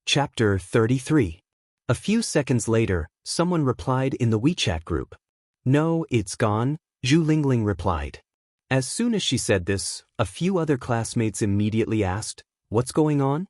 Chapter 33. A few seconds later, someone replied in the WeChat group. No, it's gone, Zhu Lingling replied. As soon as she said this, a few other classmates immediately asked, What's going on?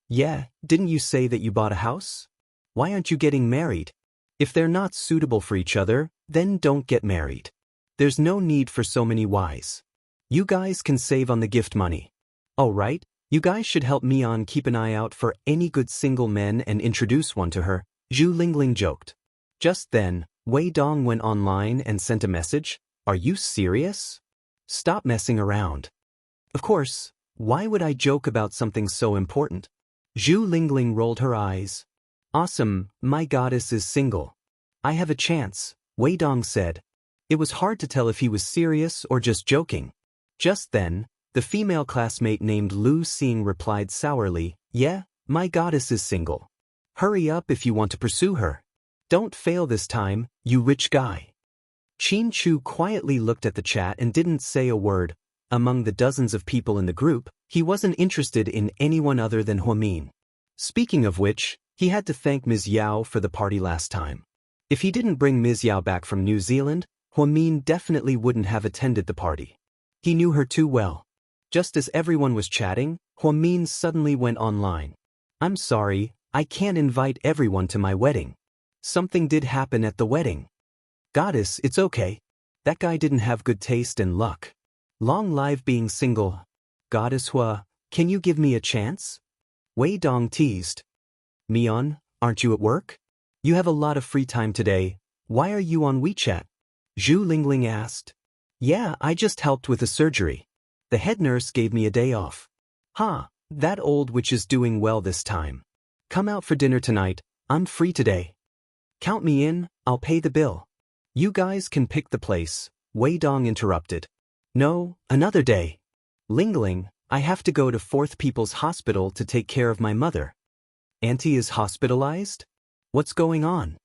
Yeah, didn't you say that you bought a house? Why aren't you getting married? If they're not suitable for each other, then don't get married. There's no need for so many whys. You guys can save on the gift money. Oh right, you guys should help Mian keep an eye out for any good single men and introduce one to her, Zhu Lingling joked. Just then, Wei Dong went online and sent a message. Are you serious? Stop messing around. Of course, why would I joke about something so important? Zhu Lingling rolled her eyes. Awesome, my goddess is single. I have a chance, Wei Dong said. It was hard to tell if he was serious or just joking. Just then, the female classmate named Lu Xing replied sourly, Yeah, my goddess is single. Hurry up if you want to pursue her. Don't fail this time, you rich guy. Qin Chu quietly looked at the chat and didn't say a word. Among the dozens of people in the group, he wasn't interested in anyone other than Huamin. Speaking of which, he had to thank Ms. Yao for the party last time. If he didn't bring Ms. Yao back from New Zealand, Huamin definitely wouldn't have attended the party. He knew her too well. Just as everyone was chatting, Huamin suddenly went online. I'm sorry, I can't invite everyone to my wedding. Something did happen at the wedding. Goddess, it's okay. That guy didn't have good taste and luck. Long live being single. Goddess Hua, can you give me a chance? Wei Dong teased. Mian, aren't you at work? You have a lot of free time today. Why are you on WeChat? Zhu Lingling asked. Yeah, I just helped with a surgery. The head nurse gave me a day off. That old witch is doing well this time. Come out for dinner tonight, I'm free today. Count me in, I'll pay the bill. You guys can pick the place, Wei Dong interrupted. No, another day. Lingling, I have to go to Fourth People's Hospital to take care of my mother. Auntie is hospitalized? What's going on?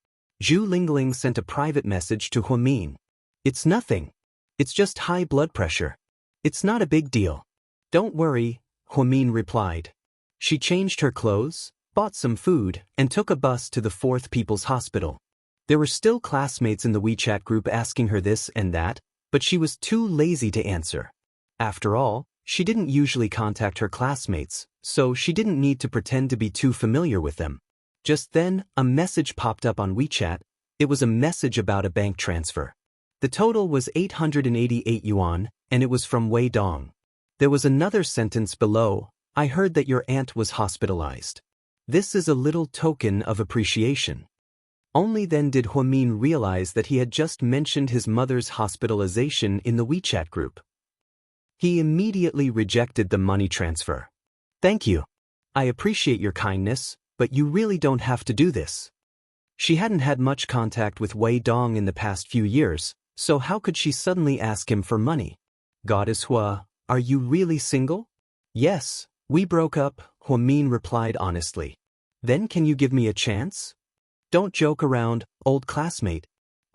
Zhu Lingling sent a private message to Huamin. It's nothing. It's just high blood pressure. It's not a big deal. Don't worry, Huamin replied. She changed her clothes, bought some food, and took a bus to the Fourth People's Hospital. There were still classmates in the WeChat group asking her this and that, but she was too lazy to answer. After all, she didn't usually contact her classmates, so she didn't need to pretend to be too familiar with them. Just then, a message popped up on WeChat. It was a message about a bank transfer. The total was 888 yuan, and it was from Wei Dong. There was another sentence below. I heard that your aunt was hospitalized. This is a little token of appreciation. Only then did Huamin realize that he had just mentioned his mother's hospitalization in the WeChat group. He immediately rejected the money transfer. Thank you. I appreciate your kindness, but you really don't have to do this. She hadn't had much contact with Wei Dong in the past few years, so how could she suddenly ask him for money? Goddess Hua, are you really single? Yes, we broke up, Huamin replied honestly. Then can you give me a chance? Don't joke around, old classmate.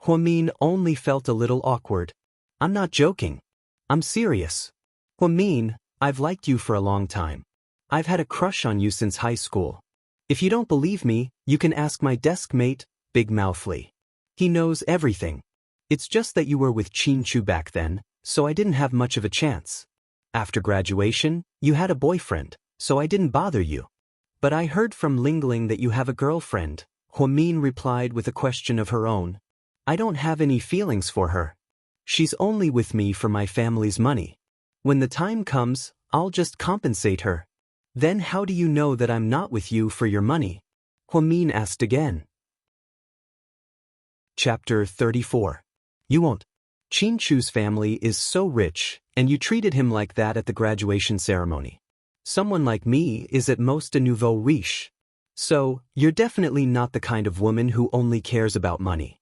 Huamin only felt a little awkward. I'm not joking. I'm serious. Huamin, I've liked you for a long time. I've had a crush on you since high school. If you don't believe me, you can ask my desk mate, Big Mouthly. He knows everything. It's just that you were with Qin Chu back then, so I didn't have much of a chance. After graduation, you had a boyfriend, so I didn't bother you. But I heard from Lingling that you have a girlfriend, Huamin replied with a question of her own. I don't have any feelings for her. She's only with me for my family's money. When the time comes, I'll just compensate her. Then how do you know that I'm not with you for your money? Huamin asked again. Chapter 34. You won't. Qin Chu's family is so rich, and you treated him like that at the graduation ceremony. Someone like me is at most a nouveau riche. So, you're definitely not the kind of woman who only cares about money.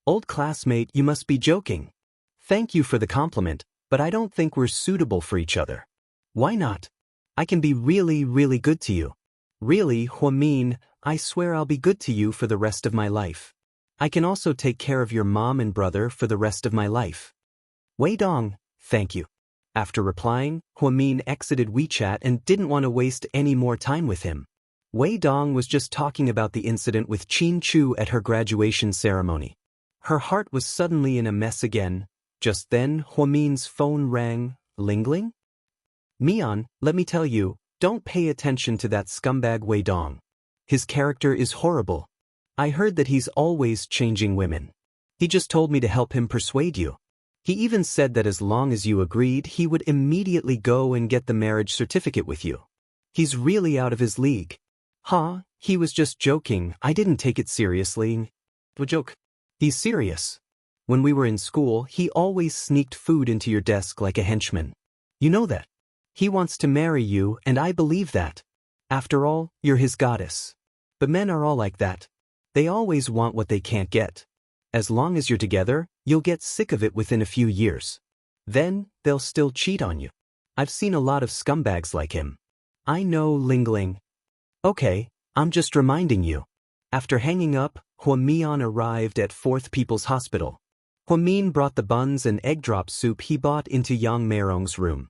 Old classmate, you must be joking. Thank you for the compliment, but I don't think we're suitable for each other. Why not? I can be really, really good to you. Really, Huamin, I swear I'll be good to you for the rest of my life. I can also take care of your mom and brother for the rest of my life. Wei Dong, thank you. After replying, Huamin exited WeChat and didn't want to waste any more time with him. Wei Dong was just talking about the incident with Qin Chu at her graduation ceremony. Her heart was suddenly in a mess again. Just then, Huamin's phone rang. Ling Ling? Mian, let me tell you, don't pay attention to that scumbag Wei Dong. His character is horrible. I heard that he's always changing women. He just told me to help him persuade you. He even said that as long as you agreed, he would immediately go and get the marriage certificate with you. He's really out of his league. Huh, he was just joking, I didn't take it seriously. A joke. He's serious. When we were in school, he always sneaked food into your desk like a henchman. You know that. He wants to marry you, and I believe that. After all, you're his goddess. But men are all like that. They always want what they can't get. As long as you're together, you'll get sick of it within a few years. Then, they'll still cheat on you. I've seen a lot of scumbags like him. I know, Ling Ling. Okay, I'm just reminding you. After hanging up, Huamian arrived at Fourth People's Hospital. Huamin brought the buns and egg drop soup he bought into Yang Meirong's room.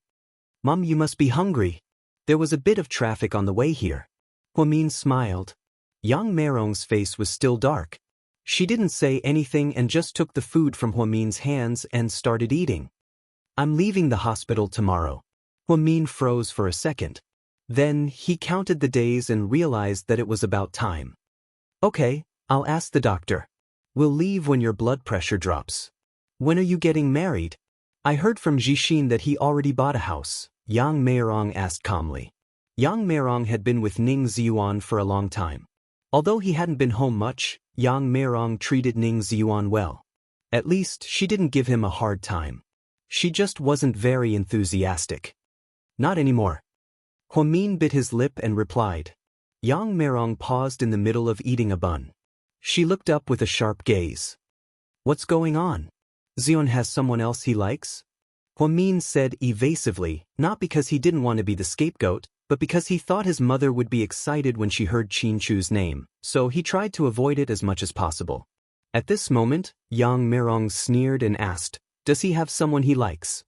Mom, you must be hungry. There was a bit of traffic on the way here. Huamin smiled. Yang Meirong's face was still dark. She didn't say anything and just took the food from Huamin's hands and started eating. I'm leaving the hospital tomorrow. Huamin froze for a second. Then, he counted the days and realized that it was about time. Okay, I'll ask the doctor. We'll leave when your blood pressure drops. When are you getting married? I heard from Jixin that he already bought a house, Yang Meirong asked calmly. Yang Meirong had been with Ning Ziyuan for a long time. Although he hadn't been home much, Yang Meirong treated Ning Ziyuan well. At least, she didn't give him a hard time. She just wasn't very enthusiastic. Not anymore. Huamin bit his lip and replied. Yang Meirong paused in the middle of eating a bun. She looked up with a sharp gaze. What's going on? Zion has someone else he likes? Huamin said evasively, not because he didn't want to be the scapegoat, but because he thought his mother would be excited when she heard Qin Chu's name, so he tried to avoid it as much as possible. At this moment, Yang Meirong sneered and asked, does he have someone he likes?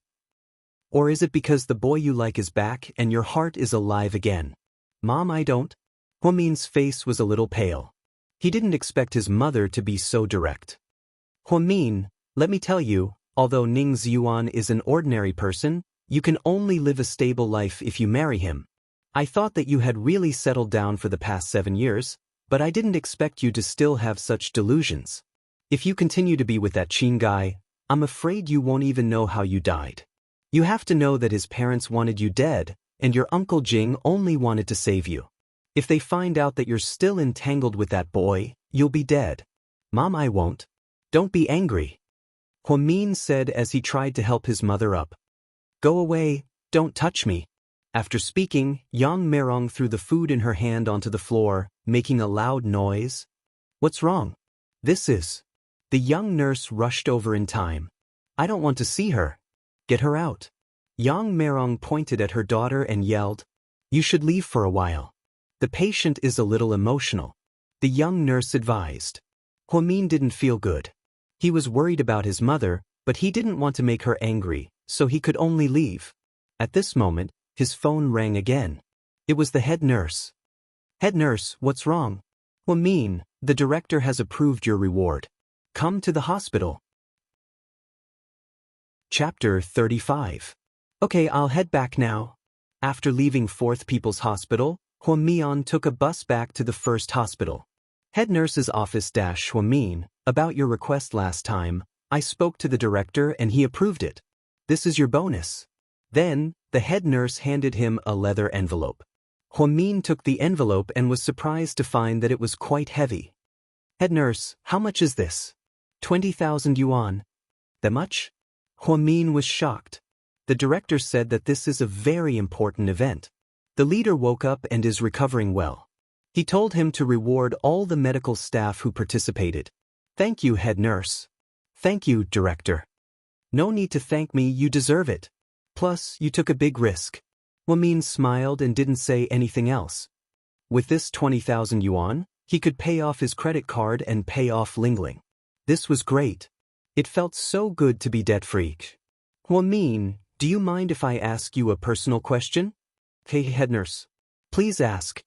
Or is it because the boy you like is back and your heart is alive again? Mom, I don't. Huamin's face was a little pale. He didn't expect his mother to be so direct. Huamin, let me tell you, although Ning Ziyuan is an ordinary person, you can only live a stable life if you marry him. I thought that you had really settled down for the past 7 years, but I didn't expect you to still have such delusions. If you continue to be with that Qin guy, I'm afraid you won't even know how you died. You have to know that his parents wanted you dead, and your Uncle Jing only wanted to save you. If they find out that you're still entangled with that boy, you'll be dead. Mom, I won't. Don't be angry. Huamin said as he tried to help his mother up. Go away, don't touch me. After speaking, Yang Meirong threw the food in her hand onto the floor, making a loud noise. What's wrong? This is. The young nurse rushed over in time. I don't want to see her. Get her out. Yang Meirong pointed at her daughter and yelled, you should leave for a while. The patient is a little emotional. The young nurse advised. Huamin didn't feel good. He was worried about his mother, but he didn't want to make her angry, so he could only leave. At this moment, his phone rang again. It was the head nurse. Head nurse, what's wrong? Huamin, the director has approved your reward. Come to the hospital. Chapter 35. Okay, I'll head back now. After leaving Fourth People's Hospital, Huamian took a bus back to the first hospital. Head nurse's office. Huamin, about your request last time, I spoke to the director and he approved it. This is your bonus. Then, the head nurse handed him a leather envelope. Huamin took the envelope and was surprised to find that it was quite heavy. Head nurse, how much is this? 20,000 yuan. That much? Huamin was shocked. The director said that this is a very important event. The leader woke up and is recovering well. He told him to reward all the medical staff who participated. Thank you, head nurse. Thank you, director. No need to thank me, you deserve it. Plus, you took a big risk. Huamin smiled and didn't say anything else. With this 20,000 yuan, he could pay off his credit card and pay off Ling Ling. This was great. It felt so good to be debt-free. Huamin, do you mind if I ask you a personal question? Hey, head nurse. Please ask.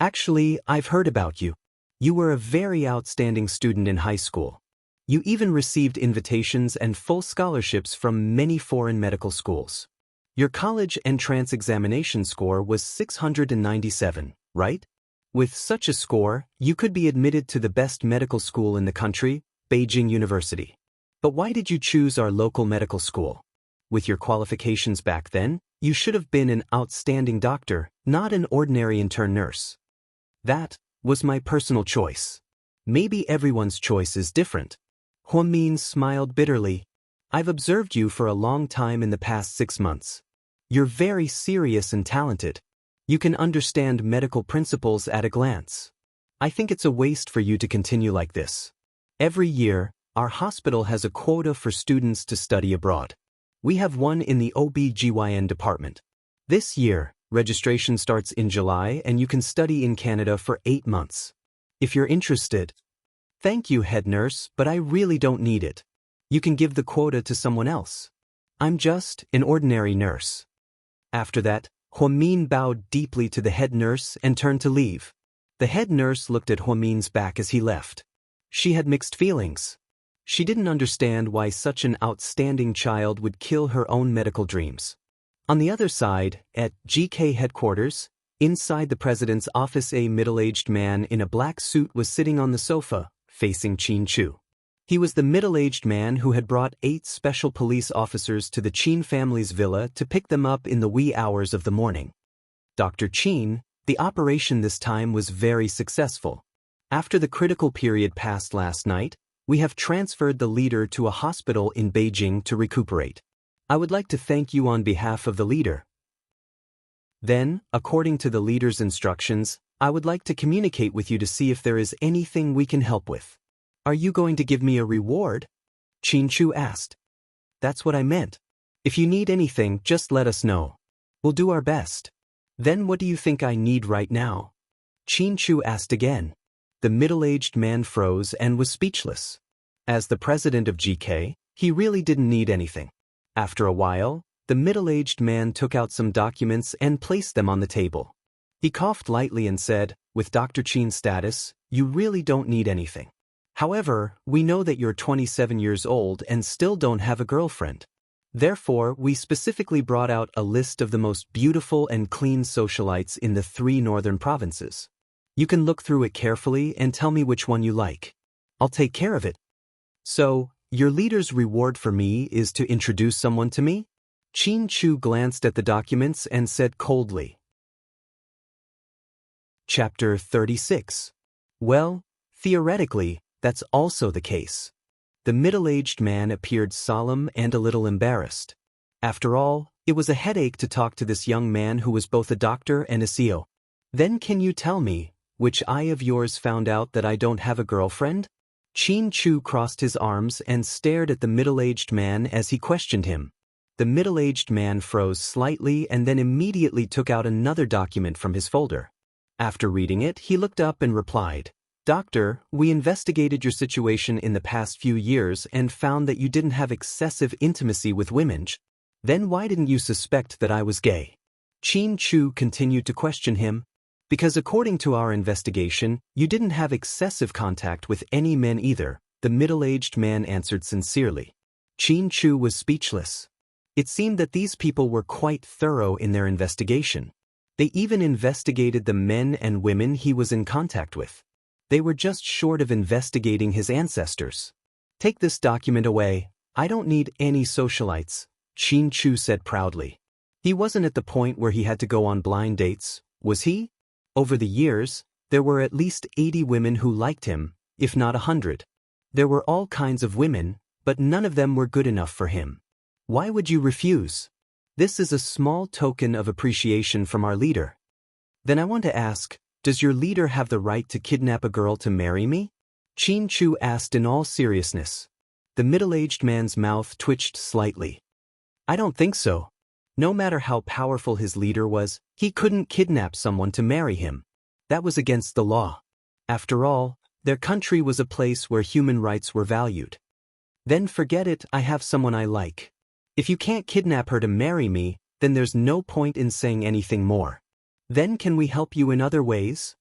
Actually, I've heard about you. You were a very outstanding student in high school. You even received invitations and full scholarships from many foreign medical schools. Your college entrance examination score was 697, right? With such a score, you could be admitted to the best medical school in the country, Beijing University. But why did you choose our local medical school? With your qualifications back then, you should have been an outstanding doctor, not an ordinary intern nurse. That was my personal choice. Maybe everyone's choice is different. Huamin smiled bitterly. I've observed you for a long time in the past 6 months. You're very serious and talented. You can understand medical principles at a glance. I think it's a waste for you to continue like this. Every year, our hospital has a quota for students to study abroad. We have one in the OB/GYN department. This year, registration starts in July and you can study in Canada for 8 months. If you're interested. Thank you, head nurse, but I really don't need it. You can give the quota to someone else. I'm just an ordinary nurse. After that, Huamin bowed deeply to the head nurse and turned to leave. The head nurse looked at Huamin's back as he left. She had mixed feelings. She didn't understand why such an outstanding child would kill her own medical dreams. On the other side, at GK headquarters, inside the president's office, a middle-aged man in a black suit was sitting on the sofa, facing Qin Chu. He was the middle-aged man who had brought 8 special police officers to the Qin family's villa to pick them up in the wee hours of the morning. Dr. Qin, the operation this time was very successful. After the critical period passed last night, we have transferred the leader to a hospital in Beijing to recuperate. I would like to thank you on behalf of the leader. Then, according to the leader's instructions, I would like to communicate with you to see if there is anything we can help with. Are you going to give me a reward? Qin Chu asked. That's what I meant. If you need anything, just let us know. We'll do our best. Then what do you think I need right now? Qin Chu asked again. The middle-aged man froze and was speechless. As the president of GK, he really didn't need anything. After a while, the middle-aged man took out some documents and placed them on the table. He coughed lightly and said, with Dr. Qin's status, you really don't need anything. However, we know that you're 27 years old and still don't have a girlfriend. Therefore, we specifically brought out a list of the most beautiful and clean socialites in the 3 northern provinces. You can look through it carefully and tell me which one you like. I'll take care of it. So, your leader's reward for me is to introduce someone to me? Qin Chu glanced at the documents and said coldly. Chapter 36. Well, theoretically, that's also the case. The middle-aged man appeared solemn and a little embarrassed. After all, it was a headache to talk to this young man who was both a doctor and a CEO. Then can you tell me, which eye of yours found out that I don't have a girlfriend? Qin Chu crossed his arms and stared at the middle-aged man as he questioned him. The middle-aged man froze slightly and then immediately took out another document from his folder. After reading it, he looked up and replied, Doctor, we investigated your situation in the past few years and found that you didn't have excessive intimacy with women. Then why didn't you suspect that I was gay? Qin Chu continued to question him. Because according to our investigation, you didn't have excessive contact with any men either, the middle-aged man answered sincerely. Qin Chu was speechless. It seemed that these people were quite thorough in their investigation. They even investigated the men and women he was in contact with. They were just short of investigating his ancestors. Take this document away. I don't need any socialites, Qin Chu said proudly. He wasn't at the point where he had to go on blind dates, was he? Over the years, there were at least 80 women who liked him, if not 100. There were all kinds of women, but none of them were good enough for him. Why would you refuse? This is a small token of appreciation from our leader. Then I want to ask, does your leader have the right to kidnap a girl to marry me? Qin Chu asked in all seriousness. The middle-aged man's mouth twitched slightly. I don't think so. No matter how powerful his leader was, he couldn't kidnap someone to marry him. That was against the law. After all, their country was a place where human rights were valued. Then forget it, I have someone I like. If you can't kidnap her to marry me, then there's no point in saying anything more. Then can we help you in other ways?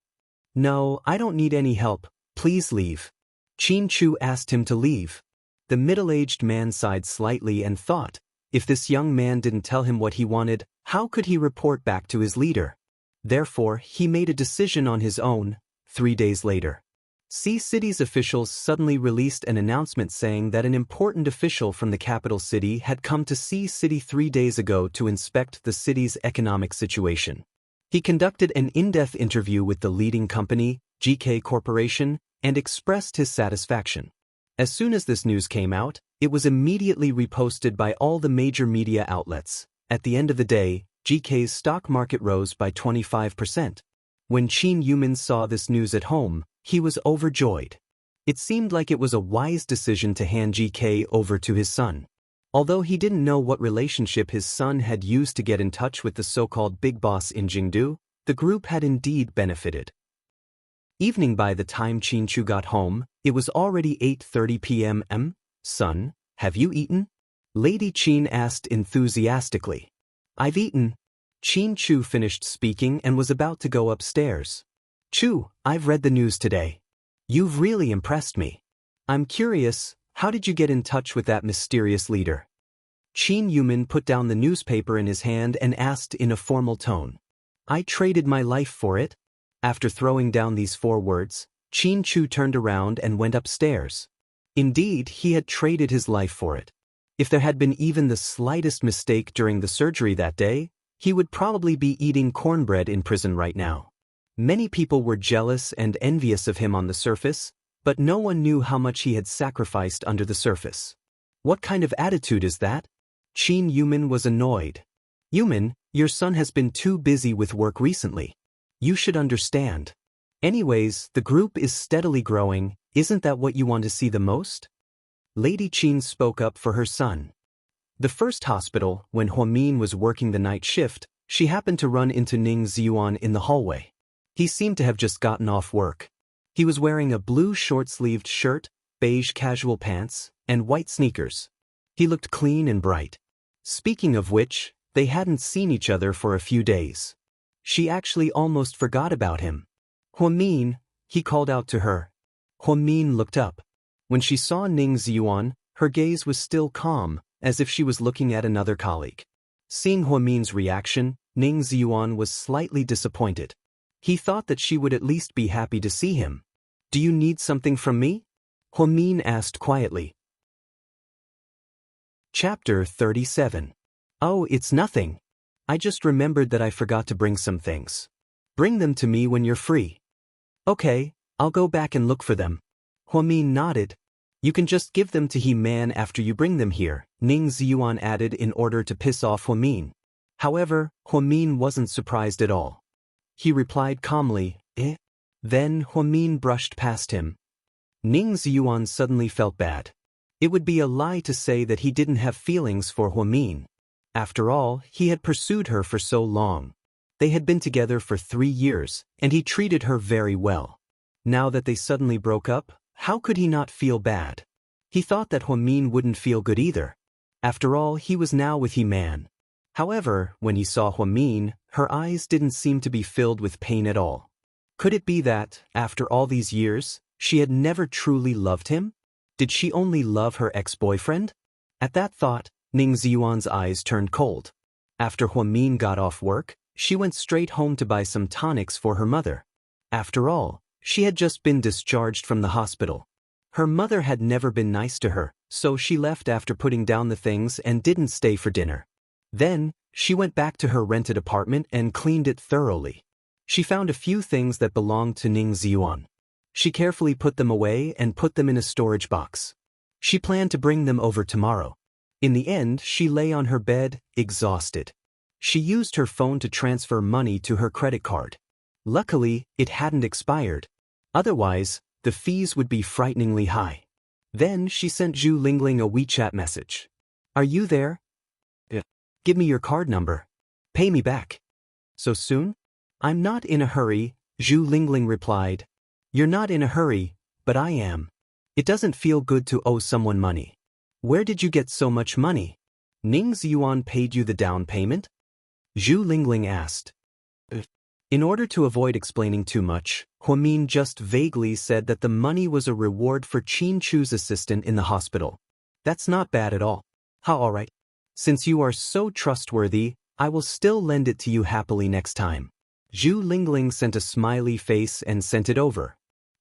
No, I don't need any help, please leave. Qin Chu asked him to leave. The middle-aged man sighed slightly and thought, if this young man didn't tell him what he wanted, how could he report back to his leader? Therefore, he made a decision on his own. 3 days later, Sea City's officials suddenly released an announcement saying that an important official from the capital city had come to Sea City 3 days ago to inspect the city's economic situation. He conducted an in-depth interview with the leading company, GK Corporation, and expressed his satisfaction. As soon as this news came out, it was immediately reposted by all the major media outlets. At the end of the day, GK's stock market rose by 25%. When Qin Yumin saw this news at home, he was overjoyed. It seemed like it was a wise decision to hand GK over to his son. Although he didn't know what relationship his son had used to get in touch with the so-called big boss in Jingdu, the group had indeed benefited. Evening. By the time Qin Chu got home, it was already 8:30 p.m. Son, have you eaten? Lady Qin asked enthusiastically. I've eaten. Qin Chu finished speaking and was about to go upstairs. Chu, I've read the news today. You've really impressed me. I'm curious, how did you get in touch with that mysterious leader? Qin Yumin put down the newspaper in his hand and asked in a formal tone. I traded my life for it. After throwing down these 4 words, Qin Chu turned around and went upstairs. Indeed, he had traded his life for it. If there had been even the slightest mistake during the surgery that day, he would probably be eating cornbread in prison right now. Many people were jealous and envious of him on the surface, but no one knew how much he had sacrificed under the surface. What kind of attitude is that? Qin Yumin was annoyed. Yumin, your son has been too busy with work recently. You should understand. Anyways, the group is steadily growing, isn't that what you want to see the most? Lady Qin spoke up for her son. The first hospital, when Huamin was working the night shift, she happened to run into Ning Ziyuan in the hallway. He seemed to have just gotten off work. He was wearing a blue short-sleeved shirt, beige casual pants, and white sneakers. He looked clean and bright. Speaking of which, they hadn't seen each other for a few days. She actually almost forgot about him. Huamin, he called out to her. Huamin looked up. When she saw Ning Ziyuan, her gaze was still calm, as if she was looking at another colleague. Seeing Huamin's reaction, Ning Ziyuan was slightly disappointed. He thought that she would at least be happy to see him. Do you need something from me? Huamin asked quietly. Chapter 37. Oh, it's nothing. I just remembered that I forgot to bring some things. Bring them to me when you're free. Okay, I'll go back and look for them. Huamin nodded. You can just give them to He-Man after you bring them here, Ning Ziyuan added in order to piss off Huamin. However, Huamin wasn't surprised at all. He replied calmly, eh? Then Huamin brushed past him. Ning Ziyuan suddenly felt bad. It would be a lie to say that he didn't have feelings for Huamin. After all, he had pursued her for so long. They had been together for 3 years, and he treated her very well. Now that they suddenly broke up, how could he not feel bad? He thought that Huamin wouldn't feel good either. After all, he was now with He-Man. However, when he saw Huamin, her eyes didn't seem to be filled with pain at all. Could it be that, after all these years, she had never truly loved him? Did she only love her ex-boyfriend? At that thought, Ning Ziyuan's eyes turned cold. After Huamin got off work, she went straight home to buy some tonics for her mother. After all, she had just been discharged from the hospital. Her mother had never been nice to her, so she left after putting down the things and didn't stay for dinner. Then, she went back to her rented apartment and cleaned it thoroughly. She found a few things that belonged to Ning Ziyuan. She carefully put them away and put them in a storage box. She planned to bring them over tomorrow. In the end, she lay on her bed, exhausted. She used her phone to transfer money to her credit card. Luckily, it hadn't expired. Otherwise, the fees would be frighteningly high. Then she sent Zhu Lingling a WeChat message. Are you there? Give me your card number. Pay me back. So soon? I'm not in a hurry, Zhu Lingling replied. You're not in a hurry, but I am. It doesn't feel good to owe someone money. Where did you get so much money? Ning Ziyuan paid you the down payment? Zhu Lingling asked. In order to avoid explaining too much, Huamin just vaguely said that the money was a reward for Qin Chu's assistant in the hospital. That's not bad at all. Alright. Since you are so trustworthy, I will still lend it to you happily next time. Zhu Lingling sent a smiley face and sent it over.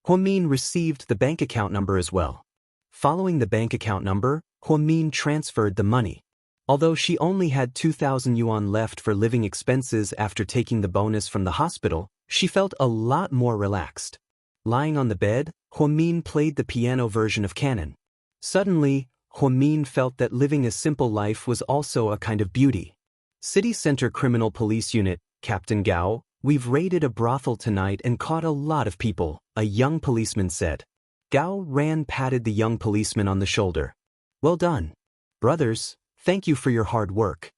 Huamin received the bank account number as well. Following the bank account number, Huamin transferred the money. Although she only had 2,000 yuan left for living expenses after taking the bonus from the hospital, she felt a lot more relaxed. Lying on the bed, Huamin played the piano version of Canon. Suddenly, Huamin felt that living a simple life was also a kind of beauty. City Center Criminal Police Unit, Captain Gao, we've raided a brothel tonight and caught a lot of people, a young policeman said. Gao patted the young policeman on the shoulder. Well done. Brothers, thank you for your hard work.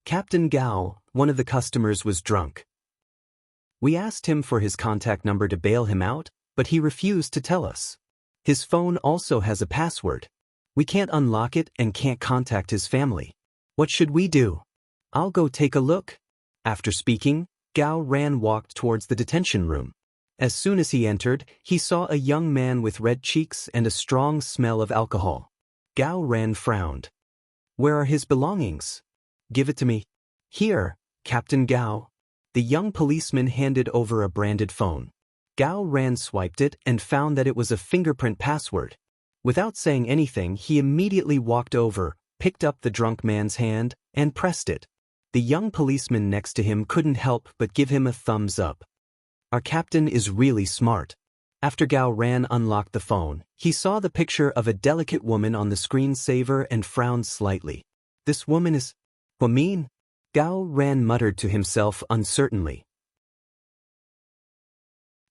Captain Gao, one of the customers, was drunk. We asked him for his contact number to bail him out, but he refused to tell us. His phone also has a password. We can't unlock it and can't contact his family. What should we do? I'll go take a look. After speaking, Gao walked towards the detention room. As soon as he entered, he saw a young man with red cheeks and a strong smell of alcohol. Gao frowned. Where are his belongings? Give it to me. Here, Captain Gao. The young policeman handed over a branded phone. Gao swiped it and found that it was a fingerprint password. Without saying anything, he immediately walked over, picked up the drunk man's hand, and pressed it. The young policeman next to him couldn't help but give him a thumbs up. Our captain is really smart. After Gao unlocked the phone, he saw the picture of a delicate woman on the screensaver and frowned slightly. This woman is Huamin? Gao muttered to himself uncertainly.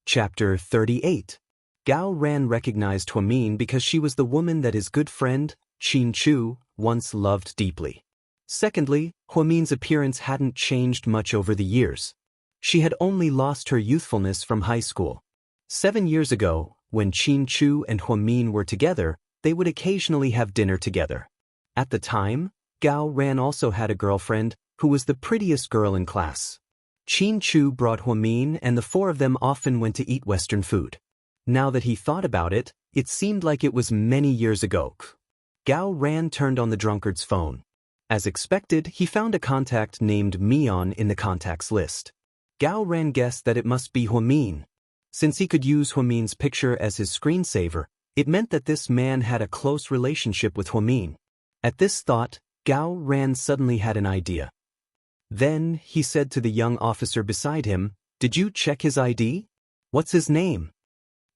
Chapter 38. Gao recognized Huamin because she was the woman that his good friend, Qin Chu, once loved deeply. Secondly, Huamin's appearance hadn't changed much over the years. She had only lost her youthfulness from high school. 7 years ago, when Qin Chu and Huamin were together, they would occasionally have dinner together. At the time, Gao also had a girlfriend who was the prettiest girl in class. Qin Chu brought Huamin and the four of them often went to eat Western food. Now that he thought about it, it seemed like it was many years ago. Gao turned on the drunkard's phone. As expected, he found a contact named Mion in the contacts list. Gao guessed that it must be Huamin. Since he could use Huamin's picture as his screensaver, it meant that this man had a close relationship with Huamin. At this thought, Gao suddenly had an idea. Then, he said to the young officer beside him, "Did you check his ID? What's his name?"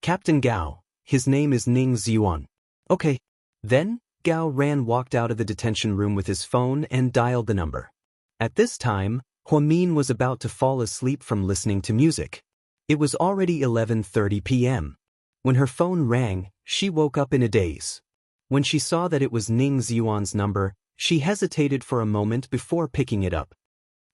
"Captain Gao. His name is Ning Ziyuan." "Okay." Then, Gao walked out of the detention room with his phone and dialed the number. At this time, Huamin was about to fall asleep from listening to music. It was already 11:30 p.m. When her phone rang, she woke up in a daze. When she saw that it was Ning Ziyuan's number, she hesitated for a moment before picking it up.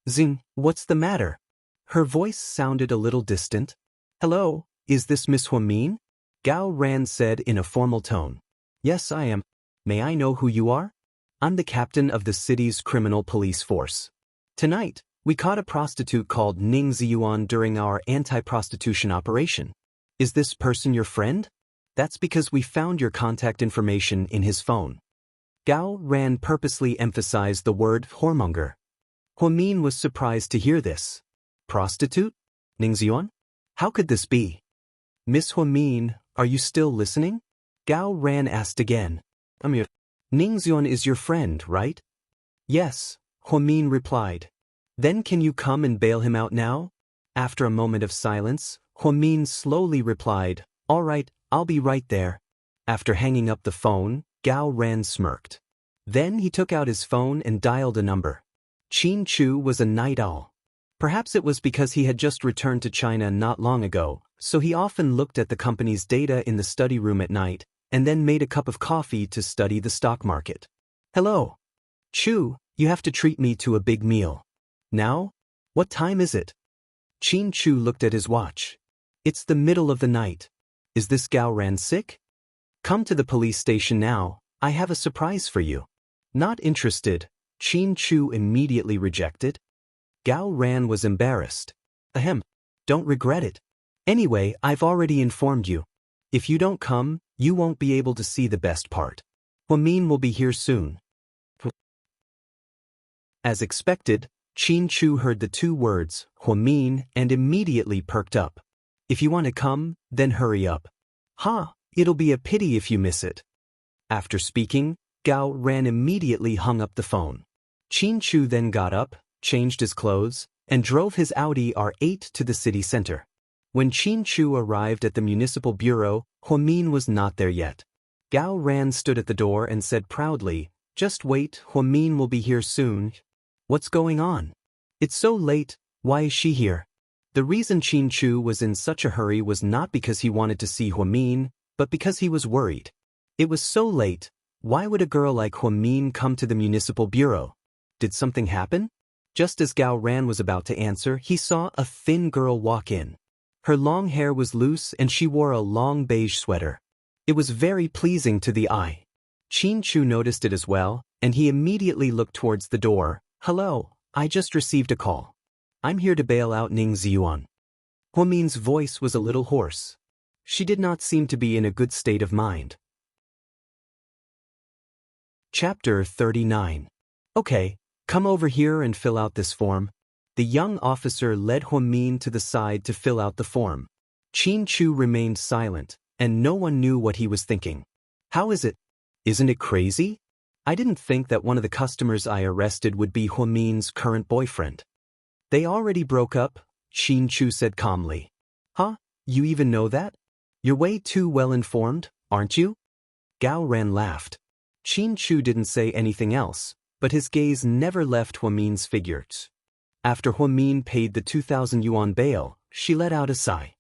"Zing, what's the matter?" Her voice sounded a little distant. "Hello, is this Miss Huamin?" Gao said in a formal tone. "Yes, I am. May I know who you are?" "I'm the captain of the city's criminal police force. Tonight, we caught a prostitute called Ning Ziyuan during our anti-prostitution operation. Is this person your friend?" "That's because we found your contact information in his phone." Gao purposely emphasized the word whoremonger. Huamin was surprised to hear this. "Prostitute? Ning Ziyuan? How could this be?" "Miss Huamin, are you still listening?" Gao asked again. "Ning Ziyuan is your friend, right?" "Yes," Huamin replied. "Then can you come and bail him out now?" After a moment of silence, Huamin slowly replied, "All right, I'll be right there." After hanging up the phone, Gao smirked. Then he took out his phone and dialed a number. Qin Chu was a night owl. Perhaps it was because he had just returned to China not long ago, so he often looked at the company's data in the study room at night, and then made a cup of coffee to study the stock market. "Hello. Chu, you have to treat me to a big meal." "Now? What time is it?" Qin Chu looked at his watch. "It's the middle of the night. Is this Gao sick? Come to the police station now, I have a surprise for you." Not interested, Qin Chu immediately rejected. Gao was embarrassed. "Ahem. Don't regret it. Anyway, I've already informed you. If you don't come, you won't be able to see the best part. Huamin will be here soon. As expected, Qin Chu heard the two words, Huamin, and immediately perked up. If you want to come, then hurry up. It'll be a pity if you miss it. After speaking, Gao Ran immediately hung up the phone. Qin Chu then got up, changed his clothes, and drove his Audi R8 to the city center. When Qin Chu arrived at the municipal bureau, Huamin was not there yet. Gao Ran stood at the door and said proudly, "Just wait, Huamin will be here soon." What's going on? It's so late, why is she here? The reason Qin Chu was in such a hurry was not because he wanted to see Huamin, but because he was worried. It was so late, why would a girl like Huamin come to the municipal bureau? Did something happen? Just as Gao Ran was about to answer, he saw a thin girl walk in. Her long hair was loose and she wore a long beige sweater. It was very pleasing to the eye. Qin Chu noticed it as well, and he immediately looked towards the door. "Hello, I just received a call. I'm here to bail out Ning Ziyuan." Huamin's voice was a little hoarse. She did not seem to be in a good state of mind. Chapter 39. Okay, come over here and fill out this form. The young officer led Huamin to the side to fill out the form. Qin Chu remained silent, and no one knew what he was thinking. How is it? Isn't it crazy? I didn't think that one of the customers I arrested would be Huamin's current boyfriend. They already broke up, Qin Chu said calmly. You even know that? You're way too well informed, aren't you? Gao Ran laughed. Qin Chu didn't say anything else, but his gaze never left Huamin's figures. After Huamin paid the 2,000 yuan bail, she let out a sigh.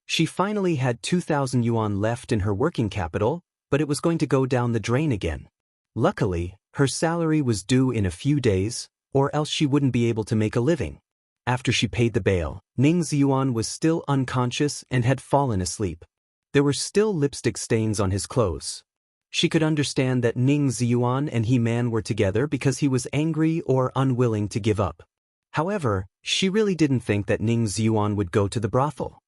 She finally had 2,000 yuan left in her working capital, but it was going to go down the drain again. Luckily, her salary was due in a few days, or else she wouldn't be able to make a living. After she paid the bail, Ning Ziyuan was still unconscious and had fallen asleep. There were still lipstick stains on his clothes. She could understand that Ning Ziyuan and He-Man were together because he was angry or unwilling to give up. However, she really didn't think that Ning Ziyuan would go to the brothel.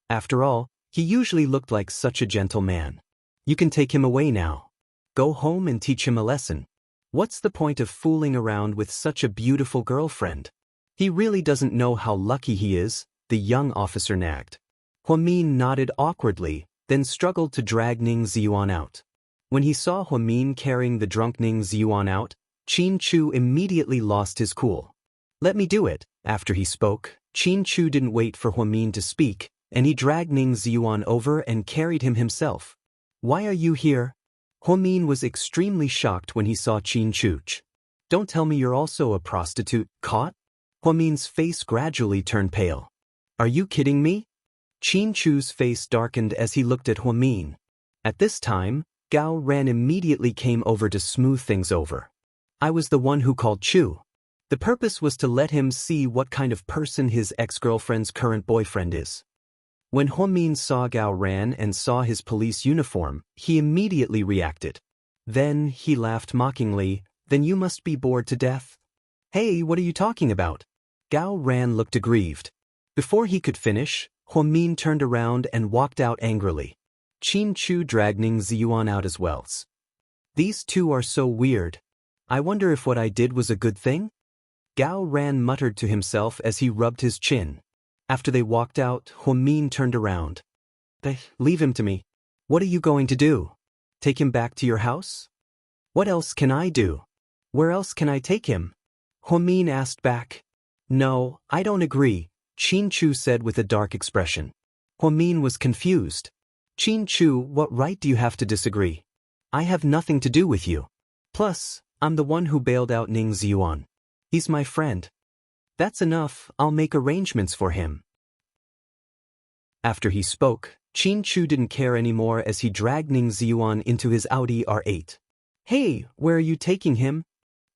After all, he usually looked like such a gentle man. You can take him away now. Go home and teach him a lesson. What's the point of fooling around with such a beautiful girlfriend? He really doesn't know how lucky he is, the young officer nagged. Huamin nodded awkwardly, then struggled to drag Ning Ziyuan out. When he saw Huamin carrying the drunk Ning Ziyuan out, Qin Chu immediately lost his cool. "Let me do it." After he spoke, Qin Chu didn't wait for Huamin to speak, and he dragged Ning Ziyuan over and carried him himself. "Why are you here?" Huamin was extremely shocked when he saw Qin Chu. "Don't tell me you're also a prostitute, caught?" Huamin's face gradually turned pale. "Are you kidding me?" Qin Chu's face darkened as he looked at Huamin. At this time, Gao Ran immediately came over to smooth things over. "I was the one who called Chu. The purpose was to let him see what kind of person his ex-girlfriend's current boyfriend is." When Huamin saw Gao Ran and saw his police uniform, he immediately reacted. Then he laughed mockingly. "Then you must be bored to death." "Hey, what are you talking about?" Gao Ran looked aggrieved. Before he could finish, Huamin turned around and walked out angrily. Qin Chu dragged Ning Ziyuan out as well. "These two are so weird. I wonder if what I did was a good thing?" Gao Ran muttered to himself as he rubbed his chin. After they walked out, Huamin turned around. "Leave him to me. What are you going to do? Take him back to your house?" "What else can I do? Where else can I take him?" Huamin asked back. "No, I don't agree," Qin Chu said with a dark expression. Huamin was confused. "Qin Chu, what right do you have to disagree? I have nothing to do with you. Plus, I'm the one who bailed out Ning Ziyuan. He's my friend. That's enough, I'll make arrangements for him." After he spoke, Qin Chu didn't care anymore as he dragged Ning Ziyuan into his Audi R8. "Hey, where are you taking him?"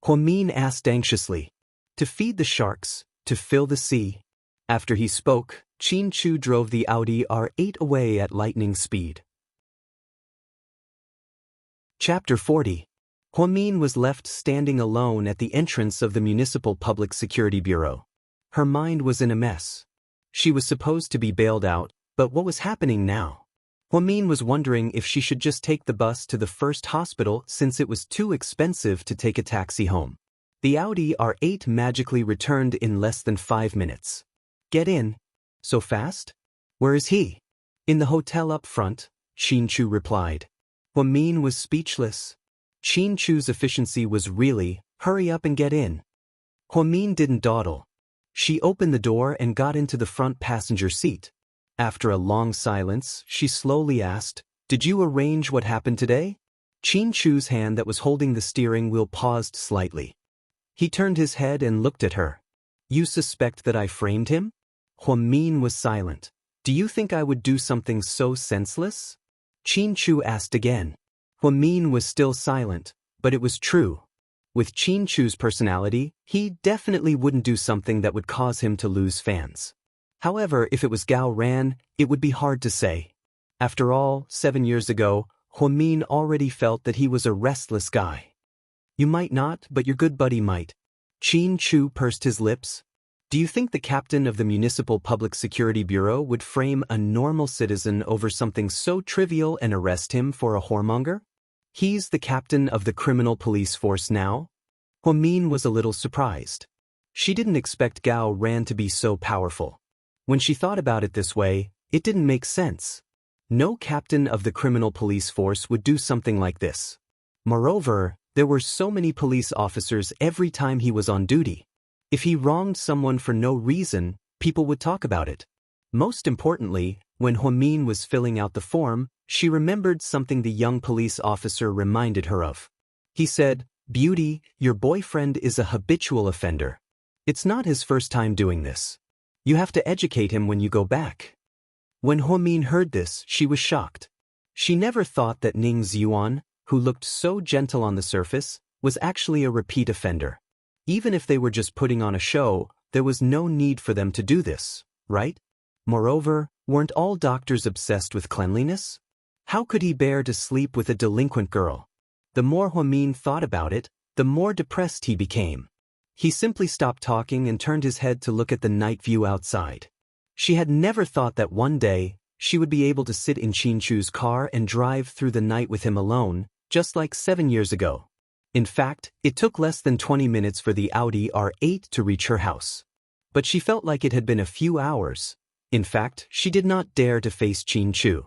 Huamin asked anxiously. "To feed the sharks, to fill the sea." After he spoke, Qin Chu drove the Audi R8 away at lightning speed. Chapter 40. Huamin was left standing alone at the entrance of the Municipal Public Security Bureau. Her mind was in a mess. She was supposed to be bailed out, but what was happening now? Huamin was wondering if she should just take the bus to the first hospital since it was too expensive to take a taxi home. The Audi R8 magically returned in less than 5 minutes. Get in. So fast? Where is he? In the hotel up front, Xianxia replied. Huamin was speechless. Xianxia's efficiency was really, hurry up and get in. Huamin didn't dawdle. She opened the door and got into the front passenger seat. After a long silence, she slowly asked, "Did you arrange what happened today?" Xianxia's hand that was holding the steering wheel paused slightly. He turned his head and looked at her. "You suspect that I framed him?" Huamin was silent. "Do you think I would do something so senseless?" Xianxia asked again. Huamin was still silent, but it was true. With Xianxia's personality, he definitely wouldn't do something that would cause him to lose fans. However, if it was Gao Ran, it would be hard to say. After all, 7 years ago, Huamin already felt that he was a restless guy. "You might not, but your good buddy might." Xianxia pursed his lips. "Do you think the captain of the Municipal Public Security Bureau would frame a normal citizen over something so trivial and arrest him for a whoremonger? He's the captain of the criminal police force now?" Huamin was a little surprised. She didn't expect Gao Ran to be so powerful. When she thought about it this way, it didn't make sense. No captain of the criminal police force would do something like this. Moreover, there were so many police officers every time he was on duty. If he wronged someone for no reason, people would talk about it. Most importantly, when Huamin was filling out the form, she remembered something the young police officer reminded her of. He said, "Beauty, your boyfriend is a habitual offender. It's not his first time doing this. You have to educate him when you go back." When Huamin heard this, she was shocked. She never thought that Ning Ziyuan, who looked so gentle on the surface, was actually a repeat offender. Even if they were just putting on a show, there was no need for them to do this, right? Moreover, weren't all doctors obsessed with cleanliness? How could he bear to sleep with a delinquent girl? The more Huamin thought about it, the more depressed he became. He simply stopped talking and turned his head to look at the night view outside. She had never thought that one day, she would be able to sit in Xianxia's car and drive through the night with him alone, just like 7 years ago. In fact, it took less than 20 minutes for the Audi R8 to reach her house. But she felt like it had been a few hours. In fact, she did not dare to face Xianxia.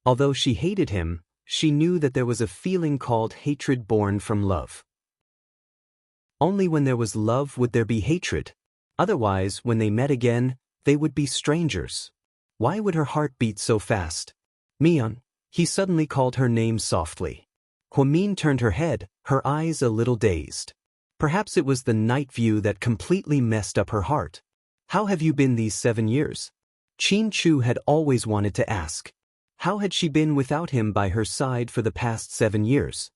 Although she hated him, she knew that there was a feeling called hatred born from love. Only when there was love would there be hatred. Otherwise, when they met again, they would be strangers. Why would her heart beat so fast? "Mian," he suddenly called her name softly. Huamin turned her head, her eyes a little dazed. Perhaps it was the night view that completely messed up her heart. "How have you been these 7 years?" Xianxia had always wanted to ask. How had she been without him by her side for the past 7 years?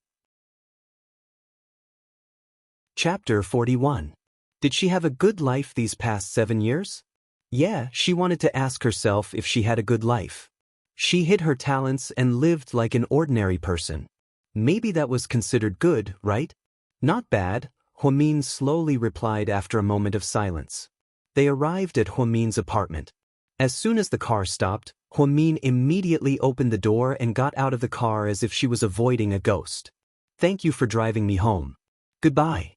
Chapter 41. Did she have a good life these past 7 years? Yeah, she wanted to ask herself if she had a good life. She hid her talents and lived like an ordinary person. Maybe that was considered good, right? Not bad, Huamin slowly replied after a moment of silence. They arrived at Huamin's apartment. As soon as the car stopped, Huamin immediately opened the door and got out of the car as if she was avoiding a ghost. "Thank you for driving me home. Goodbye."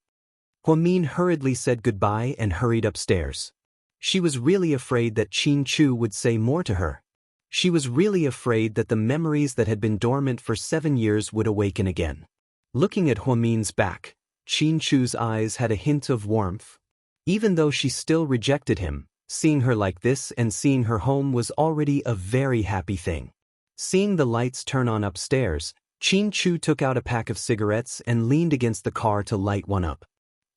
Huamin hurriedly said goodbye and hurried upstairs. She was really afraid that Xianxia would say more to her. She was really afraid that the memories that had been dormant for 7 years would awaken again. Looking at Huamin's back, Xianxia's eyes had a hint of warmth. Even though she still rejected him, seeing her like this and seeing her home was already a very happy thing. Seeing the lights turn on upstairs, Xianxia took out a pack of cigarettes and leaned against the car to light one up.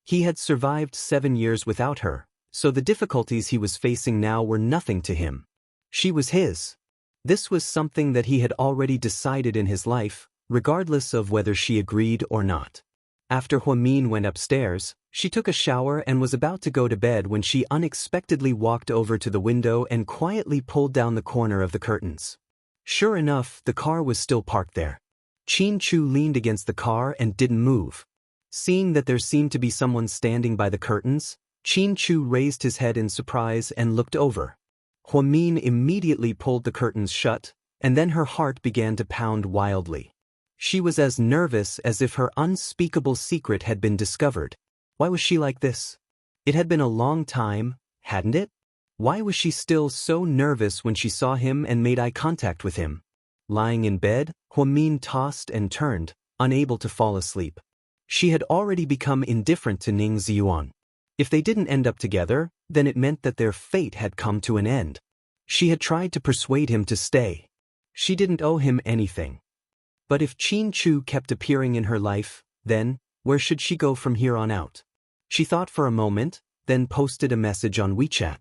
He had survived 7 years without her, so the difficulties he was facing now were nothing to him. She was his. This was something that he had already decided in his life, regardless of whether she agreed or not. After Huamin went upstairs, she took a shower and was about to go to bed when she unexpectedly walked over to the window and quietly pulled down the corner of the curtains. Sure enough, the car was still parked there. Xianxia leaned against the car and didn't move. Seeing that there seemed to be someone standing by the curtains, Xianxia raised his head in surprise and looked over. Huamin immediately pulled the curtains shut, and then her heart began to pound wildly. She was as nervous as if her unspeakable secret had been discovered. Why was she like this? It had been a long time, hadn't it? Why was she still so nervous when she saw him and made eye contact with him? Lying in bed, Huamin tossed and turned, unable to fall asleep. She had already become indifferent to Ning Ziyuan. If they didn't end up together, then it meant that their fate had come to an end. She had tried to persuade him to stay. She didn't owe him anything. But if Qin Chu kept appearing in her life, then, where should she go from here on out? She thought for a moment, then posted a message on WeChat.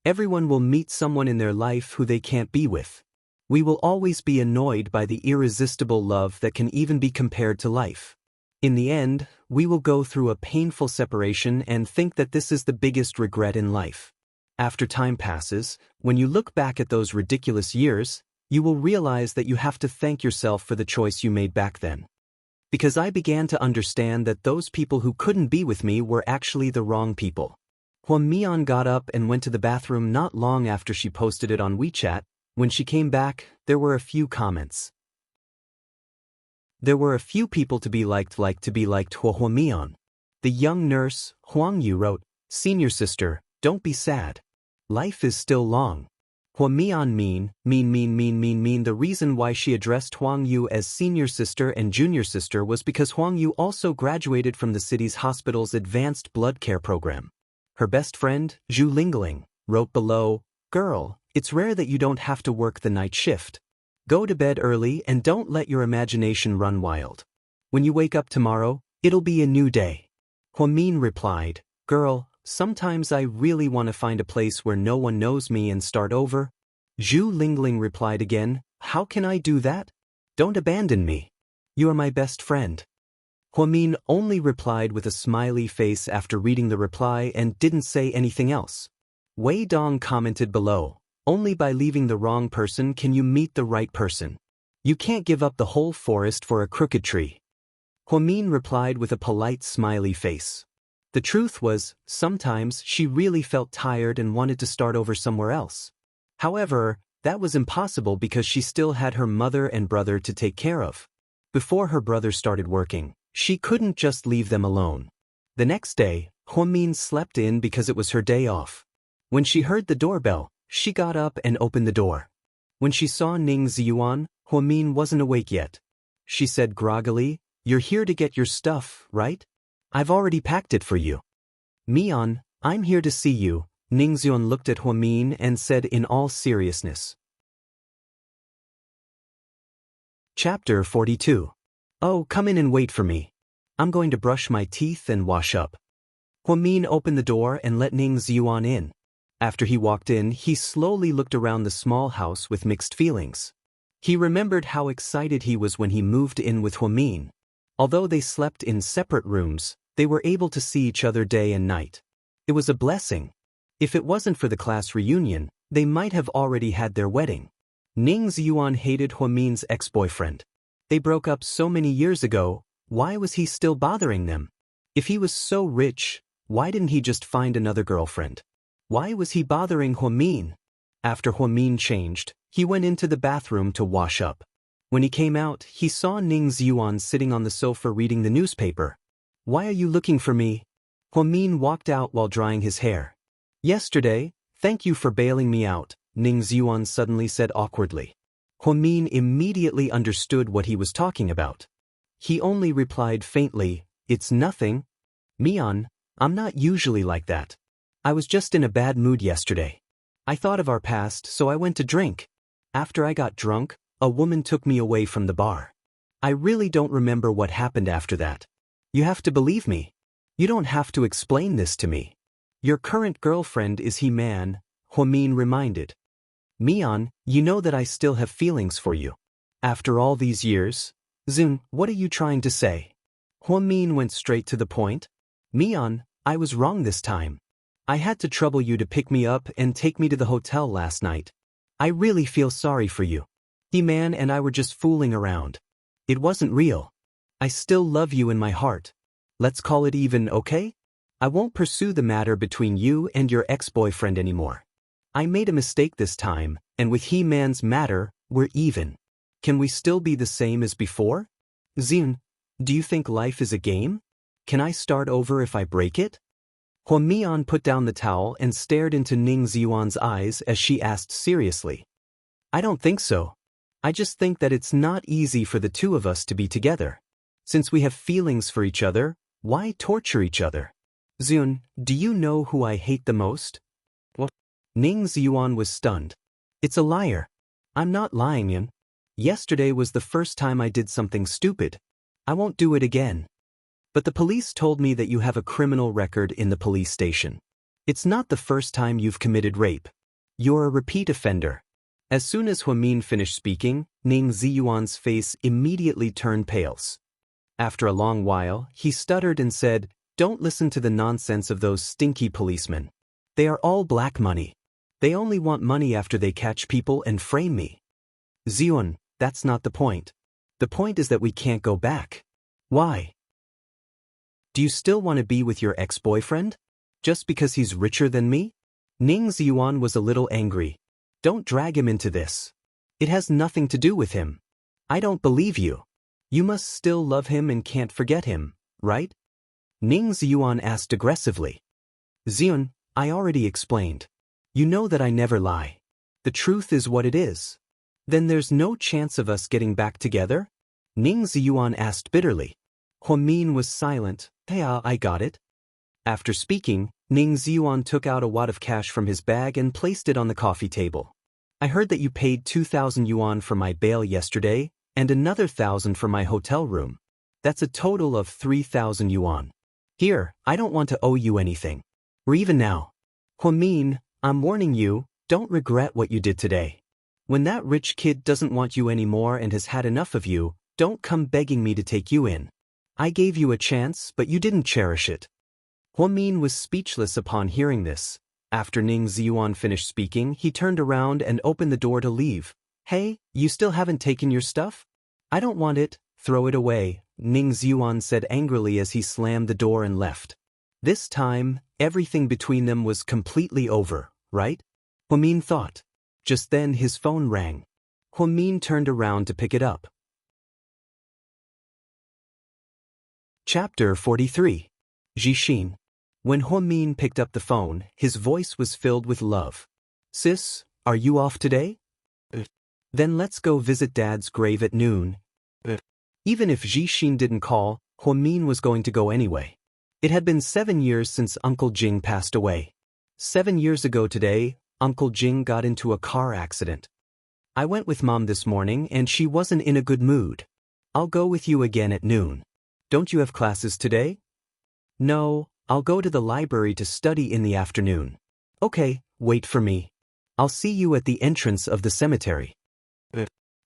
Everyone will meet someone in their life who they can't be with. We will always be annoyed by the irresistible love that can even be compared to life. In the end, we will go through a painful separation and think that this is the biggest regret in life. After time passes, when you look back at those ridiculous years, you will realize that you have to thank yourself for the choice you made back then. Because I began to understand that those people who couldn't be with me were actually the wrong people. Huamian got up and went to the bathroom not long after she posted it on WeChat. When she came back, there were a few comments. There were a few people to be liked Huamian. The young nurse, Huang Yu, wrote, "Senior sister, don't be sad. Life is still long." Huamian mean. The reason why she addressed Huang Yu as senior sister and junior sister was because Huang Yu also graduated from the city's hospital's advanced blood care program. Her best friend, Zhu Lingling, wrote below, "Girl, it's rare that you don't have to work the night shift. Go to bed early and don't let your imagination run wild. When you wake up tomorrow, it'll be a new day." Huamin replied, "Girl, sometimes I really want to find a place where no one knows me and start over." Zhu Lingling replied again, "How can I do that? Don't abandon me. You are my best friend." Huamin only replied with a smiley face after reading the reply and didn't say anything else. Wei Dong commented below, "Only by leaving the wrong person can you meet the right person. You can't give up the whole forest for a crooked tree." Huamin replied with a polite smiley face. The truth was, sometimes she really felt tired and wanted to start over somewhere else. However, that was impossible because she still had her mother and brother to take care of. Before her brother started working, she couldn't just leave them alone. The next day, Huamin slept in because it was her day off. When she heard the doorbell, she got up and opened the door. When she saw Ning Ziyuan, Huamin wasn't awake yet. She said groggily, "You're here to get your stuff, right? I've already packed it for you." "Mian, I'm here to see you," Ning Ziyuan looked at Huamin and said in all seriousness. Chapter 42. "Oh, come in and wait for me. I'm going to brush my teeth and wash up." Huamin opened the door and let Ning Ziyuan in. After he walked in, he slowly looked around the small house with mixed feelings. He remembered how excited he was when he moved in with Huamin. Although they slept in separate rooms, they were able to see each other day and night. It was a blessing. If it wasn't for the class reunion, they might have already had their wedding. Ning Ziyuan hated Huamin's ex-boyfriend. They broke up so many years ago, why was he still bothering them? If he was so rich, why didn't he just find another girlfriend? Why was he bothering Huamin? After Huamin changed, he went into the bathroom to wash up. When he came out, he saw Ning Ziyuan sitting on the sofa reading the newspaper. "Why are you looking for me?" Huamin walked out while drying his hair. "Yesterday, thank you for bailing me out," Ning Ziyuan suddenly said awkwardly. Huamin immediately understood what he was talking about. He only replied faintly, "It's nothing. Mian, I'm not usually like that. I was just in a bad mood yesterday. I thought of our past, so I went to drink. After I got drunk, a woman took me away from the bar. I really don't remember what happened after that. You have to believe me. You don't have to explain this to me. Your current girlfriend is He-Man," Huamin reminded. "Mian, you know that I still have feelings for you. After all these years." "Zun, what are you trying to say?" Huamin went straight to the point. "Mian, I was wrong this time. I had to trouble you to pick me up and take me to the hotel last night. I really feel sorry for you. He-Man and I were just fooling around. It wasn't real. I still love you in my heart. Let's call it even, okay? I won't pursue the matter between you and your ex-boyfriend anymore. I made a mistake this time, and with He-Man's matter, we're even. Can we still be the same as before? Xian, do you think life is a game? Can I start over if I break it? Huamian put down the towel and stared into Ning Ziyuan's eyes as she asked seriously. I don't think so. I just think that it's not easy for the two of us to be together. Since we have feelings for each other, why torture each other? Xian, do you know who I hate the most? What? Ning Ziyuan was stunned. It's a liar. I'm not lying, Yan. Yesterday was the first time I did something stupid. I won't do it again. But the police told me that you have a criminal record in the police station. It's not the first time you've committed rape. You're a repeat offender. As soon as Huamin finished speaking, Ning Ziyuan's face immediately turned pale. After a long while, he stuttered and said, Don't listen to the nonsense of those stinky policemen. They are all black money. They only want money after they catch people and frame me. Ziyuan, that's not the point. The point is that we can't go back. Why? Do you still want to be with your ex-boyfriend? Just because he's richer than me? Ning Ziyuan was a little angry. Don't drag him into this. It has nothing to do with him. I don't believe you. You must still love him and can't forget him, right? Ning Ziyuan asked aggressively. Xian, I already explained. You know that I never lie. The truth is what it is. Then there's no chance of us getting back together? Ning Ziyuan asked bitterly. Huamin was silent. Yeah, I got it. After speaking, Ning Ziyuan took out a wad of cash from his bag and placed it on the coffee table. I heard that you paid 2,000 yuan for my bail yesterday, and another 1,000 for my hotel room. That's a total of 3,000 yuan. Here, I don't want to owe you anything. We're even now. Huamin, I'm warning you, don't regret what you did today. When that rich kid doesn't want you anymore and has had enough of you, don't come begging me to take you in. I gave you a chance, but you didn't cherish it. Huamin was speechless upon hearing this. After Ning Ziyuan finished speaking, he turned around and opened the door to leave. Hey, you still haven't taken your stuff? I don't want it, throw it away, Ning Ziyuan said angrily as he slammed the door and left. This time, everything between them was completely over, right? Huamin thought. Just then his phone rang. Huamin turned around to pick it up. Chapter 43. Jixin. When Huamin picked up the phone, his voice was filled with love. Sis, are you off today? Then let's go visit Dad's grave at noon. Even if Jixin didn't call, Huamin was going to go anyway. It had been 7 years since Uncle Jing passed away. 7 years ago today, Uncle Jing got into a car accident. I went with Mom this morning and she wasn't in a good mood. I'll go with you again at noon. Don't you have classes today? No, I'll go to the library to study in the afternoon. Okay, wait for me. I'll see you at the entrance of the cemetery.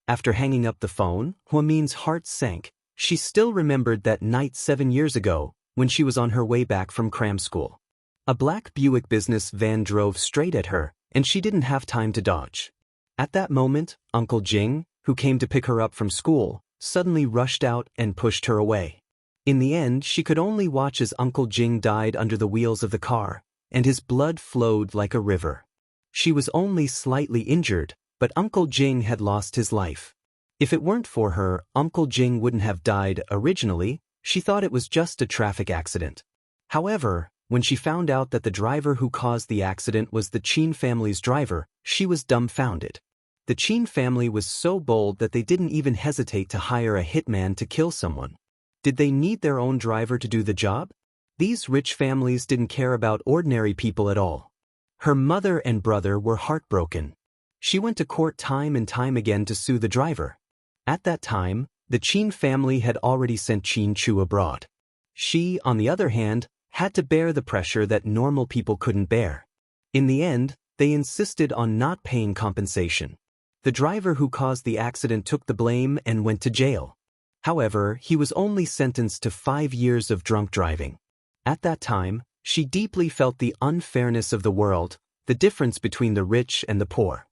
After hanging up the phone, Huamin's heart sank. She still remembered that night 7 years ago, when she was on her way back from cram school. A black Buick business van drove straight at her, and she didn't have time to dodge. At that moment, Uncle Jing, who came to pick her up from school, suddenly rushed out and pushed her away. In the end, she could only watch as Uncle Jing died under the wheels of the car, and his blood flowed like a river. She was only slightly injured, but Uncle Jing had lost his life. If it weren't for her, Uncle Jing wouldn't have died originally. She thought it was just a traffic accident. However, when she found out that the driver who caused the accident was the Qin family's driver, she was dumbfounded. The Qin family was so bold that they didn't even hesitate to hire a hitman to kill someone. Did they need their own driver to do the job? These rich families didn't care about ordinary people at all. Her mother and brother were heartbroken. She went to court time and time again to sue the driver. At that time, the Qin family had already sent Qin Chu abroad. She, on the other hand, had to bear the pressure that normal people couldn't bear. In the end, they insisted on not paying compensation. The driver who caused the accident took the blame and went to jail. However, he was only sentenced to 5 years of drunk driving. At that time, she deeply felt the unfairness of the world, the difference between the rich and the poor.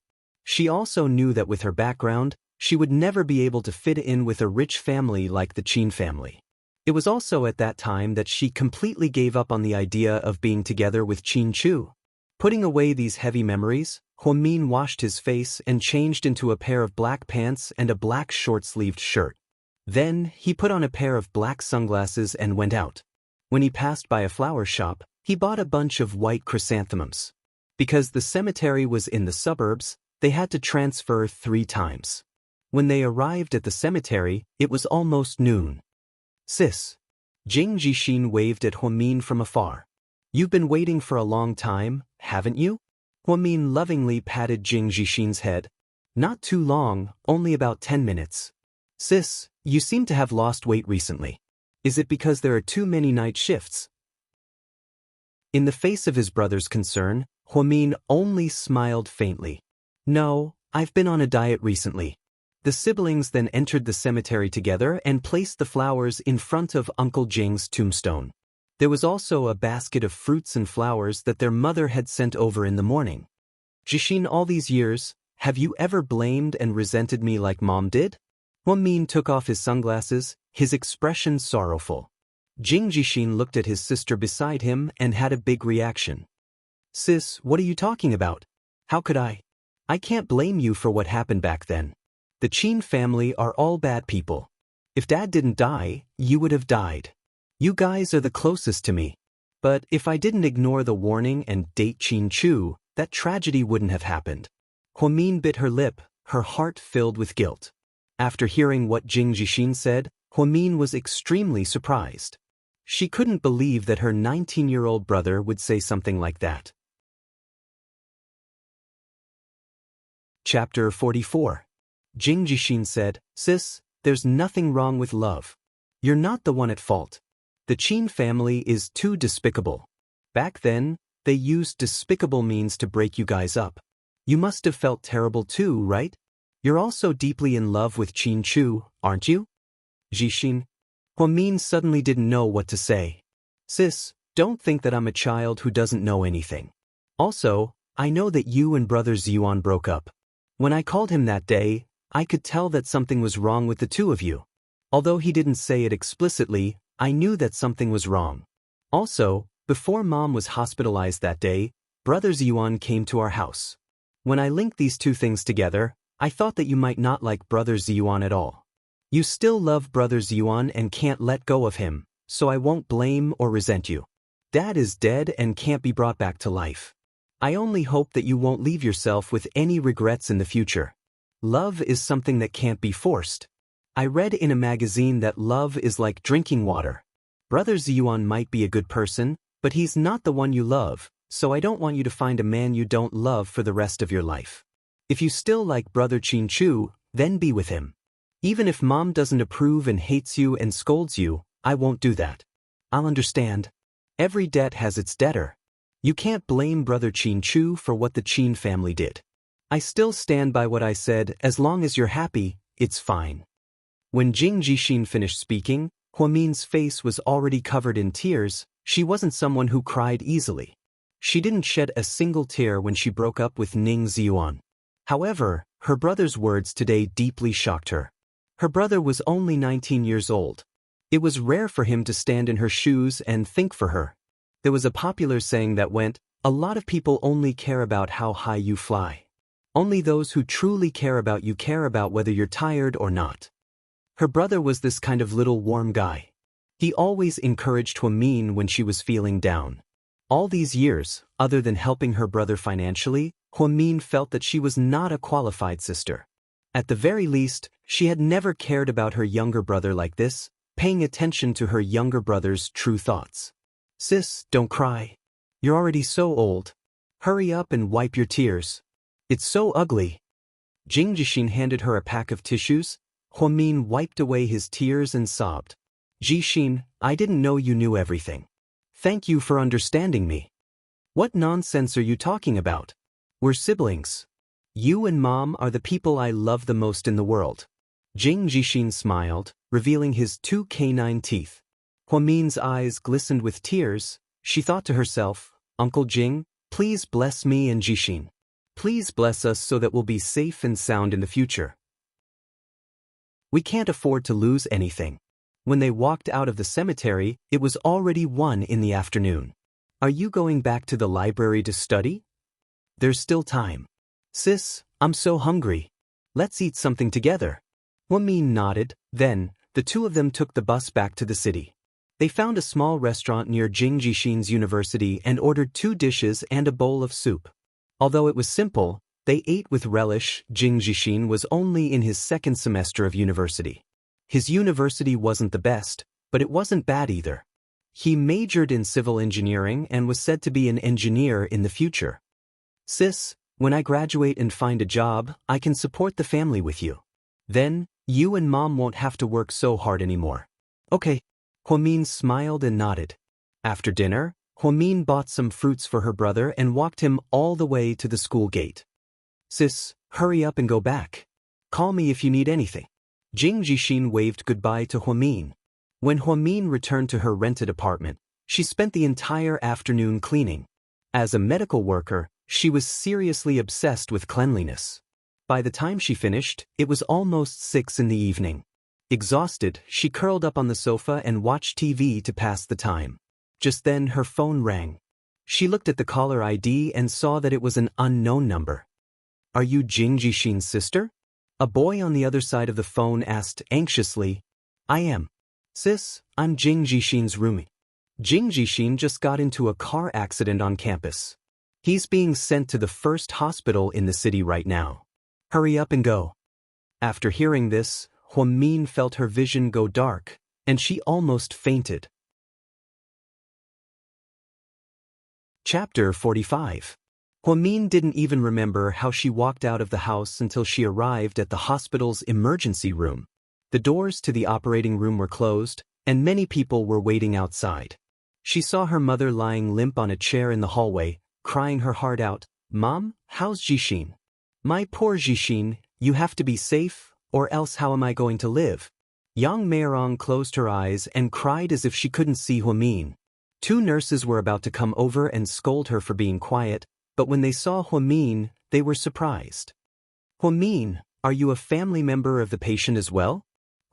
She also knew that with her background, she would never be able to fit in with a rich family like the Qin family. It was also at that time that she completely gave up on the idea of being together with Qin Chu. Putting away these heavy memories, Huamin washed his face and changed into a pair of black pants and a black short-sleeved shirt. Then, he put on a pair of black sunglasses and went out. When he passed by a flower shop, he bought a bunch of white chrysanthemums. Because the cemetery was in the suburbs, they had to transfer 3 times. When they arrived at the cemetery, it was almost noon. "Sis." Jing Jixin waved at Huamin from afar. "You've been waiting for a long time, haven't you?" Huamin lovingly patted Jing Jixin's head. "Not too long, only about 10 minutes. Sis, you seem to have lost weight recently. Is it because there are too many night shifts?" In the face of his brother's concern, Huamin only smiled faintly. "No, I've been on a diet recently." The siblings then entered the cemetery together and placed the flowers in front of Uncle Jing's tombstone. There was also a basket of fruits and flowers that their mother had sent over in the morning. "Jixin, all these years, have you ever blamed and resented me like Mom did?" Huamin took off his sunglasses, his expression sorrowful. Jing Jixin looked at his sister beside him and had a big reaction. "Sis, what are you talking about? How could I? I can't blame you for what happened back then. The Qin family are all bad people. If Dad didn't die, you would have died. You guys are the closest to me. But if I didn't ignore the warning and date Qin Chu, that tragedy wouldn't have happened." Huamin bit her lip, her heart filled with guilt. After hearing what Jing Jixin said, Huamin was extremely surprised. She couldn't believe that her 19-year-old brother would say something like that. Chapter 44. Jing Jixin said, "Sis, there's nothing wrong with love. You're not the one at fault. The Qin family is too despicable. Back then, they used despicable means to break you guys up. You must have felt terrible too, right? You're also deeply in love with Qin Chu, aren't you?" Jixin. Huamin suddenly didn't know what to say. "Sis, don't think that I'm a child who doesn't know anything. Also, I know that you and brother Ziyuan broke up. When I called him that day, I could tell that something was wrong with the two of you. Although he didn't say it explicitly, I knew that something was wrong. Also, before Mom was hospitalized that day, brother Ziyuan came to our house. When I linked these two things together, I thought that you might not like brother Ziyuan at all. You still love brother Ziyuan and can't let go of him, so I won't blame or resent you. Dad is dead and can't be brought back to life. I only hope that you won't leave yourself with any regrets in the future. Love is something that can't be forced. I read in a magazine that love is like drinking water. Brother Ziyuan might be a good person, but he's not the one you love, so I don't want you to find a man you don't love for the rest of your life. If you still like brother Qin Chu, then be with him. Even if Mom doesn't approve and hates you and scolds you, I won't do that. I'll understand. Every debt has its debtor. You can't blame brother Qin Chu for what the Qin family did. I still stand by what I said. As long as you're happy, it's fine." When Jing Jixin finished speaking, Huamin's face was already covered in tears. She wasn't someone who cried easily. She didn't shed a single tear when she broke up with Ning Ziyuan. However, her brother's words today deeply shocked her. Her brother was only 19 years old. It was rare for him to stand in her shoes and think for her. There was a popular saying that went, "A lot of people only care about how high you fly. Only those who truly care about you care about whether you're tired or not." Her brother was this kind of little warm guy. He always encouraged Huamin when she was feeling down. All these years, other than helping her brother financially, Huamin felt that she was not a qualified sister. At the very least, she had never cared about her younger brother like this, paying attention to her younger brother's true thoughts. "Sis, don't cry. You're already so old. Hurry up and wipe your tears. It's so ugly." Jing Jixin handed her a pack of tissues. Huamin wiped away his tears and sobbed. "Jixin, I didn't know you knew everything. Thank you for understanding me." "What nonsense are you talking about? We're siblings. You and Mom are the people I love the most in the world." Jing Jixin smiled, revealing his 2 canine teeth. Huamin's eyes glistened with tears. She thought to herself, "Uncle Jing, please bless me and Jixin. Please bless us so that we'll be safe and sound in the future. We can't afford to lose anything." When they walked out of the cemetery, it was already 1 in the afternoon. "Are you going back to the library to study?" "There's still time. Sis, I'm so hungry. Let's eat something together. Huamin nodded, then, the two of them took the bus back to the city. They found a small restaurant near Jingjishin's university and ordered 2 dishes and a bowl of soup. Although it was simple, they ate with relish. Jingjishin was only in his 2nd semester of university. His university wasn't the best, but it wasn't bad either. He majored in civil engineering and was said to be an engineer in the future. Sis, when I graduate and find a job, I can support the family with you. Then, you and Mom won't have to work so hard anymore. Okay. Huamin smiled and nodded. After dinner, Huamin bought some fruits for her brother and walked him all the way to the school gate. Sis, hurry up and go back. Call me if you need anything. Jingjishin waved goodbye to Huamin. When Huamin returned to her rented apartment, she spent the entire afternoon cleaning. As a medical worker, she was seriously obsessed with cleanliness. By the time she finished, it was almost 6 in the evening. Exhausted, she curled up on the sofa and watched TV to pass the time. Just then her phone rang. She looked at the caller ID and saw that it was an unknown number. Are you Jingjishin's sister? A boy on the other side of the phone asked anxiously. I am. Sis, I'm Jingjishin's roomie. Jingjishin just got into a car accident on campus. He's being sent to the first hospital in the city right now. Hurry up and go. After hearing this, Huamin felt her vision go dark, and she almost fainted. Chapter 45. Huamin didn't even remember how she walked out of the house until she arrived at the hospital's emergency room. The doors to the operating room were closed, and many people were waiting outside. She saw her mother lying limp on a chair in the hallway, crying her heart out. Mom, how's Jishin? My poor Jishin, you have to be safe, or else how am I going to live? Yang Meirong closed her eyes and cried as if she couldn't see Huamin. 2 nurses were about to come over and scold her for being quiet, but when they saw Huamin, they were surprised. Huamin, are you a family member of the patient as well?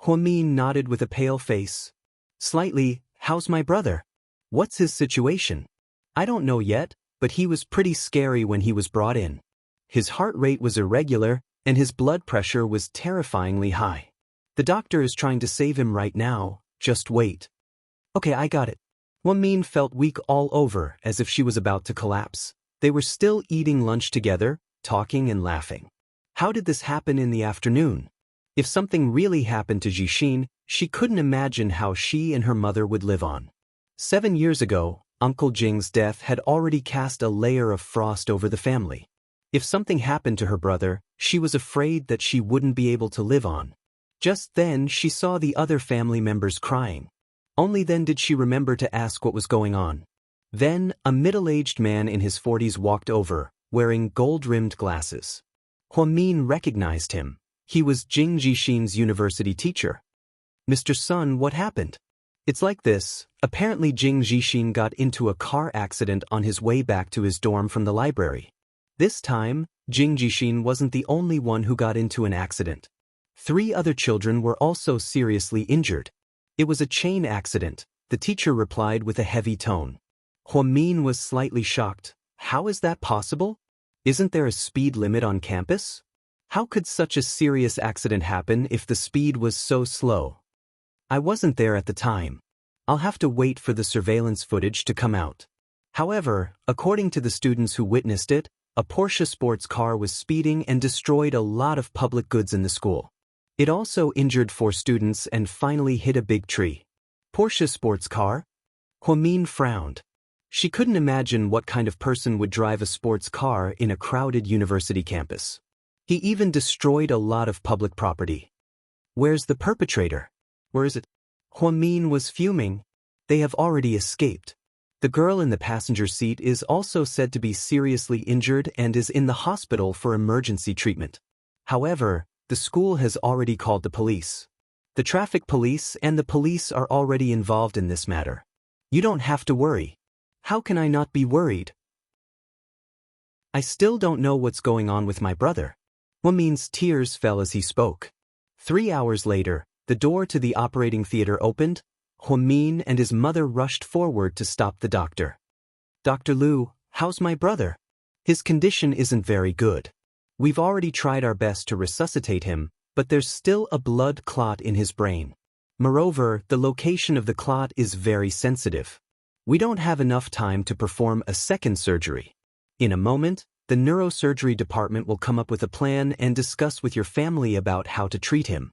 Huamin nodded with a pale face. Slightly. How's my brother? What's his situation? I don't know yet, but he was pretty scary when he was brought in. His heart rate was irregular, and his blood pressure was terrifyingly high. The doctor is trying to save him right now, just wait. Okay, I got it. Huamin felt weak all over, as if she was about to collapse. They were still eating lunch together, talking and laughing. How did this happen in the afternoon? If something really happened to Jishin, she couldn't imagine how she and her mother would live on. 7 years ago, Uncle Jing's death had already cast a layer of frost over the family. If something happened to her brother, she was afraid that she wouldn't be able to live on. Just then she saw the other family members crying. Only then did she remember to ask what was going on. Then, a middle-aged man in his 40s walked over, wearing gold-rimmed glasses. Huamin recognized him. He was Jingjishin's university teacher. Mr. Sun, what happened? It's like this. Apparently Jingjishin got into a car accident on his way back to his dorm from the library. This time, Jingjishin wasn't the only one who got into an accident. 3 other children were also seriously injured. It was a chain accident, the teacher replied with a heavy tone. Huamin was slightly shocked. How is that possible? Isn't there a speed limit on campus? How could such a serious accident happen if the speed was so slow? I wasn't there at the time. I'll have to wait for the surveillance footage to come out. However, according to the students who witnessed it, a Porsche sports car was speeding and destroyed a lot of public goods in the school. It also injured 4 students and finally hit a big tree. Porsche sports car? Huamin frowned. She couldn't imagine what kind of person would drive a sports car in a crowded university campus. He even destroyed a lot of public property. Where's the perpetrator? Where is it? Huamin was fuming. They have already escaped. The girl in the passenger seat is also said to be seriously injured and is in the hospital for emergency treatment. However, the school has already called the police. The traffic police and the police are already involved in this matter. You don't have to worry. How can I not be worried? I still don't know what's going on with my brother. Huamin's tears fell as he spoke. 3 hours later, the door to the operating theater opened. Huamin and his mother rushed forward to stop the doctor. Dr. Liu, how's my brother? His condition isn't very good. We've already tried our best to resuscitate him, but there's still a blood clot in his brain. Moreover, the location of the clot is very sensitive. We don't have enough time to perform a second surgery. In a moment, the neurosurgery department will come up with a plan and discuss with your family about how to treat him."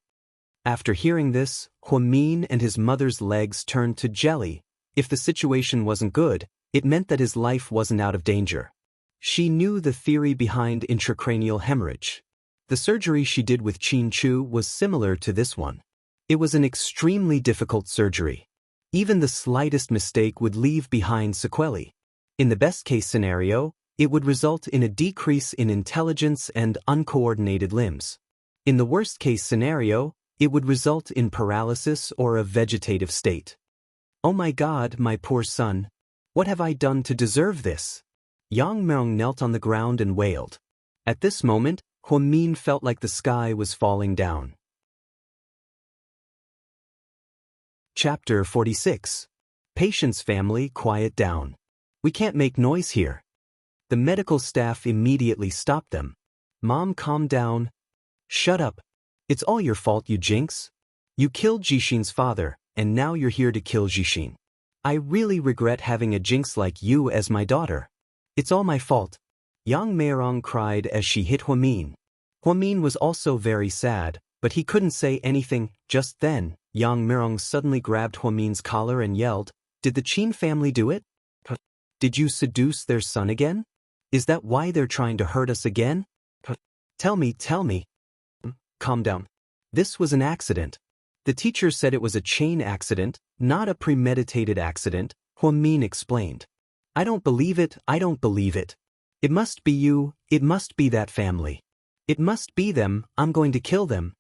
After hearing this, Huamin and his mother's legs turned to jelly. If the situation wasn't good, it meant that his life wasn't out of danger. She knew the theory behind intracranial hemorrhage. The surgery she did with Qin Chu was similar to this one. It was an extremely difficult surgery. Even the slightest mistake would leave behind sequelae. In the best-case scenario, it would result in a decrease in intelligence and uncoordinated limbs. In the worst-case scenario, it would result in paralysis or a vegetative state. "Oh my God, my poor son. What have I done to deserve this?" Yang Meng knelt on the ground and wailed. At this moment, Huamin felt like the sky was falling down. Chapter 46. Patient's family, quiet down. We can't make noise here. The medical staff immediately stopped them. "Mom, calm down." "Shut up. It's all your fault, you jinx. You killed Jixin's father, and now you're here to kill Jixin. I really regret having a jinx like you as my daughter. It's all my fault." Yang Meirong cried as she hit Huamin. Huamin was also very sad, but he couldn't say anything. Just then, Yang Meirong suddenly grabbed Huamin's collar and yelled, "Did the Qin family do it? Did you seduce their son again? Is that why they're trying to hurt us again? Tell me. Calm down. This was an accident. The teacher said it was a chain accident, not a premeditated accident," Huamin explained. I don't believe it. It must be you, it must be that family. It must be them, I'm going to kill them."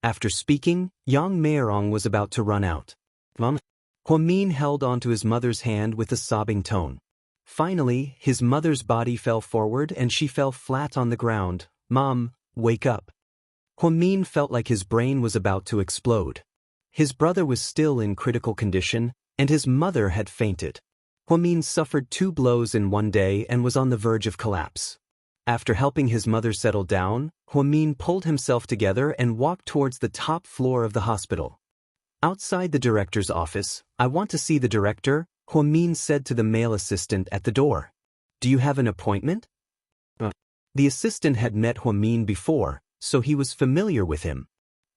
After speaking, Yang Meirong was about to run out. Huamin held onto his mother's hand with a sobbing tone. Finally, his mother's body fell forward and she fell flat on the ground. "Mom, wake up." Huamin felt like his brain was about to explode. His brother was still in critical condition, and his mother had fainted. Huamin suffered 2 blows in one day and was on the verge of collapse. After helping his mother settle down, Huamin pulled himself together and walked towards the top floor of the hospital. Outside the director's office, "I want to see the director," Huamin said to the male assistant at the door. "Do you have an appointment?" The assistant had met Huamin before, so he was familiar with him.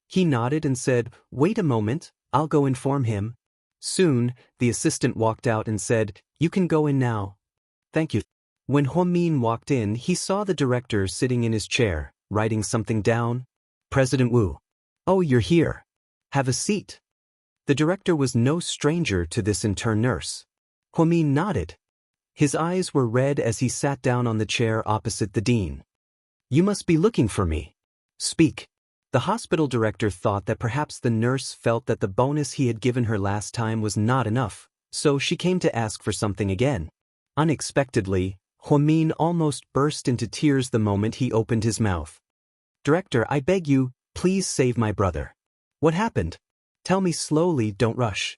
He nodded and said, "Wait a moment, I'll go inform him." Soon, the assistant walked out and said, "You can go in now." "Thank you." When Huamin walked in, he saw the director sitting in his chair, writing something down. "President Wu." "Oh, you're here. Have a seat." The director was no stranger to this intern nurse. Huamin nodded. His eyes were red as he sat down on the chair opposite the dean. "You must be looking for me. Speak." The hospital director thought that perhaps the nurse felt that the bonus he had given her last time was not enough, so she came to ask for something again. Unexpectedly, Huamin almost burst into tears the moment he opened his mouth. "Director, I beg you, please save my brother." "What happened? Tell me slowly, don't rush."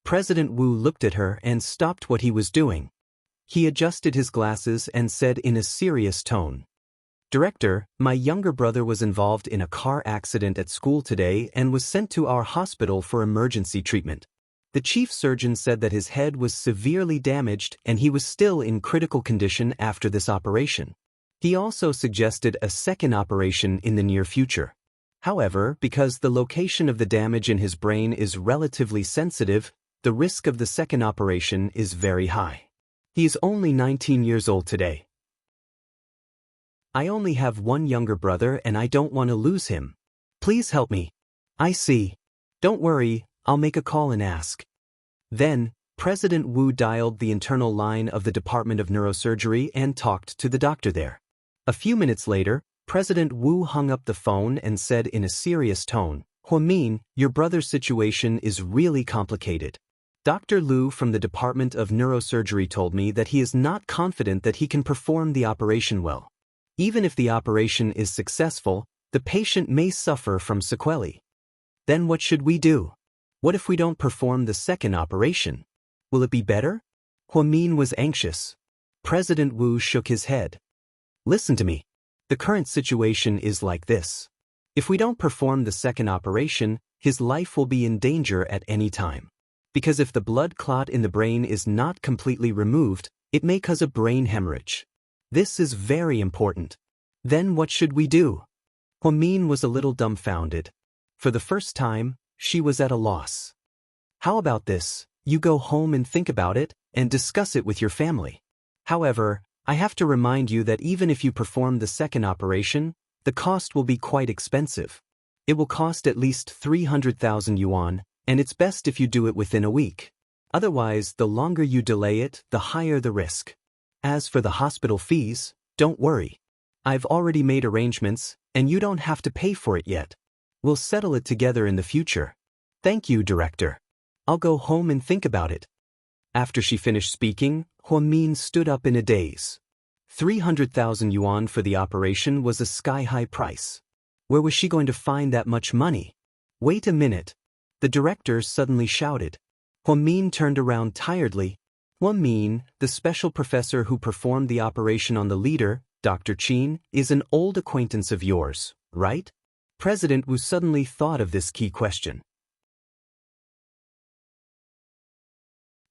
President Wu looked at her and stopped what he was doing. He adjusted his glasses and said in a serious tone, "Director, my younger brother was involved in a car accident at school today and was sent to our hospital for emergency treatment. The chief surgeon said that his head was severely damaged and he was still in critical condition after this operation. He also suggested a second operation in the near future. However, because the location of the damage in his brain is relatively sensitive, the risk of the second operation is very high. He is only 19 years old today. I only have one younger brother and I don't want to lose him. Please help me." "I see. Don't worry, I'll make a call and ask." Then, President Wu dialed the internal line of the Department of Neurosurgery and talked to the doctor there. A few minutes later, President Wu hung up the phone and said in a serious tone, "Huamin, your brother's situation is really complicated. Dr. Liu from the Department of Neurosurgery told me that he is not confident that he can perform the operation well. Even if the operation is successful, the patient may suffer from sequelae. Then what should we do? What if we don't perform the second operation? Will it be better?" Huamin was anxious. President Wu shook his head. "Listen to me. The current situation is like this. If we don't perform the second operation, his life will be in danger at any time. Because if the blood clot in the brain is not completely removed, it may cause a brain hemorrhage. This is very important. Then what should we do? Huamin was a little dumbfounded. For the first time, she was at a loss. How about this? You go home and think about it, and discuss it with your family. However, I have to remind you that even if you perform the second operation, the cost will be quite expensive. It will cost at least 300,000 yuan, and it's best if you do it within a week. Otherwise, the longer you delay it, the higher the risk. As for the hospital fees, don't worry. I've already made arrangements, and you don't have to pay for it yet. We'll settle it together in the future. Thank you, Director. I'll go home and think about it. After she finished speaking, Huamin stood up in a daze. 300,000 yuan for the operation was a sky-high price. Where was she going to find that much money? Wait a minute. The director suddenly shouted. Huamin turned around tiredly. Huamin, the special professor who performed the operation on the leader, Dr. Qin, is an old acquaintance of yours, right? President Wu suddenly thought of this key question.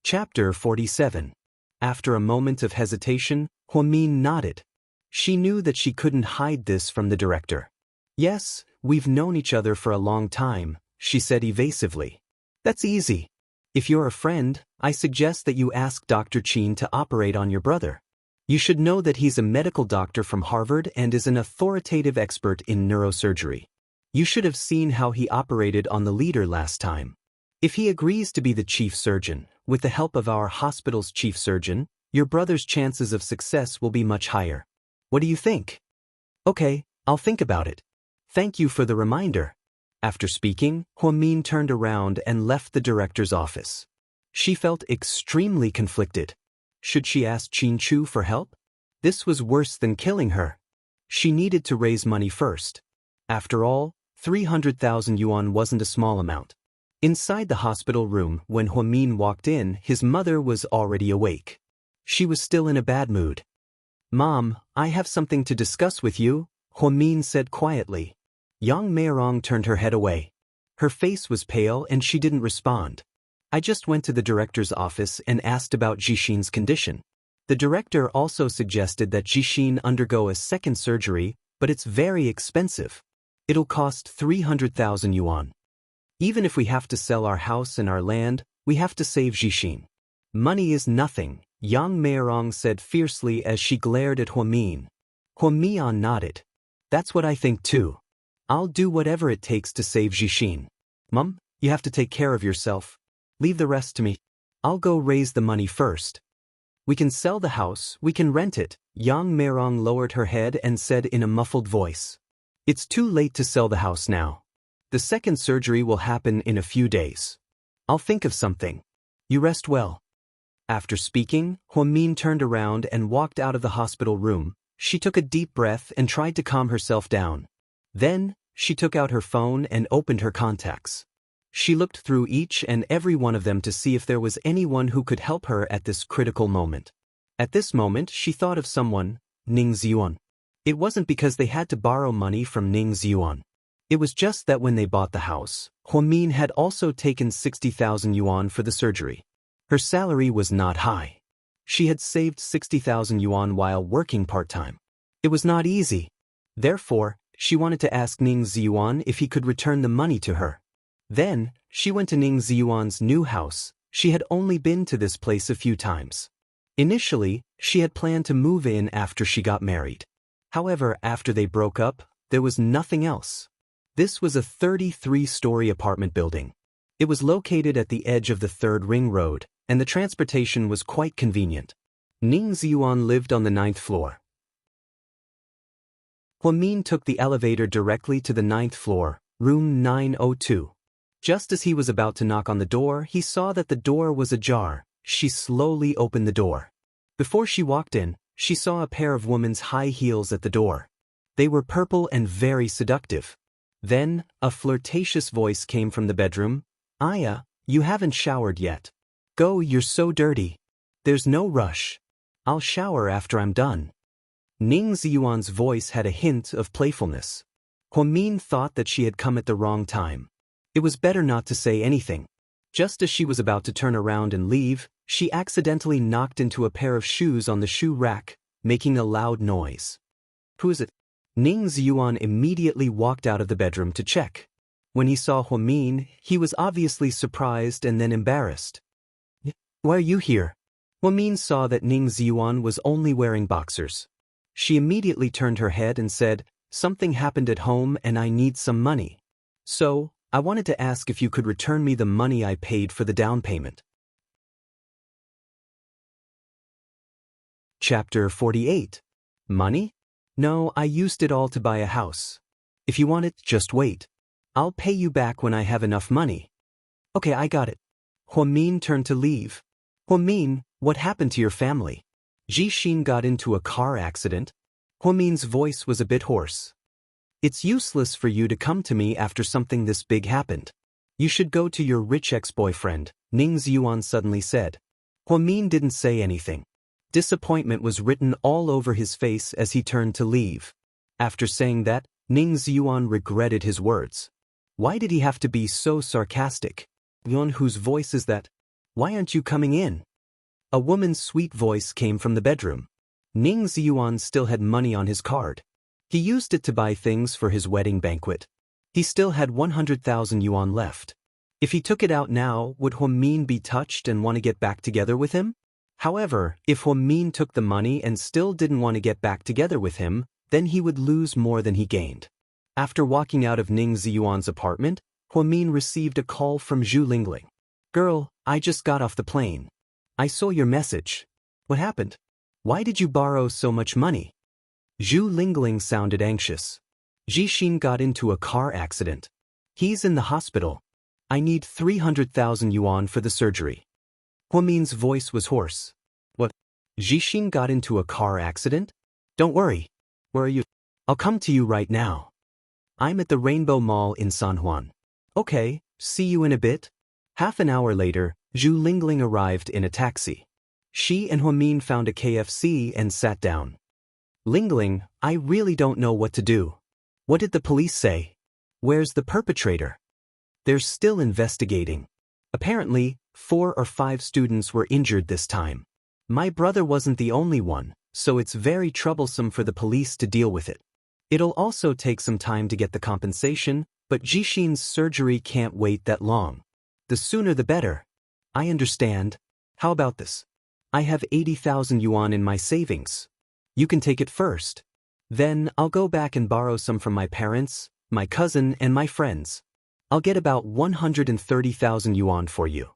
Chapter 47. After a moment of hesitation, Huamin nodded. She knew that she couldn't hide this from the director. Yes, we've known each other for a long time, she said evasively. That's easy. If you're a friend, I suggest that you ask Dr. Qin to operate on your brother. You should know that he's a medical doctor from Harvard and is an authoritative expert in neurosurgery. You should have seen how he operated on the leader last time. If he agrees to be the chief surgeon, with the help of our hospital's chief surgeon, your brother's chances of success will be much higher. What do you think? Okay, I'll think about it. Thank you for the reminder. After speaking, Huamin turned around and left the director's office. She felt extremely conflicted. Should she ask Qin Chu for help? This was worse than killing her. She needed to raise money first. After all, 300,000 yuan wasn't a small amount. Inside the hospital room, when Huamin walked in, his mother was already awake. She was still in a bad mood. Mom, I have something to discuss with you, Huamin said quietly. Yang Meirong turned her head away. Her face was pale and she didn't respond. I just went to the director's office and asked about Jixin's condition. The director also suggested that Jixin undergo a second surgery, but it's very expensive. It'll cost 300,000 yuan. Even if we have to sell our house and our land, we have to save Jixin. Money is nothing, Yang Meirong said fiercely as she glared at Huamin. Huamin nodded. That's what I think too. I'll do whatever it takes to save Jixin. Mom, you have to take care of yourself. Leave the rest to me. I'll go raise the money first. We can sell the house, we can rent it, Yang Meirong lowered her head and said in a muffled voice. It's too late to sell the house now. The second surgery will happen in a few days. I'll think of something. You rest well. After speaking, Huamin turned around and walked out of the hospital room. She took a deep breath and tried to calm herself down. Then, she took out her phone and opened her contacts. She looked through each and every one of them to see if there was anyone who could help her at this critical moment. At this moment, she thought of someone, Ning Ziyuan. It wasn't because they had to borrow money from Ning Ziyuan. It was just that when they bought the house, Huamin had also taken 60,000 yuan for the surgery. Her salary was not high. She had saved 60,000 yuan while working part-time. It was not easy. Therefore, she wanted to ask Ning Ziyuan if he could return the money to her. Then, she went to Ning Ziyuan's new house. She had only been to this place a few times. Initially, she had planned to move in after she got married. However, after they broke up, there was nothing else. This was a 33-story apartment building. It was located at the edge of the 3rd Ring Road, and the transportation was quite convenient. Ning Ziyuan lived on the 9th floor. Huamin took the elevator directly to the 9th floor, room 902. Just as he was about to knock on the door, he saw that the door was ajar. She slowly opened the door. Before she walked in, she saw a pair of women's high heels at the door. They were purple and very seductive. Then, a flirtatious voice came from the bedroom. Aya, you haven't showered yet. Go, you're so dirty. There's no rush. I'll shower after I'm done. Ning Ziyuan's voice had a hint of playfulness. Huamin thought that she had come at the wrong time. It was better not to say anything. Just as she was about to turn around and leave, she accidentally knocked into a pair of shoes on the shoe rack, making a loud noise. Who is it? Ning Ziyuan immediately walked out of the bedroom to check. When he saw Huamin, he was obviously surprised and then embarrassed. Why are you here? Huamin saw that Ning Ziyuan was only wearing boxers. She immediately turned her head and said, "Something happened at home and I need some money. So, I wanted to ask if you could return me the money I paid for the down payment." Chapter 48. Money? No, I used it all to buy a house. If you want it, just wait. I'll pay you back when I have enough money. Okay, I got it. Huamin turned to leave. Huamin, what happened to your family? Jixin got into a car accident. Huamin's voice was a bit hoarse. It's useless for you to come to me after something this big happened. You should go to your rich ex-boyfriend, Ning Ziyuan suddenly said. Huamin didn't say anything. Disappointment was written all over his face as he turned to leave. After saying that, Ning Ziyuan regretted his words. Why did he have to be so sarcastic? Yon, whose voice is that? Why aren't you coming in? A woman's sweet voice came from the bedroom. Ning Ziyuan still had money on his card. He used it to buy things for his wedding banquet. He still had 100,000 yuan left. If he took it out now, would Huamin be touched and want to get back together with him? However, if Huamin took the money and still didn't want to get back together with him, then he would lose more than he gained. After walking out of Ning Ziyuan's apartment, Huamin received a call from Zhu Lingling. "Girl, I just got off the plane. I saw your message. What happened? Why did you borrow so much money?" Zhu Lingling sounded anxious. Jixin got into a car accident. He's in the hospital. I need 300,000 yuan for the surgery. Huamin's voice was hoarse. What? Jixin got into a car accident? Don't worry. Where are you? I'll come to you right now. I'm at the Rainbow Mall in San Juan. Okay, see you in a bit. Half an hour later, Zhu Lingling arrived in a taxi. She and Huamin found a KFC and sat down. Lingling, I really don't know what to do. What did the police say? Where's the perpetrator? They're still investigating. Apparently, 4 or 5 students were injured this time. My brother wasn't the only one, so it's very troublesome for the police to deal with it. It'll also take some time to get the compensation, but Jixin's surgery can't wait that long. The sooner the better. I understand. How about this? I have 80,000 yuan in my savings. You can take it first. Then I'll go back and borrow some from my parents, my cousin, and my friends. I'll get about 130,000 yuan for you.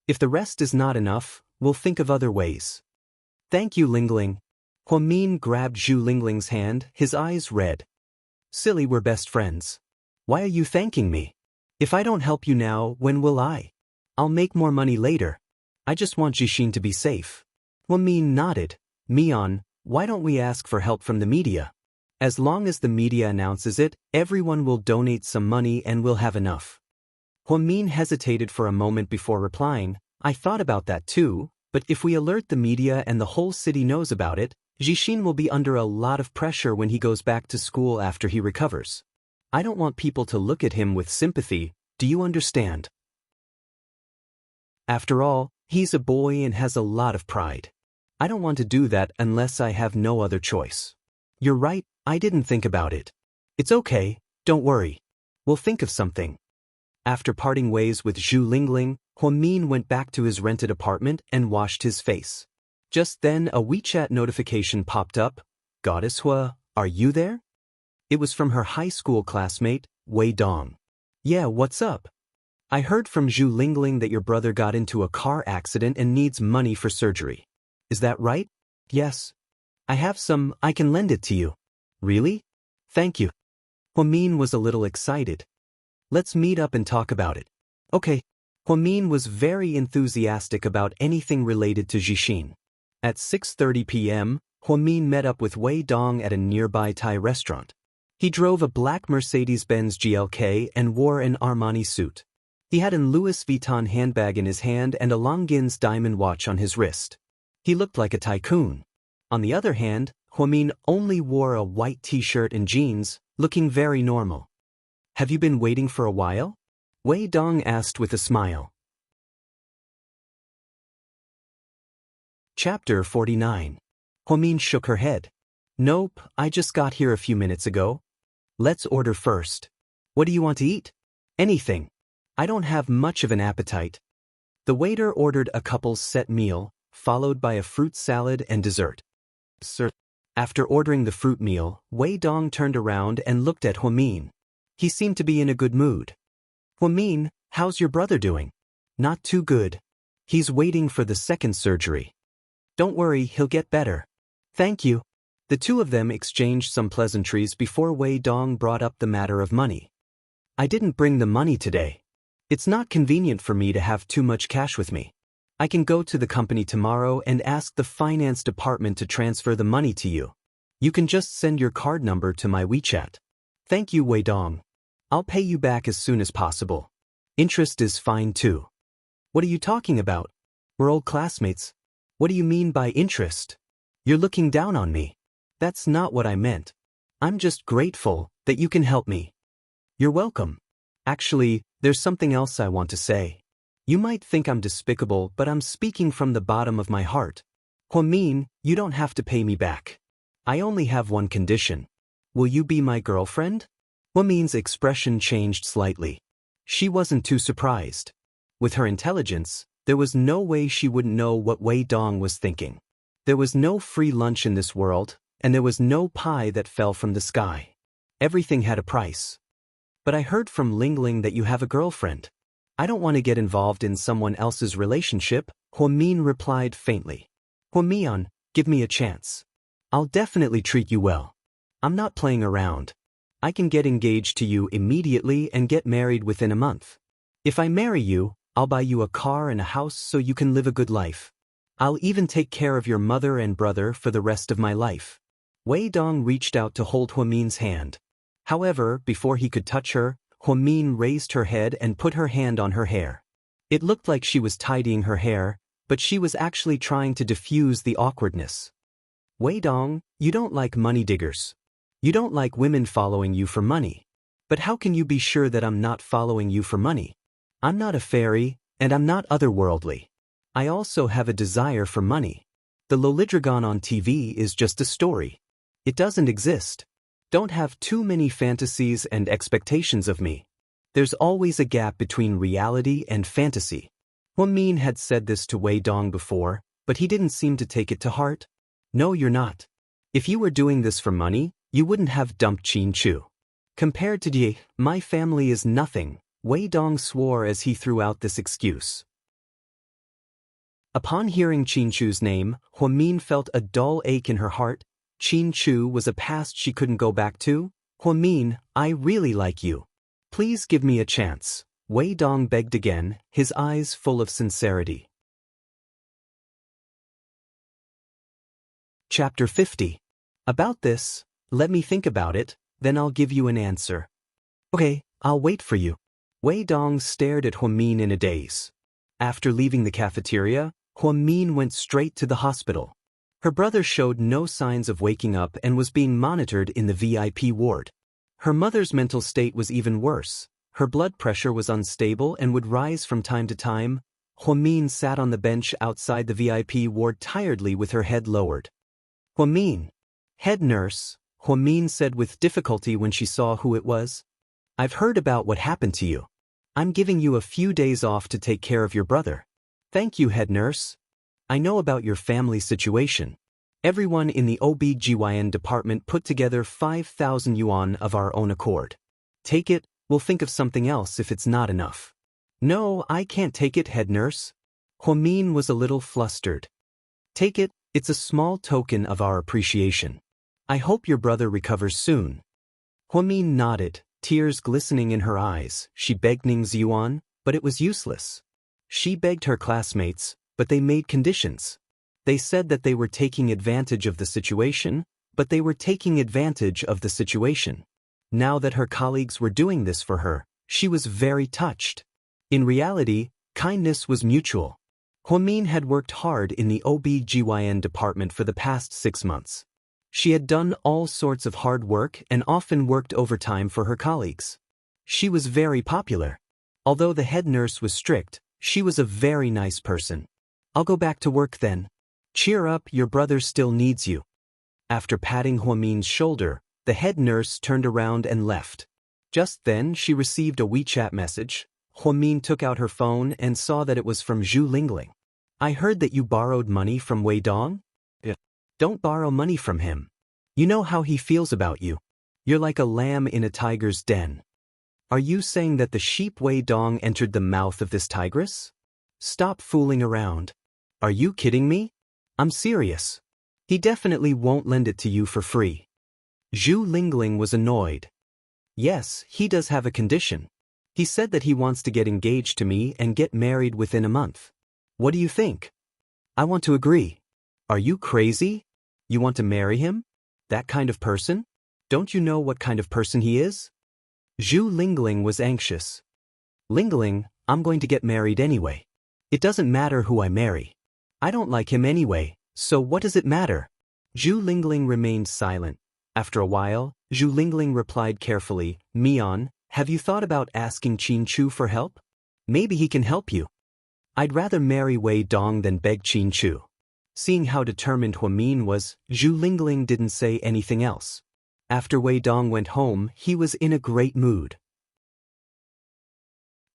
If the rest is not enough, we'll think of other ways. Thank you, Lingling. Huamin grabbed Zhu Lingling's hand, his eyes red. Silly, we're best friends. Why are you thanking me? If I don't help you now, when will I? I'll make more money later. I just want Jixin to be safe. Huamin nodded. Mian, why don't we ask for help from the media? As long as the media announces it, everyone will donate some money and we'll have enough. Huamin hesitated for a moment before replying, I thought about that too, but if we alert the media and the whole city knows about it, Jixin will be under a lot of pressure when he goes back to school after he recovers. I don't want people to look at him with sympathy, do you understand? After all, he's a boy and has a lot of pride. I don't want to do that unless I have no other choice. You're right, I didn't think about it. It's okay, don't worry. We'll think of something. After parting ways with Zhu Lingling, Huamin went back to his rented apartment and washed his face. Just then a WeChat notification popped up. Goddess Hua, are you there? It was from her high school classmate, Wei Dong. Yeah, what's up? I heard from Zhu Lingling that your brother got into a car accident and needs money for surgery. Is that right? Yes. I have some, I can lend it to you. Really? Thank you. Huamin was a little excited. Let's meet up and talk about it. Okay. Huamin was very enthusiastic about anything related to Jixin. At 6:30 p.m., Huamin met up with Wei Dong at a nearby Thai restaurant. He drove a black Mercedes-Benz GLK and wore an Armani suit. He had an Louis Vuitton handbag in his hand and a Longines diamond watch on his wrist. He looked like a tycoon. On the other hand, Huamin only wore a white t-shirt and jeans, looking very normal. Have you been waiting for a while? Wei Dong asked with a smile. Chapter 49. Huamin shook her head. Nope, I just got here a few minutes ago. Let's order first. What do you want to eat? Anything. I don't have much of an appetite. The waiter ordered a couple's set meal, followed by a fruit salad and dessert. Sir. After ordering the fruit meal, Wei Dong turned around and looked at Huamin. He seemed to be in a good mood. Huamin, how's your brother doing? Not too good. He's waiting for the second surgery. Don't worry, he'll get better. Thank you. The two of them exchanged some pleasantries before Wei Dong brought up the matter of money. I didn't bring the money today. It's not convenient for me to have too much cash with me. I can go to the company tomorrow and ask the finance department to transfer the money to you. You can just send your card number to my WeChat. Thank you, Wei Dong. I'll pay you back as soon as possible. Interest is fine too. What are you talking about? We're old classmates. What do you mean by interest? You're looking down on me. That's not what I meant. I'm just grateful that you can help me. You're welcome. Actually, there's something else I want to say. You might think I'm despicable, but I'm speaking from the bottom of my heart. Huamin, you don't have to pay me back. I only have one condition. Will you be my girlfriend? Huamin's expression changed slightly. She wasn't too surprised. With her intelligence, there was no way she wouldn't know what Wei Dong was thinking. There was no free lunch in this world, and there was no pie that fell from the sky. Everything had a price. But I heard from Ling Ling that you have a girlfriend. I don't want to get involved in someone else's relationship, Huamin replied faintly. Huamian, give me a chance. I'll definitely treat you well. I'm not playing around. I can get engaged to you immediately and get married within a month. If I marry you, I'll buy you a car and a house so you can live a good life. I'll even take care of your mother and brother for the rest of my life. Wei Dong reached out to hold Huamin's hand. However, before he could touch her, Huamin raised her head and put her hand on her hair. It looked like she was tidying her hair, but she was actually trying to diffuse the awkwardness. Wei Dong, you don't like money diggers. You don't like women following you for money. But how can you be sure that I'm not following you for money? I'm not a fairy, and I'm not otherworldly. I also have a desire for money. The Lollydragon on TV is just a story. It doesn't exist. Don't have too many fantasies and expectations of me. There's always a gap between reality and fantasy. Huamin had said this to Wei Dong before, but he didn't seem to take it to heart. No, you're not. If you were doing this for money, you wouldn't have dumped Qin Chu. Compared to Jie, my family is nothing, Wei Dong swore as he threw out this excuse. Upon hearing Qin Chu's name, Huamin felt a dull ache in her heart. Qin Chu was a past she couldn't go back to. Huamin, I really like you. Please give me a chance, Wei Dong begged again, his eyes full of sincerity. Chapter 50. About this, let me think about it, then I'll give you an answer. Okay, I'll wait for you. Wei Dong stared at Huamin in a daze. After leaving the cafeteria, Huamin went straight to the hospital. Her brother showed no signs of waking up and was being monitored in the VIP ward. Her mother's mental state was even worse. Her blood pressure was unstable and would rise from time to time. Huamin sat on the bench outside the VIP ward tiredly with her head lowered. Huamin. Head nurse, Huamin said with difficulty when she saw who it was. I've heard about what happened to you. I'm giving you a few days off to take care of your brother. Thank you, head nurse. I know about your family situation. Everyone in the OB/GYN department put together 5,000 yuan of our own accord. Take it, we'll think of something else if it's not enough. No, I can't take it, head nurse. Huamin was a little flustered. Take it, it's a small token of our appreciation. I hope your brother recovers soon. Huamin nodded, tears glistening in her eyes. She begged Ning's yuan, but it was useless. She begged her classmates, but they made conditions. They said that they were taking advantage of the situation, but they were taking advantage of the situation. Now that her colleagues were doing this for her, she was very touched. In reality, kindness was mutual. Huamin had worked hard in the OB/GYN department for the past 6 months. She had done all sorts of hard work and often worked overtime for her colleagues. She was very popular. Although the head nurse was strict, she was a very nice person. I'll go back to work then. Cheer up, your brother still needs you. After patting Huamin's shoulder, the head nurse turned around and left. Just then she received a WeChat message. Huamin took out her phone and saw that it was from Zhu Lingling. I heard that you borrowed money from Wei Dong? Yeah. Don't borrow money from him. You know how he feels about you. You're like a lamb in a tiger's den. Are you saying that the sheep Wei Dong entered the mouth of this tigress? Stop fooling around. Are you kidding me? I'm serious. He definitely won't lend it to you for free. Zhu Lingling was annoyed. Yes, he does have a condition. He said that he wants to get engaged to me and get married within a month. What do you think? I want to agree. Are you crazy? You want to marry him? That kind of person? Don't you know what kind of person he is? Zhu Lingling was anxious. Lingling, I'm going to get married anyway. It doesn't matter who I marry. I don't like him anyway, so what does it matter? Zhu Lingling remained silent. After a while, Zhu Lingling replied carefully, Mian, have you thought about asking Qin Chu for help? Maybe he can help you. I'd rather marry Wei Dong than beg Qin Chu. Seeing how determined Huamin was, Zhu Lingling didn't say anything else. After Wei Dong went home, he was in a great mood.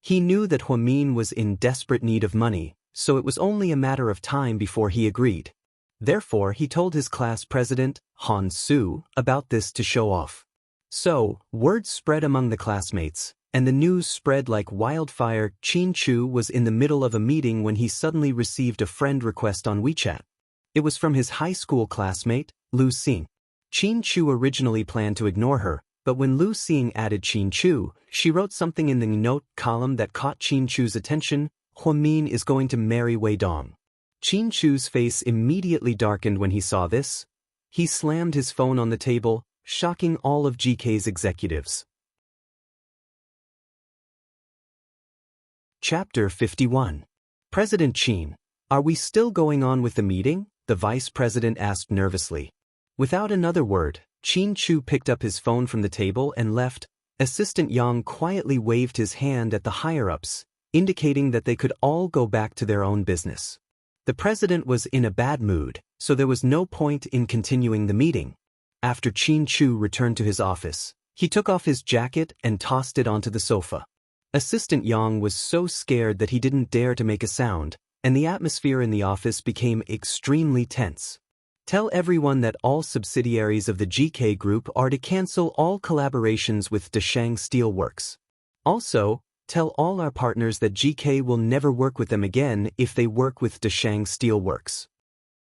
He knew that Huamin was in desperate need of money, so it was only a matter of time before he agreed. Therefore, he told his class president, Han Su, about this to show off. So, word spread among the classmates, and the news spread like wildfire. Qin Chu was in the middle of a meeting when he suddenly received a friend request on WeChat. It was from his high school classmate, Lu Xing. Qin Chu originally planned to ignore her, but when Lu Xing added Qin Chu, she wrote something in the note column that caught Qin Chu's attention. Huamin is going to marry Wei Dong. Qin Chu's face immediately darkened when he saw this. He slammed his phone on the table, shocking all of GK's executives. Chapter 51. President Qin, are we still going on with the meeting? The vice president asked nervously. Without another word, Qin Chu picked up his phone from the table and left. Assistant Yang quietly waved his hand at the higher-ups, indicating that they could all go back to their own business. The president was in a bad mood, so there was no point in continuing the meeting. After Qin Chu returned to his office, he took off his jacket and tossed it onto the sofa. Assistant Yang was so scared that he didn't dare to make a sound, and the atmosphere in the office became extremely tense. Tell everyone that all subsidiaries of the GK Group are to cancel all collaborations with Dashang Steelworks. Also, tell all our partners that GK will never work with them again if they work with Dashang Steelworks.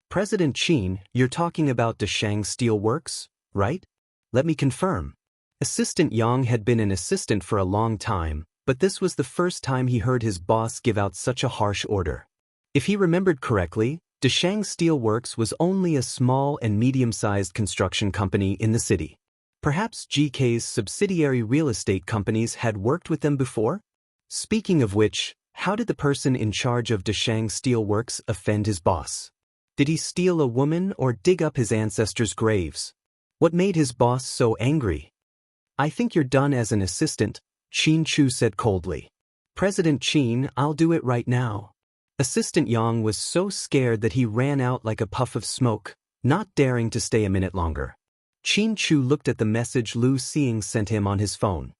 President Qin, you're talking about Dashang Steelworks, right? Let me confirm. Assistant Yang had been an assistant for a long time, but this was the first time he heard his boss give out such a harsh order. If he remembered correctly, Dashang Steelworks was only a small and medium-sized construction company in the city. Perhaps GK's subsidiary real estate companies had worked with them before? Speaking of which, how did the person in charge of Dashang Steelworks offend his boss? Did he steal a woman or dig up his ancestors' graves? What made his boss so angry? I think you're done as an assistant, Qin Chu said coldly. President Qin, I'll do it right now. Assistant Yang was so scared that he ran out like a puff of smoke, not daring to stay a minute longer. Qin Chu looked at the message Lu Xing sent him on his phone.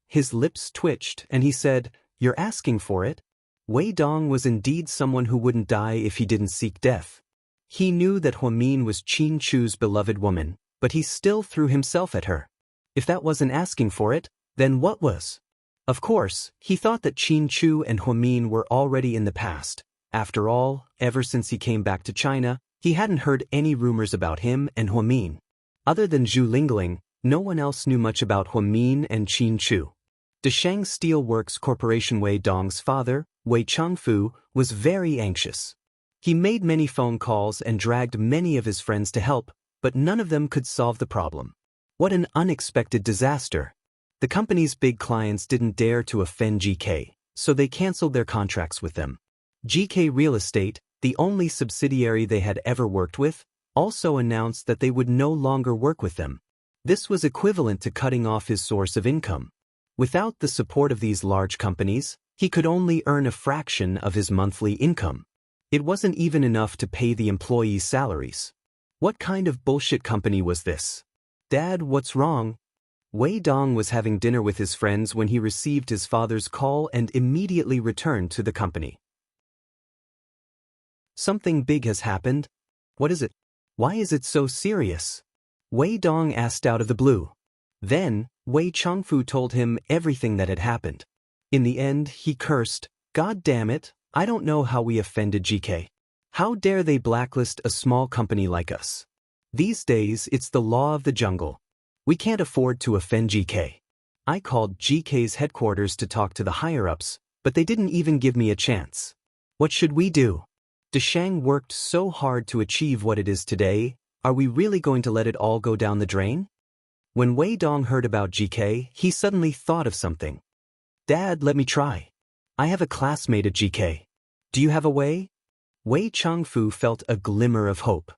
His lips twitched and he said, You're asking for it? Wei Dong was indeed someone who wouldn't die if he didn't seek death. He knew that Huamin was Qin Chu's beloved woman, but he still threw himself at her. If that wasn't asking for it, then what was? Of course, he thought that Qin Chu and Huamin were already in the past. After all, ever since he came back to China, he hadn't heard any rumors about him and Huamin. Other than Zhu Lingling, no one else knew much about Huamin and Qin Chu. Dashang Steelworks Corporation Wei Dong's father, Wei Changfu, was very anxious. He made many phone calls and dragged many of his friends to help, but none of them could solve the problem. What an unexpected disaster! The company's big clients didn't dare to offend GK, so they canceled their contracts with them. GK Real Estate, the only subsidiary they had ever worked with, also announced that they would no longer work with them. This was equivalent to cutting off his source of income. Without the support of these large companies, he could only earn a fraction of his monthly income. It wasn't even enough to pay the employees' salaries. What kind of bullshit company was this? Dad, what's wrong? Wei Dong was having dinner with his friends when he received his father's call and immediately returned to the company. Something big has happened? What is it? Why is it so serious? Wei Dong asked out of the blue. Then, Wei Changfu told him everything that had happened. In the end, he cursed, "God damn it, I don't know how we offended GK. How dare they blacklist a small company like us? These days, it's the law of the jungle. We can't afford to offend GK. I called GK's headquarters to talk to the higher-ups, but they didn't even give me a chance. What should we do? Deshang worked so hard to achieve what it is today. Are we really going to let it all go down the drain?" When Wei Dong heard about GK, he suddenly thought of something. "Dad, let me try. I have a classmate at GK. Do you have a way?" Wei Changfu felt a glimmer of hope.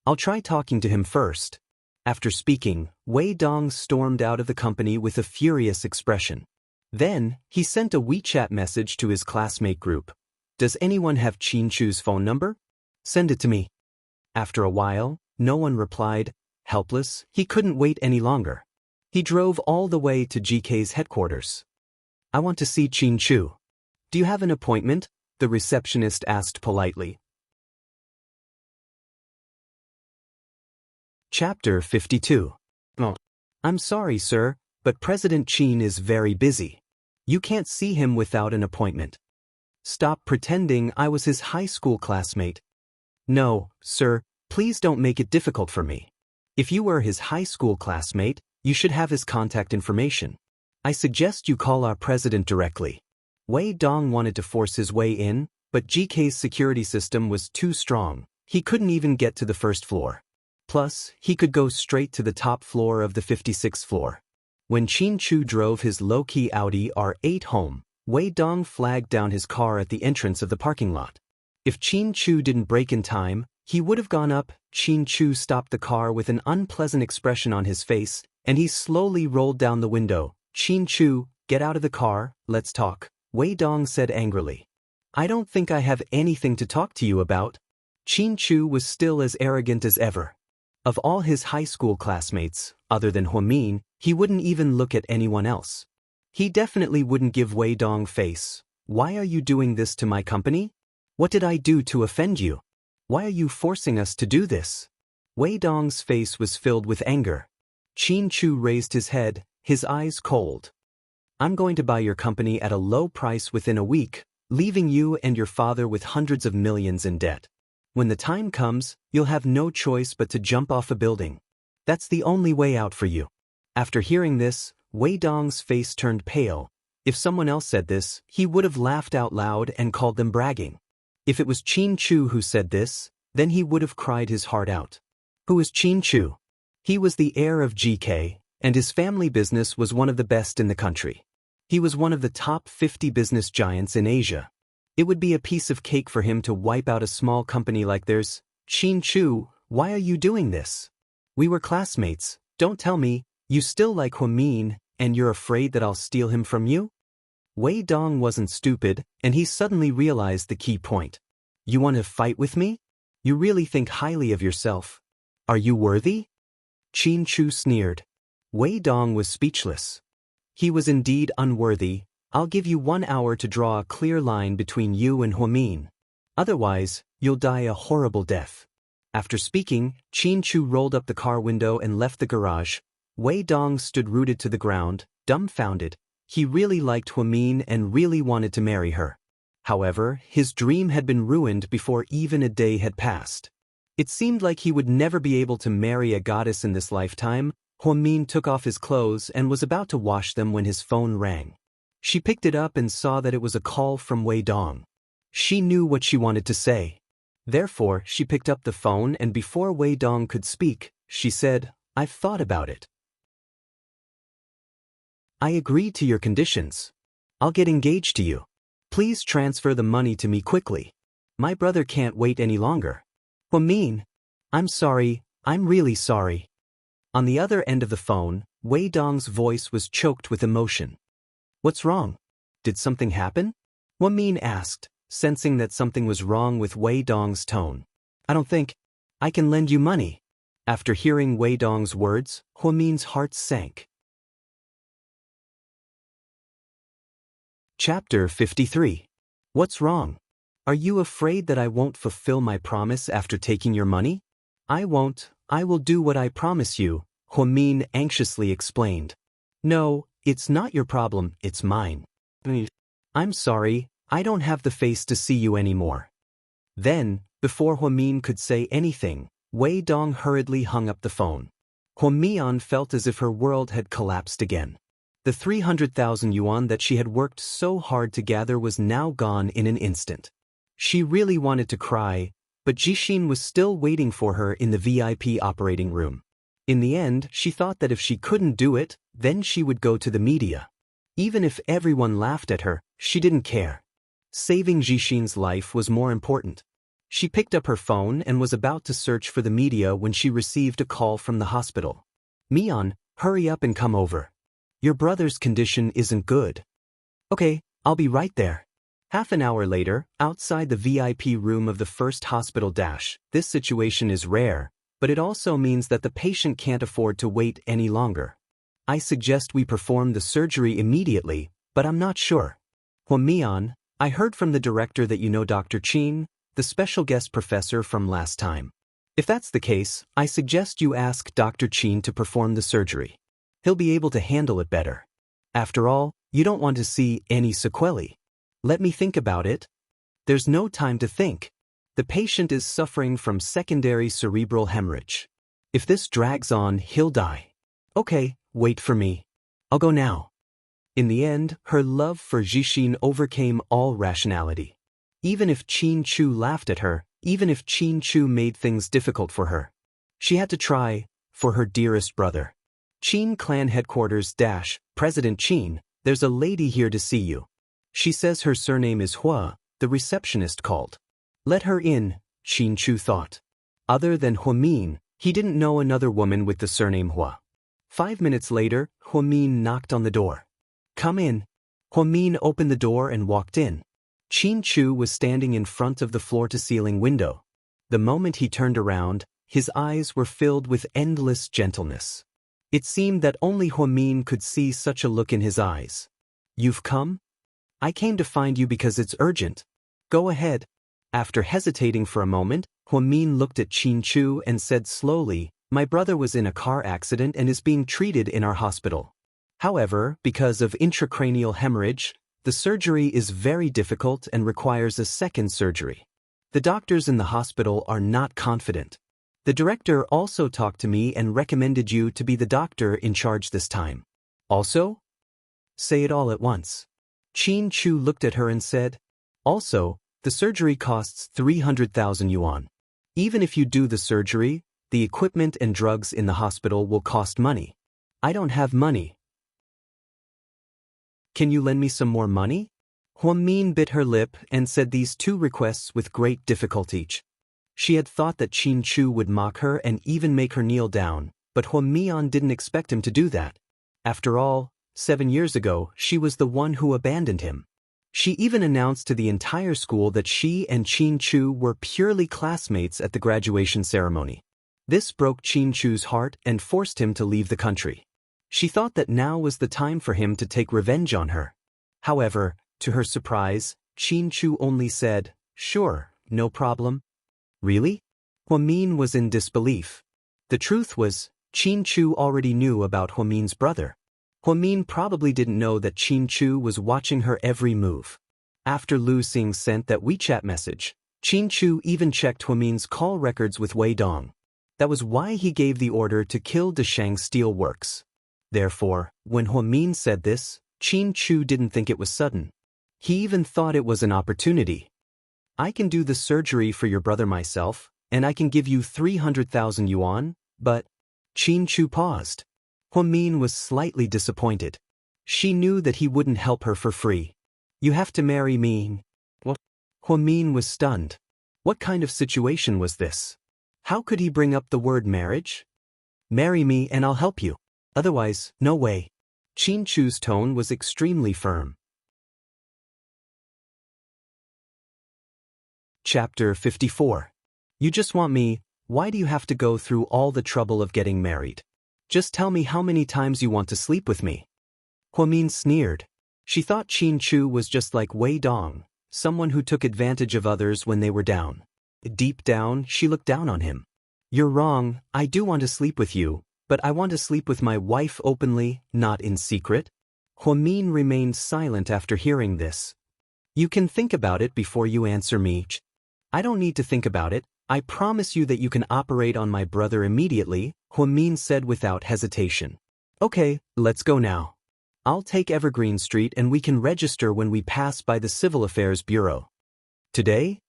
"I'll try talking to him first." After speaking, Wei Dong stormed out of the company with a furious expression. Then, he sent a WeChat message to his classmate group. "Does anyone have Qin Chu's phone number? Send it to me." After a while, no one replied. Helpless, he couldn't wait any longer. He drove all the way to GK's headquarters. "I want to see Qin Chu. Do you have an appointment?" the receptionist asked politely. Chapter 52. "Oh, I'm sorry, sir, but President Qin is very busy. You can't see him without an appointment." "Stop pretending I was his high school classmate." "No, sir, please don't make it difficult for me. If you were his high school classmate, you should have his contact information. I suggest you call our president directly." Wei Dong wanted to force his way in, but GK's security system was too strong. He couldn't even get to the first floor. Plus, he could go straight to the top floor of the 56th floor. When Qin Chu drove his low-key Audi R8 home, Wei Dong flagged down his car at the entrance of the parking lot. If Qin Chu didn't brake in time, he would have gone up. Qin Chu stopped the car with an unpleasant expression on his face, and he slowly rolled down the window. "Qin Chu, get out of the car, let's talk," Wei Dong said angrily. "I don't think I have anything to talk to you about." Qin Chu was still as arrogant as ever. Of all his high school classmates, other than Huamin, he wouldn't even look at anyone else. He definitely wouldn't give Wei Dong face. "Why are you doing this to my company? What did I do to offend you? Why are you forcing us to do this?" Wei Dong's face was filled with anger. Qin Chu raised his head, his eyes cold. "I'm going to buy your company at a low price within a week, leaving you and your father with hundreds of millions in debt. When the time comes, you'll have no choice but to jump off a building. That's the only way out for you." After hearing this, Wei Dong's face turned pale. If someone else said this, he would have laughed out loud and called them bragging. If it was Qin Chu who said this, then he would have cried his heart out. Who is Qin Chu? He was the heir of GK, and his family business was one of the best in the country. He was one of the top 50 business giants in Asia. It would be a piece of cake for him to wipe out a small company like theirs. "Qin Chu, why are you doing this? We were classmates, don't tell me, you still like Huamin, and you're afraid that I'll steal him from you?" Wei Dong wasn't stupid, and he suddenly realized the key point. "You want to fight with me? You really think highly of yourself. Are you worthy?" Qin Chu sneered. Wei Dong was speechless. He was indeed unworthy. "I'll give you 1 hour to draw a clear line between you and Huamin. Otherwise, you'll die a horrible death." After speaking, Qin Chu rolled up the car window and left the garage. Wei Dong stood rooted to the ground, dumbfounded. He really liked Huamin and really wanted to marry her. However, his dream had been ruined before even a day had passed. It seemed like he would never be able to marry a goddess in this lifetime. Huamin took off his clothes and was about to wash them when his phone rang. She picked it up and saw that it was a call from Wei Dong. She knew what she wanted to say. Therefore, she picked up the phone and before Wei Dong could speak, she said, "I've thought about it. I agree to your conditions. I'll get engaged to you. Please transfer the money to me quickly. My brother can't wait any longer." "Huamin, I'm sorry, I'm really sorry. On the other end of the phone, Wei Dong's voice was choked with emotion. What's wrong? Did something happen? Huamin asked, sensing that something was wrong with Wei Dong's tone. I don't think I can lend you money. After hearing Wei Dong's words, Huamin's heart sank. Chapter 53. What's wrong? Are you afraid that I won't fulfill my promise after taking your money? I won't, I will do what I promise you, Huamin anxiously explained. No, it's not your problem, it's mine. I'm sorry, I don't have the face to see you anymore. Then, before Huamin could say anything, Wei Dong hurriedly hung up the phone. Huamian felt as if her world had collapsed again. The 300,000 yuan that she had worked so hard to gather was now gone in an instant. She really wanted to cry, but Jixin was still waiting for her in the VIP operating room. In the end, she thought that if she couldn't do it, then she would go to the media. Even if everyone laughed at her, she didn't care. Saving Jixin's life was more important. She picked up her phone and was about to search for the media when she received a call from the hospital. Mian, hurry up and come over. Your brother's condition isn't good. Okay, I'll be right there. Half an hour later, outside the VIP room of the first hospital dash, this situation is rare, but it also means that the patient can't afford to wait any longer. I suggest we perform the surgery immediately, but I'm not sure. Huamian, I heard from the director that you know Dr. Qin, the special guest professor from last time. If that's the case, I suggest you ask Dr. Qin to perform the surgery. He'll be able to handle it better. After all, you don't want to see any sequelae. Let me think about it. There's no time to think. The patient is suffering from secondary cerebral hemorrhage. If this drags on, he'll die. Okay, wait for me. I'll go now. In the end, her love for Jixin overcame all rationality. Even if Qin Chu laughed at her, even if Qin Chu made things difficult for her, she had to try, for her dearest brother. Qin Clan Headquarters - President Qin, there's a lady here to see you. She says her surname is Hua, the receptionist called. Let her in, Qin Chu thought. Other than Huamin, he didn't know another woman with the surname Hua. 5 minutes later, Huamin knocked on the door. Come in. Huamin opened the door and walked in. Qin Chu was standing in front of the floor-to-ceiling window. The moment he turned around, his eyes were filled with endless gentleness. It seemed that only Huamin could see such a look in his eyes. You've come? I came to find you because it's urgent. Go ahead. After hesitating for a moment, Huamin looked at Qin Chu and said slowly, my brother was in a car accident and is being treated in our hospital. However, because of intracranial hemorrhage, the surgery is very difficult and requires a second surgery. The doctors in the hospital are not confident. The director also talked to me and recommended you to be the doctor in charge this time. Also? Say it all at once. Qin Chu looked at her and said, also, the surgery costs 300,000 yuan. Even if you do the surgery, the equipment and drugs in the hospital will cost money. I don't have money. Can you lend me some more money? Huamin bit her lip and said these two requests with great difficulty. She had thought that Qin Chu would mock her and even make her kneel down, but Huamian didn't expect him to do that. After all, 7 years ago, she was the one who abandoned him. She even announced to the entire school that she and Qin Chu were purely classmates at the graduation ceremony. This broke Qin Chu's heart and forced him to leave the country. She thought that now was the time for him to take revenge on her. However, to her surprise, Qin Chu only said, sure, no problem. Really? Huamin was in disbelief. The truth was, Qin Chu already knew about Huamin's brother. Huamin probably didn't know that Qin Chu was watching her every move. After Lu Xing sent that WeChat message, Qin Chu even checked Huamin's call records with Wei Dong. That was why he gave the order to kill Deshang Steel Works. Therefore, when Huamin said this, Qin Chu didn't think it was sudden. He even thought it was an opportunity. I can do the surgery for your brother myself, and I can give you 300,000 yuan, but... Qin Chu paused. Huamin was slightly disappointed. She knew that he wouldn't help her for free. You have to marry me. What? Huamin was stunned. What kind of situation was this? How could he bring up the word marriage? Marry me and I'll help you. Otherwise, no way. Xianxia's tone was extremely firm. Chapter 54. You just want me, why do you have to go through all the trouble of getting married? Just tell me how many times you want to sleep with me. Huamin sneered. She thought Xianxia was just like Wei Dong, someone who took advantage of others when they were down. Deep down, she looked down on him. You're wrong, I do want to sleep with you, but I want to sleep with my wife openly, not in secret. Huamin remained silent after hearing this. You can think about it before you answer me. I don't need to think about it, I promise you that you can operate on my brother immediately, Huamin said without hesitation. Okay, let's go now. I'll take Evergreen Street and we can register when we pass by the Civil Affairs Bureau. Today?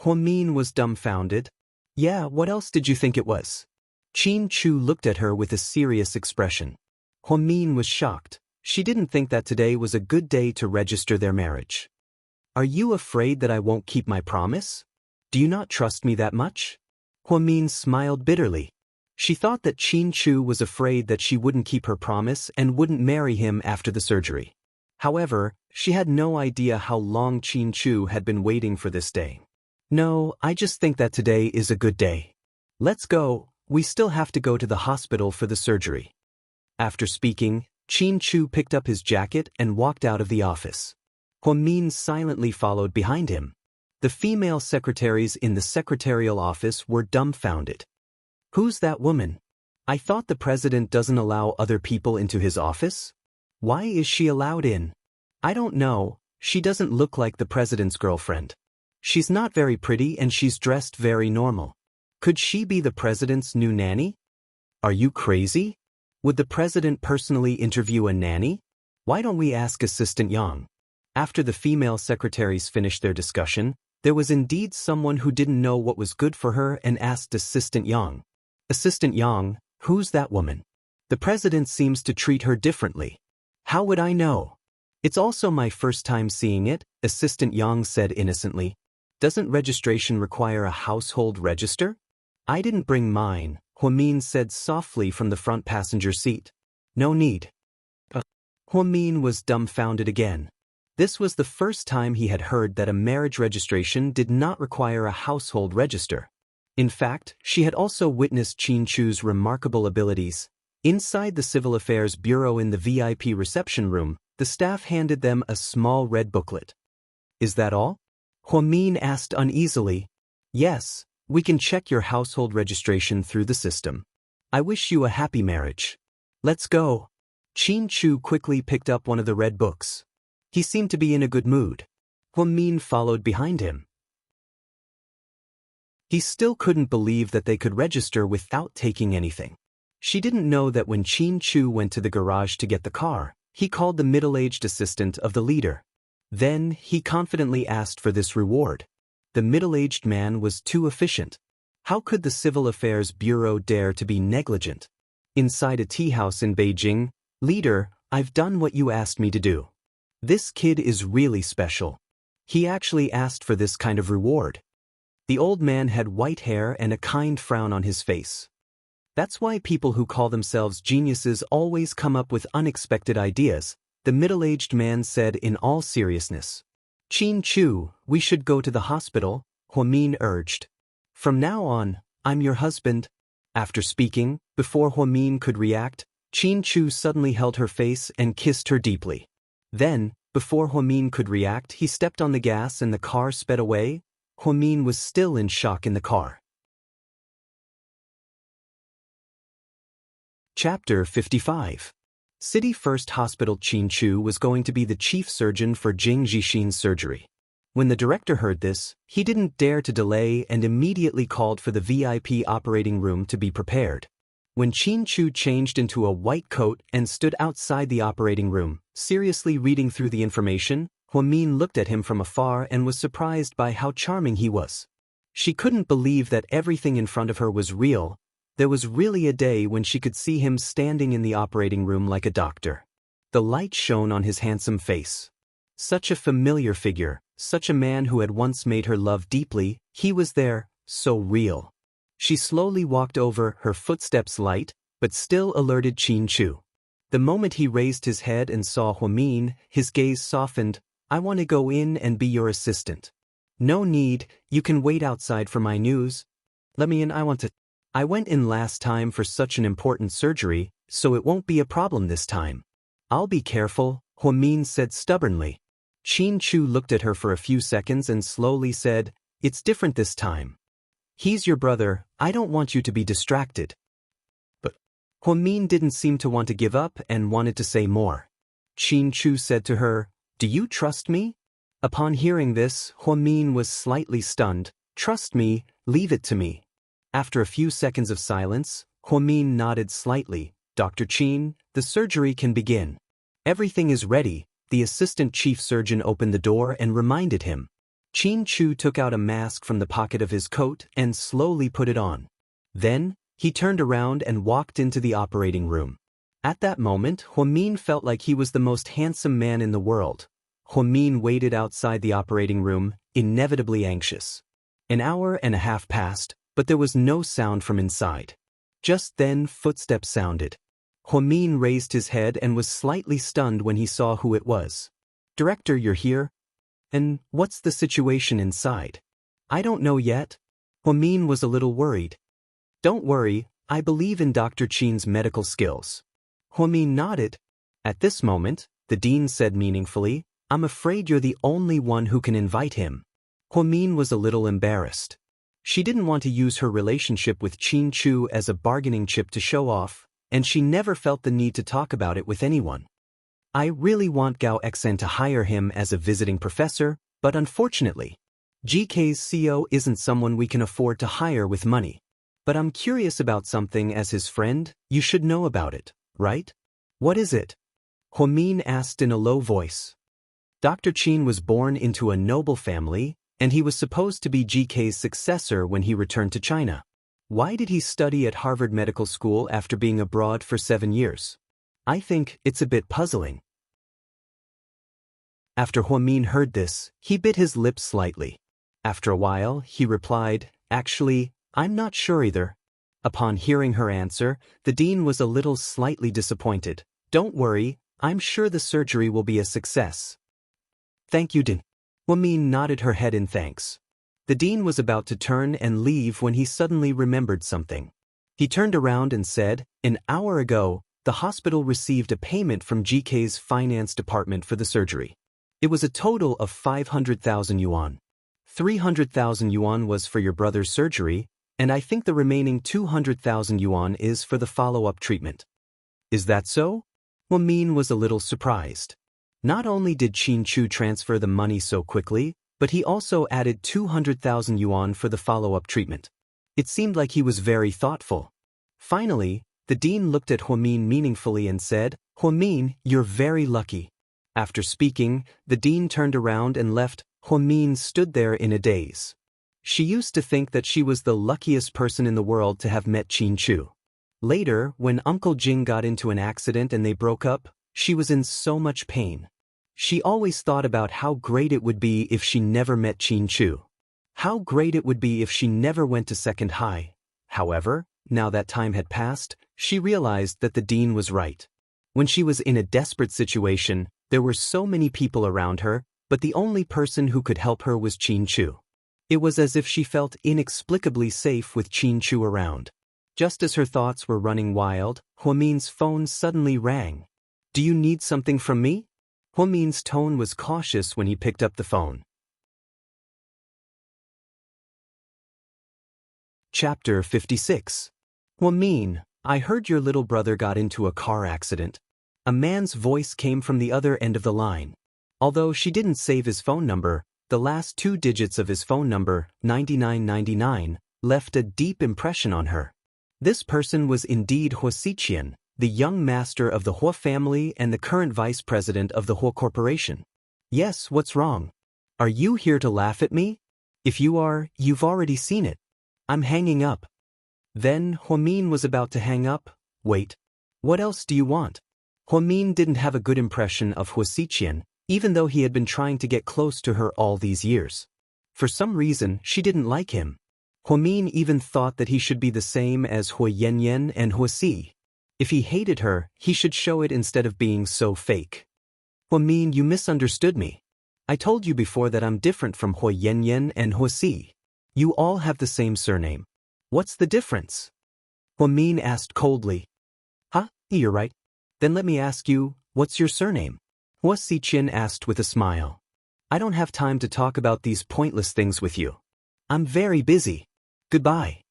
Huamin was dumbfounded. Yeah, what else did you think it was? Xianxia looked at her with a serious expression. Huamin was shocked. She didn't think that today was a good day to register their marriage. Are you afraid that I won't keep my promise? Do you not trust me that much? Huamin smiled bitterly. She thought that Xianxia was afraid that she wouldn't keep her promise and wouldn't marry him after the surgery. However, she had no idea how long Xianxia had been waiting for this day. No, I just think that today is a good day. Let's go, we still have to go to the hospital for the surgery. After speaking, Xianxia picked up his jacket and walked out of the office. Huamin silently followed behind him. The female secretaries in the secretarial office were dumbfounded. Who's that woman? I thought the president doesn't allow other people into his office? Why is she allowed in? I don't know, she doesn't look like the president's girlfriend. She's not very pretty and she's dressed very normal. Could she be the president's new nanny? Are you crazy? Would the president personally interview a nanny? Why don't we ask Assistant Yang? After the female secretaries finished their discussion, there was indeed someone who didn't know what was good for her and asked Assistant Yang. Assistant Yang, who's that woman? The president seems to treat her differently. How would I know? It's also my first time seeing it, Assistant Yang said innocently. Doesn't registration require a household register? I didn't bring mine, Huamin said softly from the front passenger seat. No need. Huamin was dumbfounded again. This was the first time he had heard that a marriage registration did not require a household register. In fact, she had also witnessed Xianxia's remarkable abilities. Inside the Civil Affairs Bureau in the VIP reception room, the staff handed them a small red booklet. Is that all? Huamin asked uneasily. Yes, we can check your household registration through the system. I wish you a happy marriage. Let's go. Xianxia quickly picked up one of the red books. He seemed to be in a good mood. Huamin followed behind him. He still couldn't believe that they could register without taking anything. She didn't know that when Xianxia went to the garage to get the car, he called the middle-aged assistant of the leader. Then, he confidently asked for this reward. The middle-aged man was too efficient. How could the Civil Affairs Bureau dare to be negligent? Inside a tea house in Beijing, leader, I've done what you asked me to do. This kid is really special. He actually asked for this kind of reward. The old man had white hair and a kind frown on his face. That's why people who call themselves geniuses always come up with unexpected ideas, the middle-aged man said in all seriousness. Xianxia, we should go to the hospital, Huamin urged. From now on, I'm your husband. After speaking, before Huamin could react, Xianxia suddenly held her face and kissed her deeply. Then, before Huamin could react, he stepped on the gas and the car sped away. Huamin was still in shock in the car. Chapter 55. City First Hospital. Xianxia was going to be the chief surgeon for Jing Zhixin's surgery. When the director heard this, he didn't dare to delay and immediately called for the VIP operating room to be prepared. When Xianxia changed into a white coat and stood outside the operating room, seriously reading through the information, Huamin looked at him from afar and was surprised by how charming he was. She couldn't believe that everything in front of her was real. There was really a day when she could see him standing in the operating room like a doctor. The light shone on his handsome face. Such a familiar figure, such a man who had once made her love deeply, he was there, so real. She slowly walked over, her footsteps light, but still alerted Qin Chu. The moment he raised his head and saw Huamin, his gaze softened. I want to go in and be your assistant. No need, you can wait outside for my news. Let me in, I went in last time for such an important surgery, so it won't be a problem this time. I'll be careful, Huamin said stubbornly. Qin Chu looked at her for a few seconds and slowly said, it's different this time. He's your brother, I don't want you to be distracted. But Huamin didn't seem to want to give up and wanted to say more. Qin Chu said to her, do you trust me? Upon hearing this, Huamin was slightly stunned. Trust me, leave it to me. After a few seconds of silence, Huamin nodded slightly. Dr. Qin, the surgery can begin. Everything is ready. The assistant chief surgeon opened the door and reminded him. Qin Chu took out a mask from the pocket of his coat and slowly put it on. Then, he turned around and walked into the operating room. At that moment, Huamin felt like he was the most handsome man in the world. Huamin waited outside the operating room, inevitably anxious. An hour and a half passed, but there was no sound from inside. Just then, footsteps sounded. Huamin raised his head and was slightly stunned when he saw who it was. Director, you're here? And what's the situation inside? I don't know yet. Huamin was a little worried. Don't worry, I believe in Dr. Qin's medical skills. Huamin nodded. At this moment, the dean said meaningfully, I'm afraid you're the only one who can invite him. Huamin was a little embarrassed. She didn't want to use her relationship with Qin Chu as a bargaining chip to show off, and she never felt the need to talk about it with anyone. I really want Gao Xen to hire him as a visiting professor, but unfortunately, GK's CEO isn't someone we can afford to hire with money. But I'm curious about something as his friend, you should know about it, right? What is it? Huamin asked in a low voice. Dr. Qin was born into a noble family, and he was supposed to be GK's successor when he returned to China. Why did he study at Harvard Medical School after being abroad for 7 years? I think it's a bit puzzling. After Huamin heard this, he bit his lips slightly. After a while, he replied, actually, I'm not sure either. Upon hearing her answer, the dean was a little slightly disappointed. Don't worry, I'm sure the surgery will be a success. Thank you, Dean. Huamin nodded her head in thanks. The dean was about to turn and leave when he suddenly remembered something. He turned around and said, an hour ago, the hospital received a payment from GK's finance department for the surgery. It was a total of 500,000 yuan. 300,000 yuan was for your brother's surgery, and I think the remaining 200,000 yuan is for the follow-up treatment. Is that so? Huamin was a little surprised. Not only did Qin Chu transfer the money so quickly, but he also added 200,000 yuan for the follow-up treatment. It seemed like he was very thoughtful. Finally, the dean looked at Huamin meaningfully and said, Huamin, you're very lucky. After speaking, the dean turned around and left. Huamin stood there in a daze. She used to think that she was the luckiest person in the world to have met Qin Chu. Later, when Uncle Jing got into an accident and they broke up, she was in so much pain. She always thought about how great it would be if she never met Qin Chu. How great it would be if she never went to second high. However, now that time had passed, she realized that the dean was right. When she was in a desperate situation, there were so many people around her, but the only person who could help her was Qin Chu. It was as if she felt inexplicably safe with Qin Chu around. Just as her thoughts were running wild, Huamin's phone suddenly rang. Do you need something from me? Huamin's tone was cautious when he picked up the phone. Chapter 56. Huamin, I heard your little brother got into a car accident. A man's voice came from the other end of the line. Although she didn't save his phone number, the last 2 digits of his phone number, 9999, left a deep impression on her. This person was indeed Huaxiqian, the young master of the Hua family and the current vice president of the Hua Corporation. Yes, what's wrong? Are you here to laugh at me? If you are, you've already seen it. I'm hanging up. Then Huamin was about to hang up. Wait. What else do you want? Huamin didn't have a good impression of Huaxiqian, even though he had been trying to get close to her all these years. For some reason, she didn't like him. Huamin even thought that he should be the same as Hua Yanyan and Hua Si. If he hated her, he should show it instead of being so fake. Huamin, you misunderstood me. I told you before that I'm different from Hua Yanyan and Hua Si. You all have the same surname. What's the difference? Huamin asked coldly. Huh? You're right. Then let me ask you, what's your surname? Hua Siqin asked with a smile. I don't have time to talk about these pointless things with you. I'm very busy. Goodbye.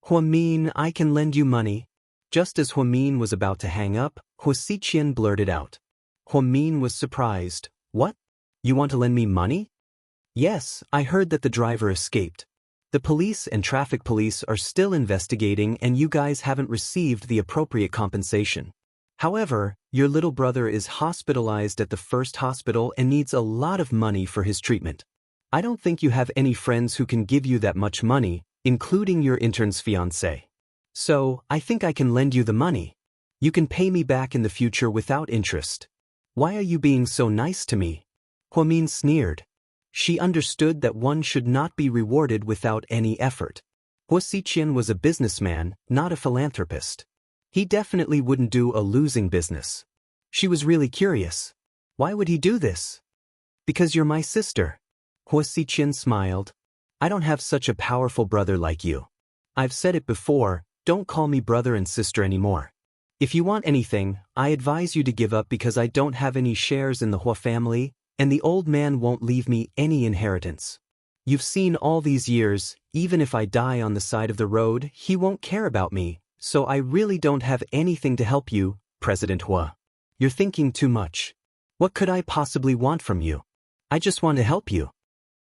Huamin, I can lend you money. Just as Huamin was about to hang up, Hua Siqin blurted out. Huamin was surprised. What? You want to lend me money? Yes, I heard that the driver escaped. The police and traffic police are still investigating and you guys haven't received the appropriate compensation. However, your little brother is hospitalized at the first hospital and needs a lot of money for his treatment. I don't think you have any friends who can give you that much money, including your intern's fiancé. So, I think I can lend you the money. You can pay me back in the future without interest. Why are you being so nice to me? Huamin sneered. She understood that one should not be rewarded without any effort. Hua Siqin was a businessman, not a philanthropist. He definitely wouldn't do a losing business. She was really curious. Why would he do this? Because you're my sister. Hua Siqin smiled. I don't have such a powerful brother like you. I've said it before, don't call me brother and sister anymore. If you want anything, I advise you to give up because I don't have any shares in the Hua family, and the old man won't leave me any inheritance. You've seen all these years, even if I die on the side of the road, he won't care about me, so I really don't have anything to help you, President Hua. You're thinking too much. What could I possibly want from you? I just want to help you.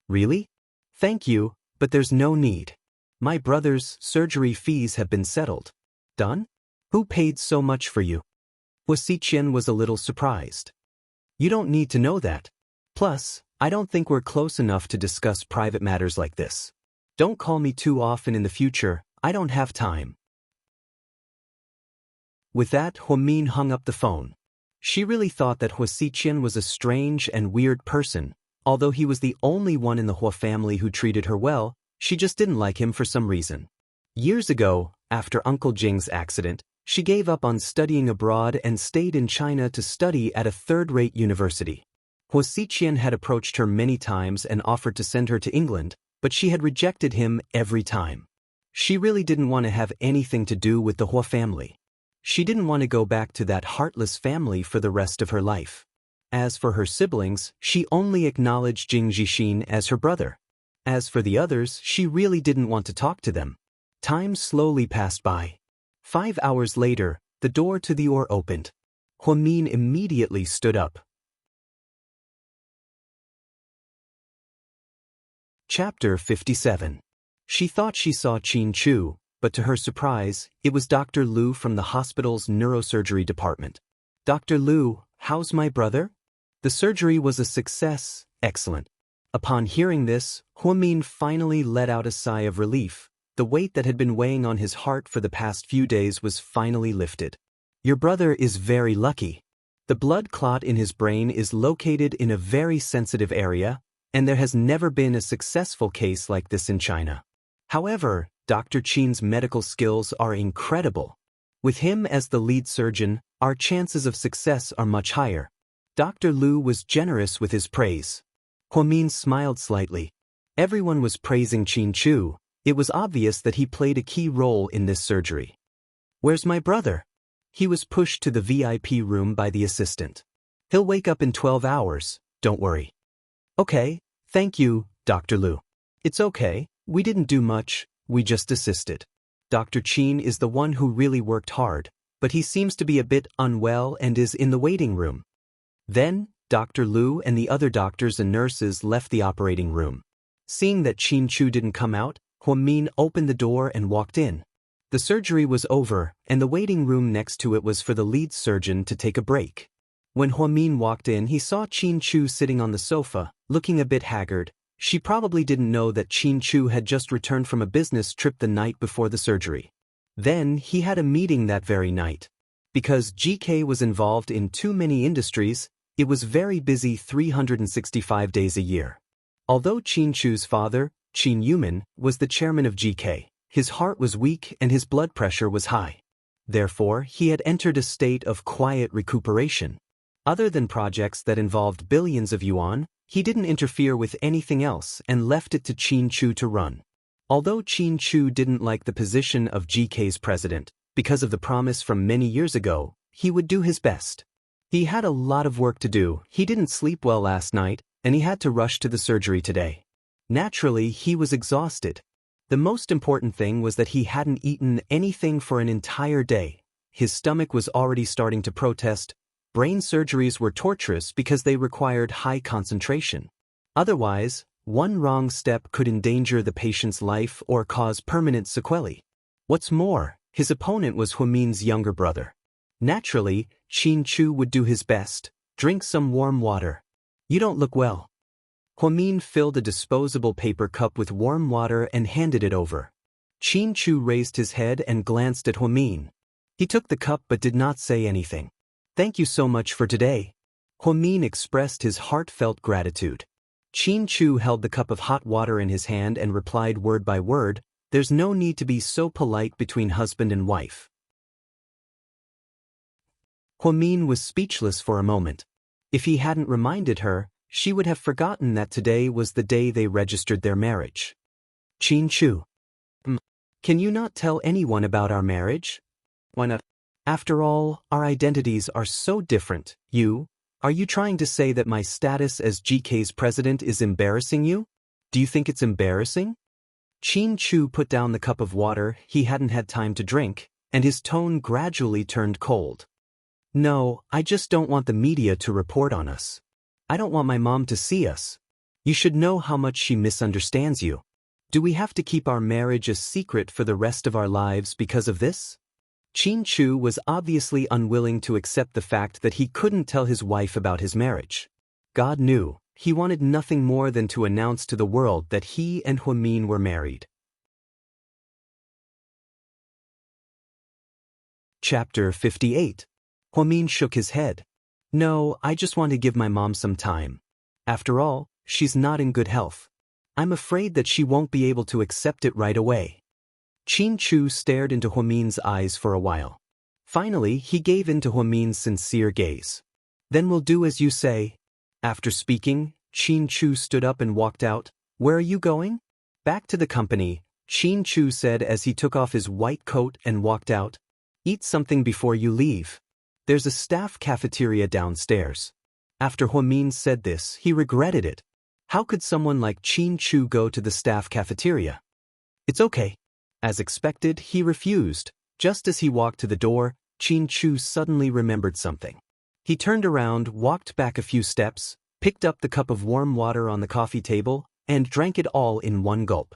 Really? Thank you, but there's no need. My brother's surgery fees have been settled. Done? Who paid so much for you? Hua Siqin was a little surprised. You don't need to know that. Plus, I don't think we're close enough to discuss private matters like this. Don't call me too often in the future, I don't have time. With that, Huamin hung up the phone. She really thought that Hua Siqin was a strange and weird person. Although he was the only one in the Hua family who treated her well, she just didn't like him for some reason. Years ago, after Uncle Jing's accident, she gave up on studying abroad and stayed in China to study at a third-rate university. Hua Siqin had approached her many times and offered to send her to England, but she had rejected him every time. She really didn't want to have anything to do with the Hua family. She didn't want to go back to that heartless family for the rest of her life. As for her siblings, she only acknowledged Jing Zixin as her brother. As for the others, she really didn't want to talk to them. Time slowly passed by. 5 hours later, the door to the OR opened. Huamin immediately stood up. Chapter 57. She thought she saw Qin Chu, but to her surprise, it was Dr. Liu from the hospital's neurosurgery department. Dr. Liu, how's my brother? The surgery was a success, excellent. Upon hearing this, Huamin finally let out a sigh of relief. The weight that had been weighing on his heart for the past few days was finally lifted. Your brother is very lucky. The blood clot in his brain is located in a very sensitive area, and there has never been a successful case like this in China. However, Dr. Qin's medical skills are incredible. With him as the lead surgeon, our chances of success are much higher. Dr. Liu was generous with his praise. Huamin smiled slightly. Everyone was praising Qin Chu. It was obvious that he played a key role in this surgery. Where's my brother? He was pushed to the VIP room by the assistant. He'll wake up in 12 hours, don't worry. Okay, thank you, Dr. Liu. It's okay, we didn't do much, we just assisted. Dr. Qin is the one who really worked hard, but he seems to be a bit unwell and is in the waiting room. Then, Dr. Liu and the other doctors and nurses left the operating room. Seeing that Qin Chu didn't come out, Huamin opened the door and walked in. The surgery was over, and the waiting room next to it was for the lead surgeon to take a break. When Huamin walked in, he saw Qin Chu sitting on the sofa, looking a bit haggard. She probably didn't know that Qin Chu had just returned from a business trip the night before the surgery. Then, he had a meeting that very night. Because GK was involved in too many industries, it was very busy 365 days a year. Although Qin Chu's father, Qin Yuman, was the chairman of GK. His heart was weak and his blood pressure was high. Therefore, he had entered a state of quiet recuperation. Other than projects that involved billions of yuan, he didn't interfere with anything else and left it to Qin Chu to run. Although Qin Chu didn't like the position of GK's president, because of the promise from many years ago, he would do his best. He had a lot of work to do, he didn't sleep well last night, and he had to rush to the surgery today. Naturally, he was exhausted. The most important thing was that he hadn't eaten anything for an entire day. His stomach was already starting to protest. Brain surgeries were torturous because they required high concentration. Otherwise, one wrong step could endanger the patient's life or cause permanent sequelae. What's more, his opponent was Huamin's younger brother. Naturally, Qin Chu would do his best. Drink some warm water. You don't look well. Huamin filled a disposable paper cup with warm water and handed it over. Qin Chu raised his head and glanced at Huamin. He took the cup but did not say anything. Thank you so much for today. Huamin expressed his heartfelt gratitude. Qin Chu held the cup of hot water in his hand and replied word by word, "There's no need to be so polite between husband and wife." Huamin was speechless for a moment. If he hadn't reminded her, she would have forgotten that today was the day they registered their marriage. Qin Chu. Can you not tell anyone about our marriage? Why not? After all, our identities are so different. Are you trying to say that my status as GK's president is embarrassing you? Do you think it's embarrassing? Qin Chu put down the cup of water he hadn't had time to drink, and his tone gradually turned cold. No, I just don't want the media to report on us. I don't want my mom to see us. You should know how much she misunderstands you. Do we have to keep our marriage a secret for the rest of our lives because of this? Qin Chu was obviously unwilling to accept the fact that he couldn't tell his wife about his marriage. God knew, he wanted nothing more than to announce to the world that he and Huamin were married. Chapter 58. Huamin shook his head. No, I just want to give my mom some time. After all, she's not in good health. I'm afraid that she won't be able to accept it right away. Qin Chu stared into Huamin's eyes for a while. Finally, he gave in to Huamin's sincere gaze. Then we'll do as you say. After speaking, Qin Chu stood up and walked out. Where are you going? Back to the company, Qin Chu said as he took off his white coat and walked out. Eat something before you leave. There's a staff cafeteria downstairs. After Huamin said this, he regretted it. How could someone like Qin Chu go to the staff cafeteria? It's okay. As expected, he refused. Just as he walked to the door, Qin Chu suddenly remembered something. He turned around, walked back a few steps, picked up the cup of warm water on the coffee table, and drank it all in one gulp.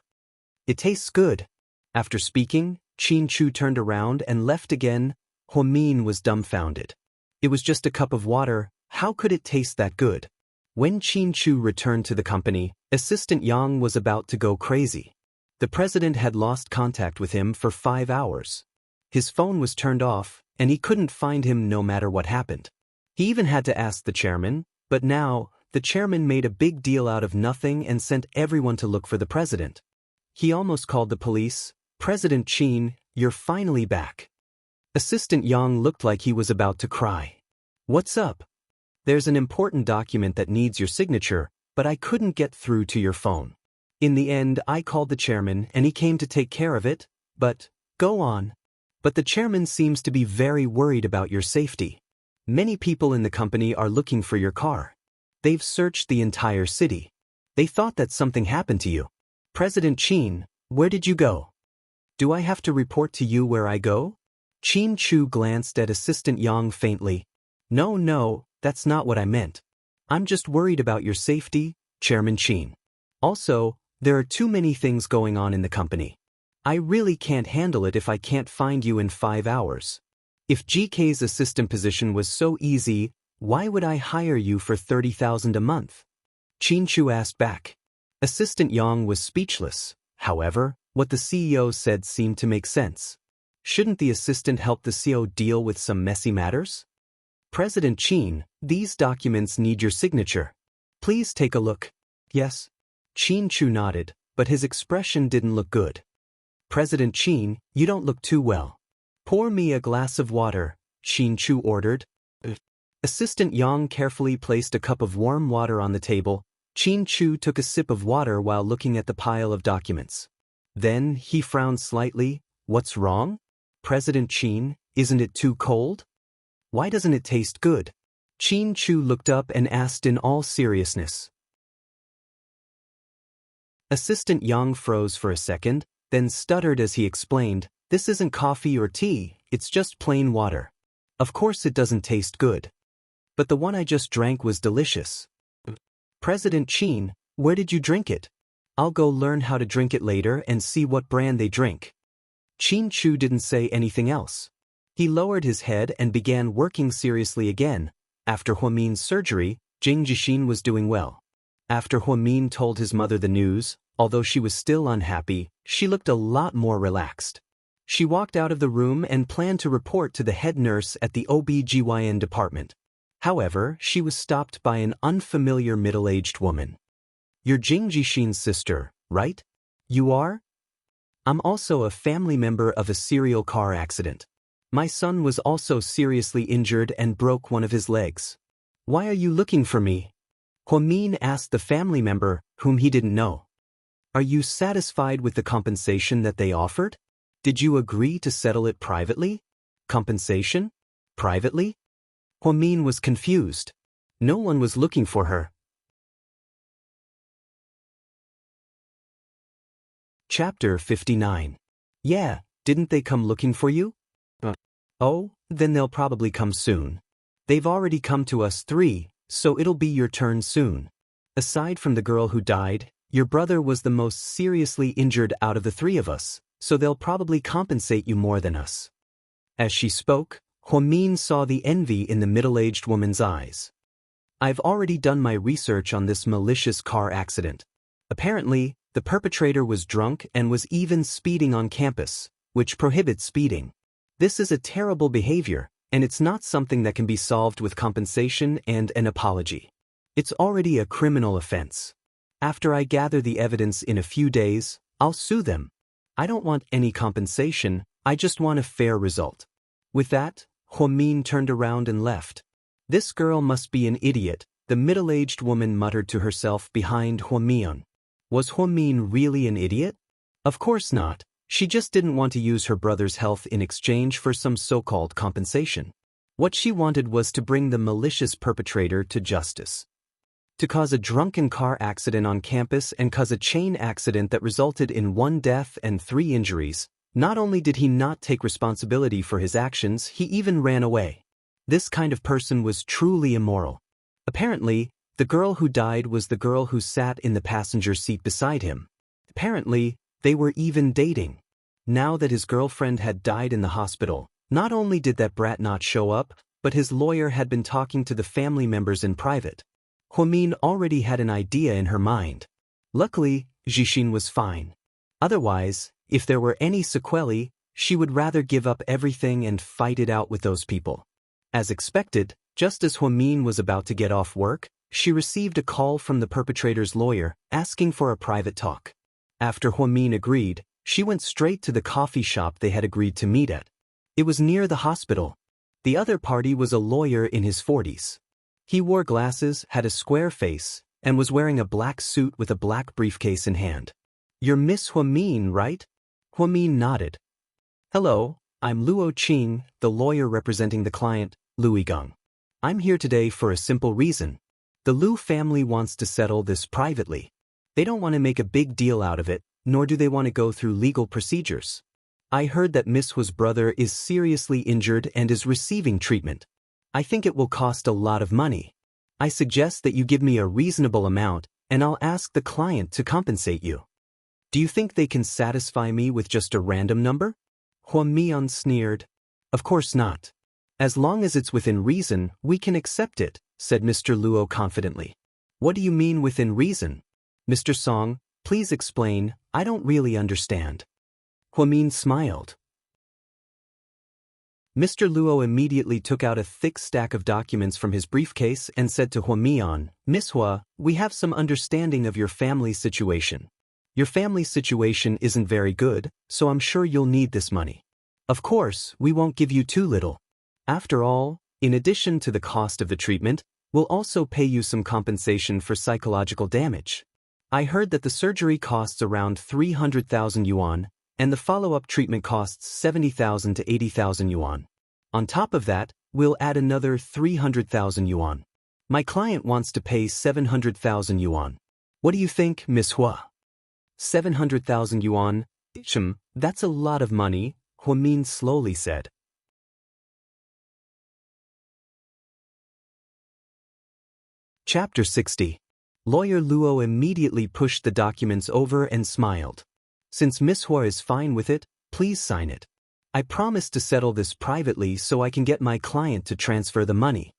It tastes good. After speaking, Qin Chu turned around and left again. Huamin was dumbfounded. It was just a cup of water, how could it taste that good? When Qin Chu returned to the company, Assistant Yang was about to go crazy. The president had lost contact with him for 5 hours. His phone was turned off, and he couldn't find him no matter what happened. He even had to ask the chairman, but now, the chairman made a big deal out of nothing and sent everyone to look for the president. He almost called the police. President Qin, you're finally back. Assistant Yang looked like he was about to cry. What's up? There's an important document that needs your signature, but I couldn't get through to your phone. In the end, I called the chairman and he came to take care of it, but, go on. But the chairman seems to be very worried about your safety. Many people in the company are looking for your car. They've searched the entire city. They thought that something happened to you. President Qin, where did you go? Do I have to report to you where I go? Qin Chu glanced at Assistant Yang faintly. No, that's not what I meant. I'm just worried about your safety, Chairman Qin. Also, there are too many things going on in the company. I really can't handle it if I can't find you in 5 hours. If GK's assistant position was so easy, why would I hire you for 30,000 a month? Qin Chu asked back. Assistant Yang was speechless. However, what the CEO said seemed to make sense. Shouldn't the assistant help the CEO deal with some messy matters? President Qin, these documents need your signature. Please take a look. Yes. Qin Chu nodded, but his expression didn't look good. "President Qin, you don't look too well. Pour me a glass of water," Chu ordered. Assistant Yang carefully placed a cup of warm water on the table. Chu took a sip of water while looking at the pile of documents. Then he frowned slightly. "What's wrong? President Qin, isn't it too cold? Why doesn't it taste good?" Chu looked up and asked in all seriousness. Assistant Yang froze for a second, then stuttered as he explained, "This isn't coffee or tea, it's just plain water. Of course it doesn't taste good. But the one I just drank was delicious." "President Qin, where did you drink it? I'll go learn how to drink it later and see what brand they drink." Chu didn't say anything else. He lowered his head and began working seriously again. After Huamin's surgery, Jing Jixin was doing well. After Huamin told his mother the news, although she was still unhappy, she looked a lot more relaxed. She walked out of the room and planned to report to the head nurse at the OB/GYN department. However, she was stopped by an unfamiliar middle-aged woman. "You're Jing Jixin's sister, right?" "You are?" "I'm also a family member of a serial car accident. My son was also seriously injured and broke one of his legs. Why are you looking for me?" Huamin asked the family member, whom he didn't know. "Are you satisfied with the compensation that they offered? Did you agree to settle it privately?" "Compensation? Privately?" Huamin was confused. No one was looking for her. Chapter 59. "Yeah, didn't they come looking for you?" "Oh, then they'll probably come soon. They've already come to us 3, so it'll be your turn soon. Aside from the girl who died, your brother was the most seriously injured out of the 3 of us, so they'll probably compensate you more than us." As she spoke, Huamin saw the envy in the middle-aged woman's eyes. "I've already done my research on this malicious car accident. Apparently, the perpetrator was drunk and was even speeding on campus, which prohibits speeding. This is a terrible behavior, and it's not something that can be solved with compensation and an apology. It's already a criminal offense. After I gather the evidence in a few days, I'll sue them. I don't want any compensation, I just want a fair result." With that, Huamin turned around and left. "This girl must be an idiot," the middle-aged woman muttered to herself behind Huamin. Was Huamin really an idiot? Of course not. She just didn't want to use her brother's health in exchange for some so-called compensation. What she wanted was to bring the malicious perpetrator to justice. To cause a drunken car accident on campus and cause a chain accident that resulted in 1 death and 3 injuries, not only did he not take responsibility for his actions, he even ran away. This kind of person was truly immoral. Apparently, the girl who died was the girl who sat in the passenger seat beside him. Apparently, they were even dating. Now that his girlfriend had died in the hospital, not only did that brat not show up, but his lawyer had been talking to the family members in private. Huamin already had an idea in her mind. Luckily, Jixin was fine. Otherwise, if there were any sequelae, she would rather give up everything and fight it out with those people. As expected, just as Huamin was about to get off work, she received a call from the perpetrator's lawyer, asking for a private talk. After Huamin agreed, she went straight to the coffee shop they had agreed to meet at. It was near the hospital. The other party was a lawyer in his 40s. He wore glasses, had a square face, and was wearing a black suit with a black briefcase in hand. "You're Miss Huamin, right?" Huamin nodded. "Hello, I'm Luo Qing, the lawyer representing the client, Lu Yigang. I'm here today for a simple reason. The Lu family wants to settle this privately. They don't want to make a big deal out of it, nor do they want to go through legal procedures. I heard that Miss Hua's brother is seriously injured and is receiving treatment. I think it will cost a lot of money. I suggest that you give me a reasonable amount, and I'll ask the client to compensate you. Do you think they can satisfy me with just a random number?" Huamian sneered. "Of course not. As long as it's within reason, we can accept it," said Mr. Luo confidently. "What do you mean within reason? Mr. Song, please explain, I don't really understand." Huamin smiled. Mr. Luo immediately took out a thick stack of documents from his briefcase and said to Huamian, "Miss Hua, we have some understanding of your family situation. Your family situation isn't very good, so I'm sure you'll need this money. Of course, we won't give you too little. After all, in addition to the cost of the treatment, we'll also pay you some compensation for psychological damage. I heard that the surgery costs around 300,000 yuan, and the follow-up treatment costs 70,000 to 80,000 yuan. On top of that, we'll add another 300,000 yuan. My client wants to pay 700,000 yuan. What do you think, Miss Hua? 700,000 yuan? That's a lot of money, Huamin slowly said. Chapter 60. Lawyer Luo immediately pushed the documents over and smiled. Since Miss Hua is fine with it, please sign it. I promise to settle this privately so I can get my client to transfer the money.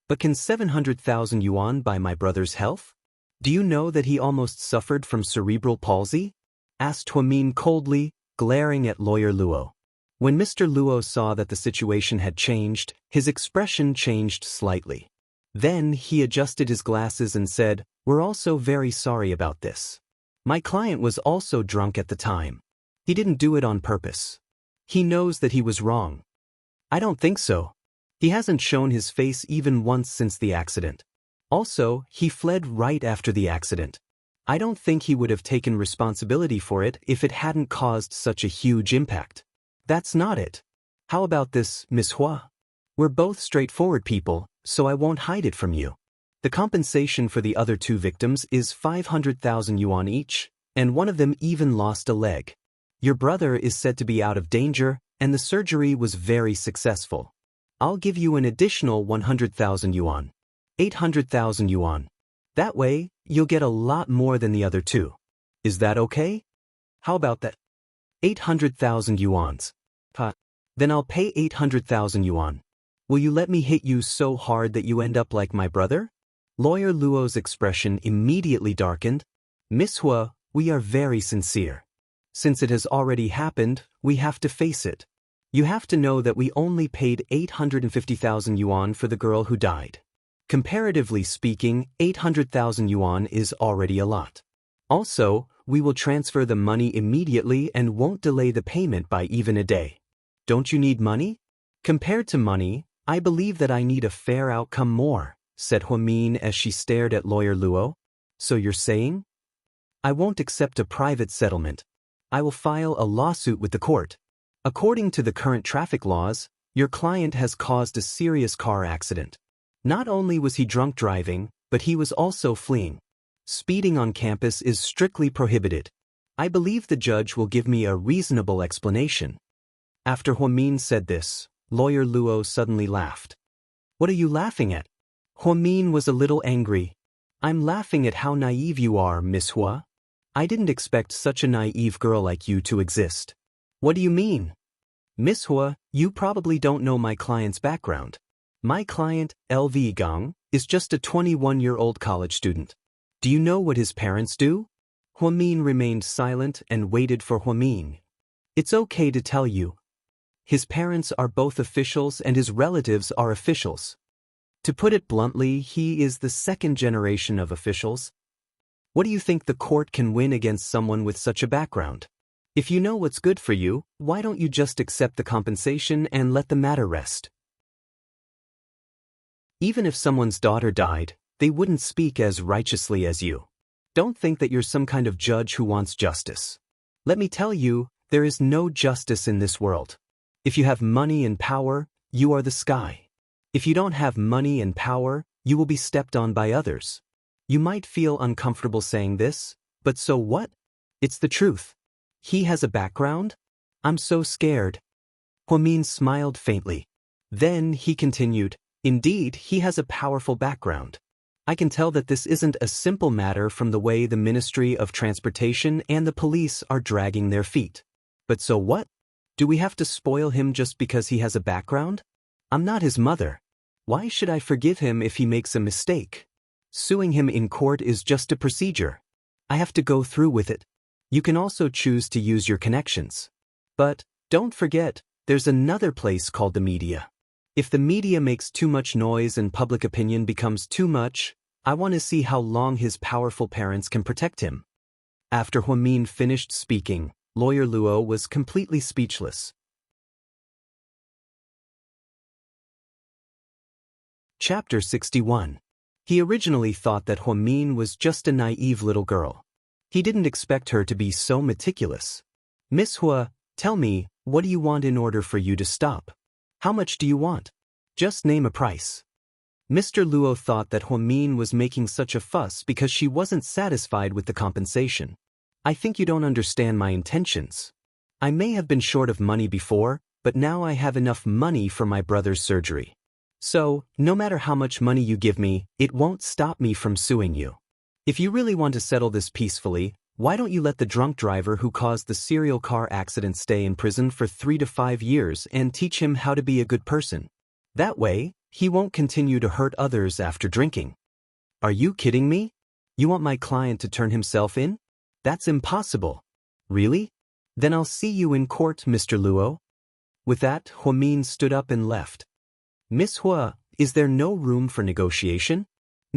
But can 700,000 yuan buy my brother's health? Do you know that he almost suffered from cerebral palsy? Asked Huamin coldly, glaring at Lawyer Luo. When Mr. Luo saw that the situation had changed, his expression changed slightly. Then he adjusted his glasses and said, "We're also very sorry about this. My client was also drunk at the time. He didn't do it on purpose. He knows that he was wrong." "I don't think so. He hasn't shown his face even once since the accident. Also, he fled right after the accident. I don't think he would have taken responsibility for it if it hadn't caused such a huge impact. That's not it. How about this, Miss Hua? We're both straightforward people, so I won't hide it from you. The compensation for the other two victims is 500,000 yuan each, and one of them even lost a leg. Your brother is said to be out of danger, and the surgery was very successful. I'll give you an additional 100,000 yuan. 800,000 yuan. That way, you'll get a lot more than the other two. Is that okay? How about that? 800,000 yuans. Then I'll pay 800,000 yuan. Will you let me hit you so hard that you end up like my brother? Lawyer Luo's expression immediately darkened. Miss Hua, we are very sincere. Since it has already happened, we have to face it. You have to know that we only paid 850,000 yuan for the girl who died. Comparatively speaking, 800,000 yuan is already a lot. Also, we will transfer the money immediately and won't delay the payment by even a day. Don't you need money? Compared to money, I believe that I need a fair outcome more, said Huamin as she stared at Lawyer Luo. So you're saying? I won't accept a private settlement. I will file a lawsuit with the court. According to the current traffic laws, your client has caused a serious car accident. Not only was he drunk driving, but he was also fleeing. Speeding on campus is strictly prohibited. I believe the judge will give me a reasonable explanation. After Huamin said this, Lawyer Luo suddenly laughed. What are you laughing at? Huamin was a little angry. I'm laughing at how naive you are, Miss Hua. I didn't expect such a naive girl like you to exist. What do you mean? Miss Hua, you probably don't know my client's background. My client, LV Gang, is just a 21-year-old college student. Do you know what his parents do? Huamin remained silent and waited for Huamin. It's okay to tell you. His parents are both officials and his relatives are officials. To put it bluntly, he is the second generation of officials. What do you think the court can win against someone with such a background? If you know what's good for you, why don't you just accept the compensation and let the matter rest? Even if someone's daughter died, they wouldn't speak as righteously as you. Don't think that you're some kind of judge who wants justice. Let me tell you, there is no justice in this world. If you have money and power, you are the sky. If you don't have money and power, you will be stepped on by others. You might feel uncomfortable saying this, but so what? It's the truth. He has a background? I'm so scared. Huamin smiled faintly. Then he continued, indeed, he has a powerful background. I can tell that this isn't a simple matter from the way the Ministry of Transportation and the police are dragging their feet. But so what? Do we have to spoil him just because he has a background? I'm not his mother. Why should I forgive him if he makes a mistake? Suing him in court is just a procedure. I have to go through with it. You can also choose to use your connections. But, don't forget, there's another place called the media. If the media makes too much noise and public opinion becomes too much, I want to see how long his powerful parents can protect him. After Huamin finished speaking, Lawyer Luo was completely speechless. Chapter 61. He originally thought that Huamin was just a naive little girl. He didn't expect her to be so meticulous. Miss Hua, tell me, what do you want in order for you to stop? How much do you want? Just name a price. Mr. Luo thought that Huamin was making such a fuss because she wasn't satisfied with the compensation. I think you don't understand my intentions. I may have been short of money before, but now I have enough money for my brother's surgery. So, no matter how much money you give me, it won't stop me from suing you. If you really want to settle this peacefully, why don't you let the drunk driver who caused the serial car accident stay in prison for 3 to 5 years and teach him how to be a good person? That way, he won't continue to hurt others after drinking. Are you kidding me? You want my client to turn himself in? That's impossible. Really? Then I'll see you in court, Mr. Luo. With that, Huamin stood up and left. Miss Hua, is there no room for negotiation?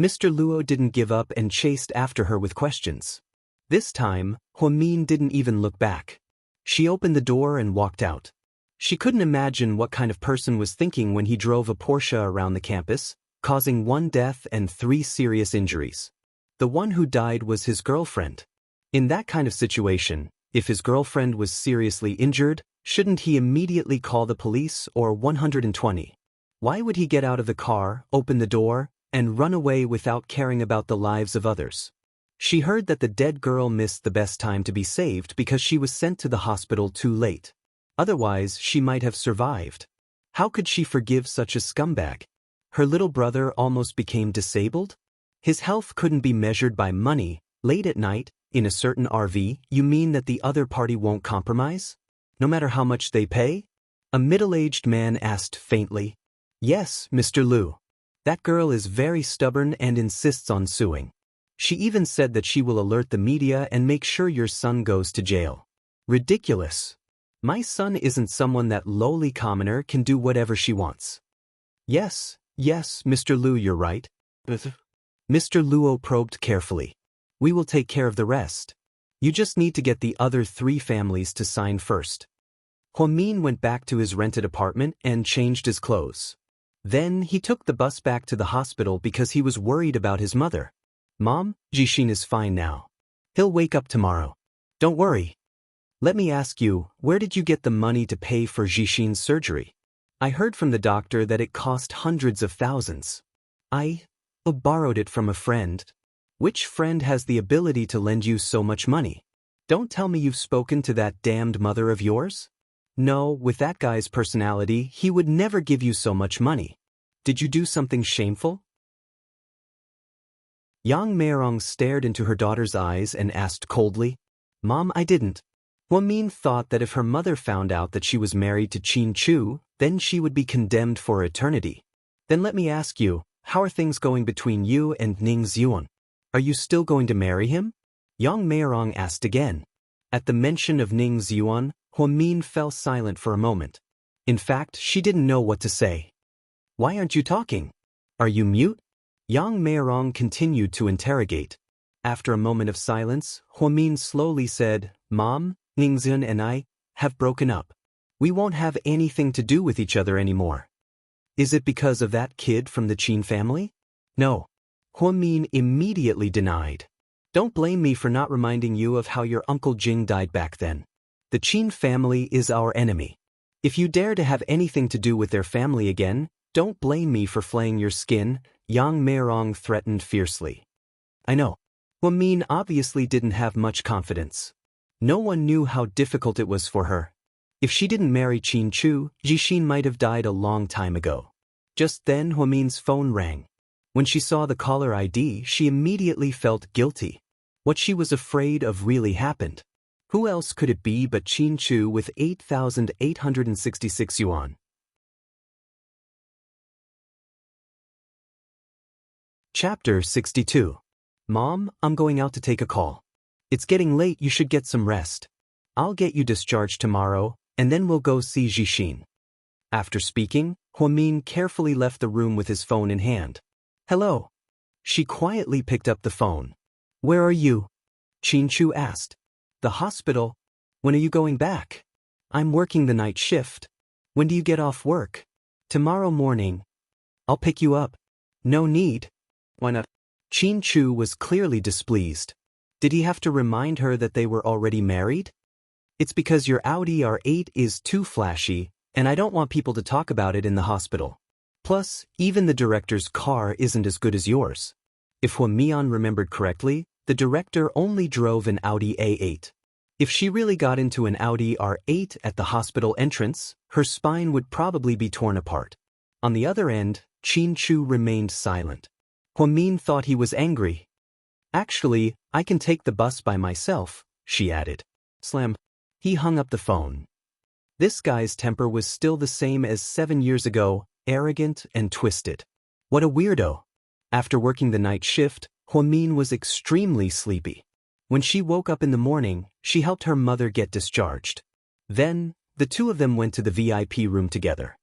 Mr. Luo didn't give up and chased after her with questions. This time, Huamin didn't even look back. She opened the door and walked out. She couldn't imagine what kind of person was thinking when he drove a Porsche around the campus, causing 1 death and 3 serious injuries. The one who died was his girlfriend. In that kind of situation, if his girlfriend was seriously injured, shouldn't he immediately call the police or 120? Why would he get out of the car, open the door, and run away without caring about the lives of others? She heard that the dead girl missed the best time to be saved because she was sent to the hospital too late. Otherwise, she might have survived. How could she forgive such a scumbag? Her little brother almost became disabled? His health couldn't be measured by money. Late at night, in a certain RV, you mean that the other party won't compromise? No matter how much they pay? A middle-aged man asked faintly. Yes, Mr. Lu. That girl is very stubborn and insists on suing. She even said that she will alert the media and make sure your son goes to jail. Ridiculous. My son isn't someone that lowly commoner can do whatever she wants. Yes, Mr. Lu, you're right. Mr. Luo probed carefully. We will take care of the rest. You just need to get the other 3 families to sign first. Huamin went back to his rented apartment and changed his clothes. Then he took the bus back to the hospital because he was worried about his mother. Mom, Jixin is fine now. He'll wake up tomorrow. Don't worry. Let me ask you, where did you get the money to pay for Jixin's surgery? I heard from the doctor that it cost hundreds of thousands. I borrowed it from a friend. Which friend has the ability to lend you so much money? Don't tell me you've spoken to that damned mother of yours? No, with that guy's personality, he would never give you so much money. Did you do something shameful? Yang Meirong stared into her daughter's eyes and asked coldly, Mom, I didn't. Huamin thought that if her mother found out that she was married to Qin Chu, then she would be condemned for eternity. Then let me ask you, how are things going between you and Ning Xuan? Are you still going to marry him? Yang Meirong asked again. At the mention of Ning Xuan, Huamin fell silent for a moment. In fact, she didn't know what to say. Why aren't you talking? Are you mute? Yang Meirong continued to interrogate. After a moment of silence, Huamin slowly said, Mom, Ning Xuan and I have broken up. We won't have anything to do with each other anymore. Is it because of that kid from the Qin family? No. Huamin immediately denied. Don't blame me for not reminding you of how your Uncle Jing died back then. The Qin family is our enemy. If you dare to have anything to do with their family again, don't blame me for flaying your skin, Yang Meirong threatened fiercely. I know. Huamin obviously didn't have much confidence. No one knew how difficult it was for her. If she didn't marry Qin Chu, Jixin might have died a long time ago. Just then Huamin's phone rang. When she saw the caller ID, she immediately felt guilty. What she was afraid of really happened. Who else could it be but Qin Chu with 8,866 yuan? Chapter 62. Mom, I'm going out to take a call. It's getting late, you should get some rest. I'll get you discharged tomorrow, and then we'll go see Jixin. After speaking, Huamin carefully left the room with his phone in hand. Hello. She quietly picked up the phone. Where are you? Qin Chu asked. The hospital? When are you going back? I'm working the night shift. When do you get off work? Tomorrow morning. I'll pick you up. No need. Why not? Qin Chu was clearly displeased. Did he have to remind her that they were already married? It's because your Audi R8 is too flashy, and I don't want people to talk about it in the hospital. Plus, even the director's car isn't as good as yours. If Hua Mian remembered correctly, the director only drove an Audi A8. If she really got into an Audi R8 at the hospital entrance, her spine would probably be torn apart. On the other end, Qin Chu remained silent. Hua Min thought he was angry. Actually, I can take the bus by myself, she added. Slam. He hung up the phone. This guy's temper was still the same as 7 years ago, arrogant and twisted. What a weirdo. After working the night shift, Hua Min was extremely sleepy. When she woke up in the morning, she helped her mother get discharged. Then, the two of them went to the VIP room together.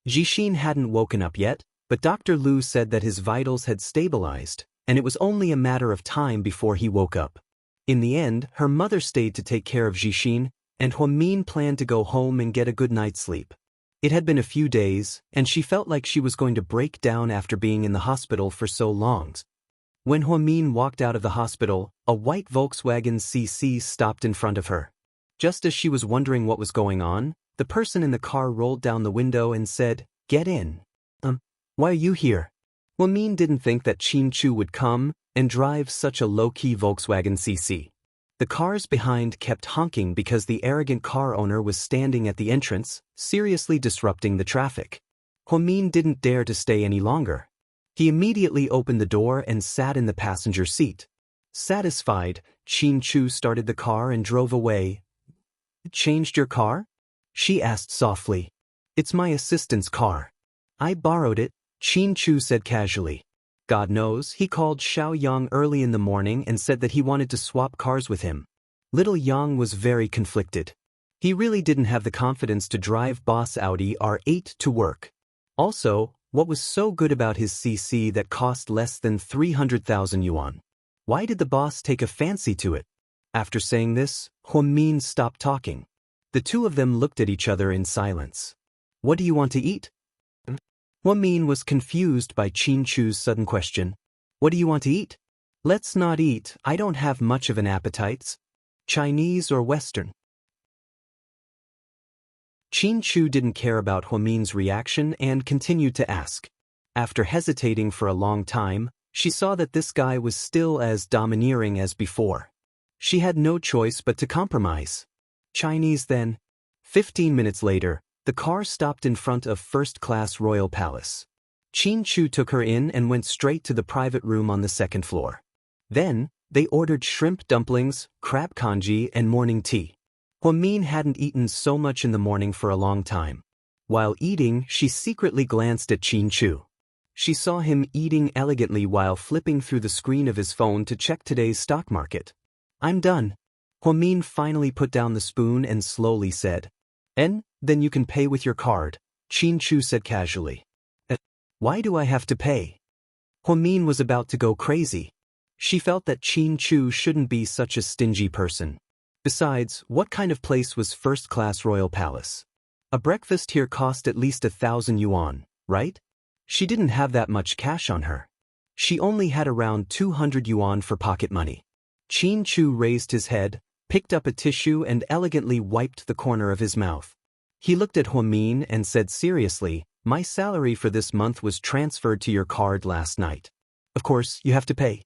Jixin hadn't woken up yet, but Dr. Lu said that his vitals had stabilized, and it was only a matter of time before he woke up. In the end, her mother stayed to take care of Jixin, and Hua Min planned to go home and get a good night's sleep. It had been a few days, and she felt like she was going to break down after being in the hospital for so long. When Hua Min walked out of the hospital, a white Volkswagen CC stopped in front of her. Just as she was wondering what was going on, the person in the car rolled down the window and said, "Get in." Why are you here? Hua Min didn't think that Qin Chu would come and drive such a low-key Volkswagen CC. The cars behind kept honking because the arrogant car owner was standing at the entrance, seriously disrupting the traffic. Hua Min didn't dare to stay any longer. He immediately opened the door and sat in the passenger seat. Satisfied, Qin Chu started the car and drove away. Changed your car? She asked softly. It's my assistant's car. I borrowed it, Qin Chu said casually. God knows, he called Xiao Yang early in the morning and said that he wanted to swap cars with him. Little Yang was very conflicted. He really didn't have the confidence to drive boss Audi R8 to work. Also, what was so good about his CC that cost less than 300,000 yuan? Why did the boss take a fancy to it? After saying this, Hua Min stopped talking. The two of them looked at each other in silence. What do you want to eat? Hua Min was confused by Qin Chu's sudden question. What do you want to eat? Let's not eat, I don't have much of an appetite. Chinese or Western? Qin Chu didn't care about Hua Min's reaction and continued to ask. After hesitating for a long time, she saw that this guy was still as domineering as before. She had no choice but to compromise. Chinese then. 15 minutes later, the car stopped in front of first-class royal palace. Qin Chu took her in and went straight to the private room on the second floor. Then, they ordered shrimp dumplings, crab congee, and morning tea. Hua Min hadn't eaten so much in the morning for a long time. While eating, she secretly glanced at Qin Chu. She saw him eating elegantly while flipping through the screen of his phone to check today's stock market. I'm done. Hua Min finally put down the spoon and slowly said, Then you can pay with your card, Qin Chu said casually. Why do I have to pay? Hua Min was about to go crazy. She felt that Qin Chu shouldn't be such a stingy person. Besides, what kind of place was first-class royal palace? A breakfast here cost at least 1,000 yuan, right? She didn't have that much cash on her. She only had around 200 yuan for pocket money. Qin Chu raised his head, picked up a tissue and elegantly wiped the corner of his mouth. He looked at Hua Min and said seriously, my salary for this month was transferred to your card last night. Of course, you have to pay.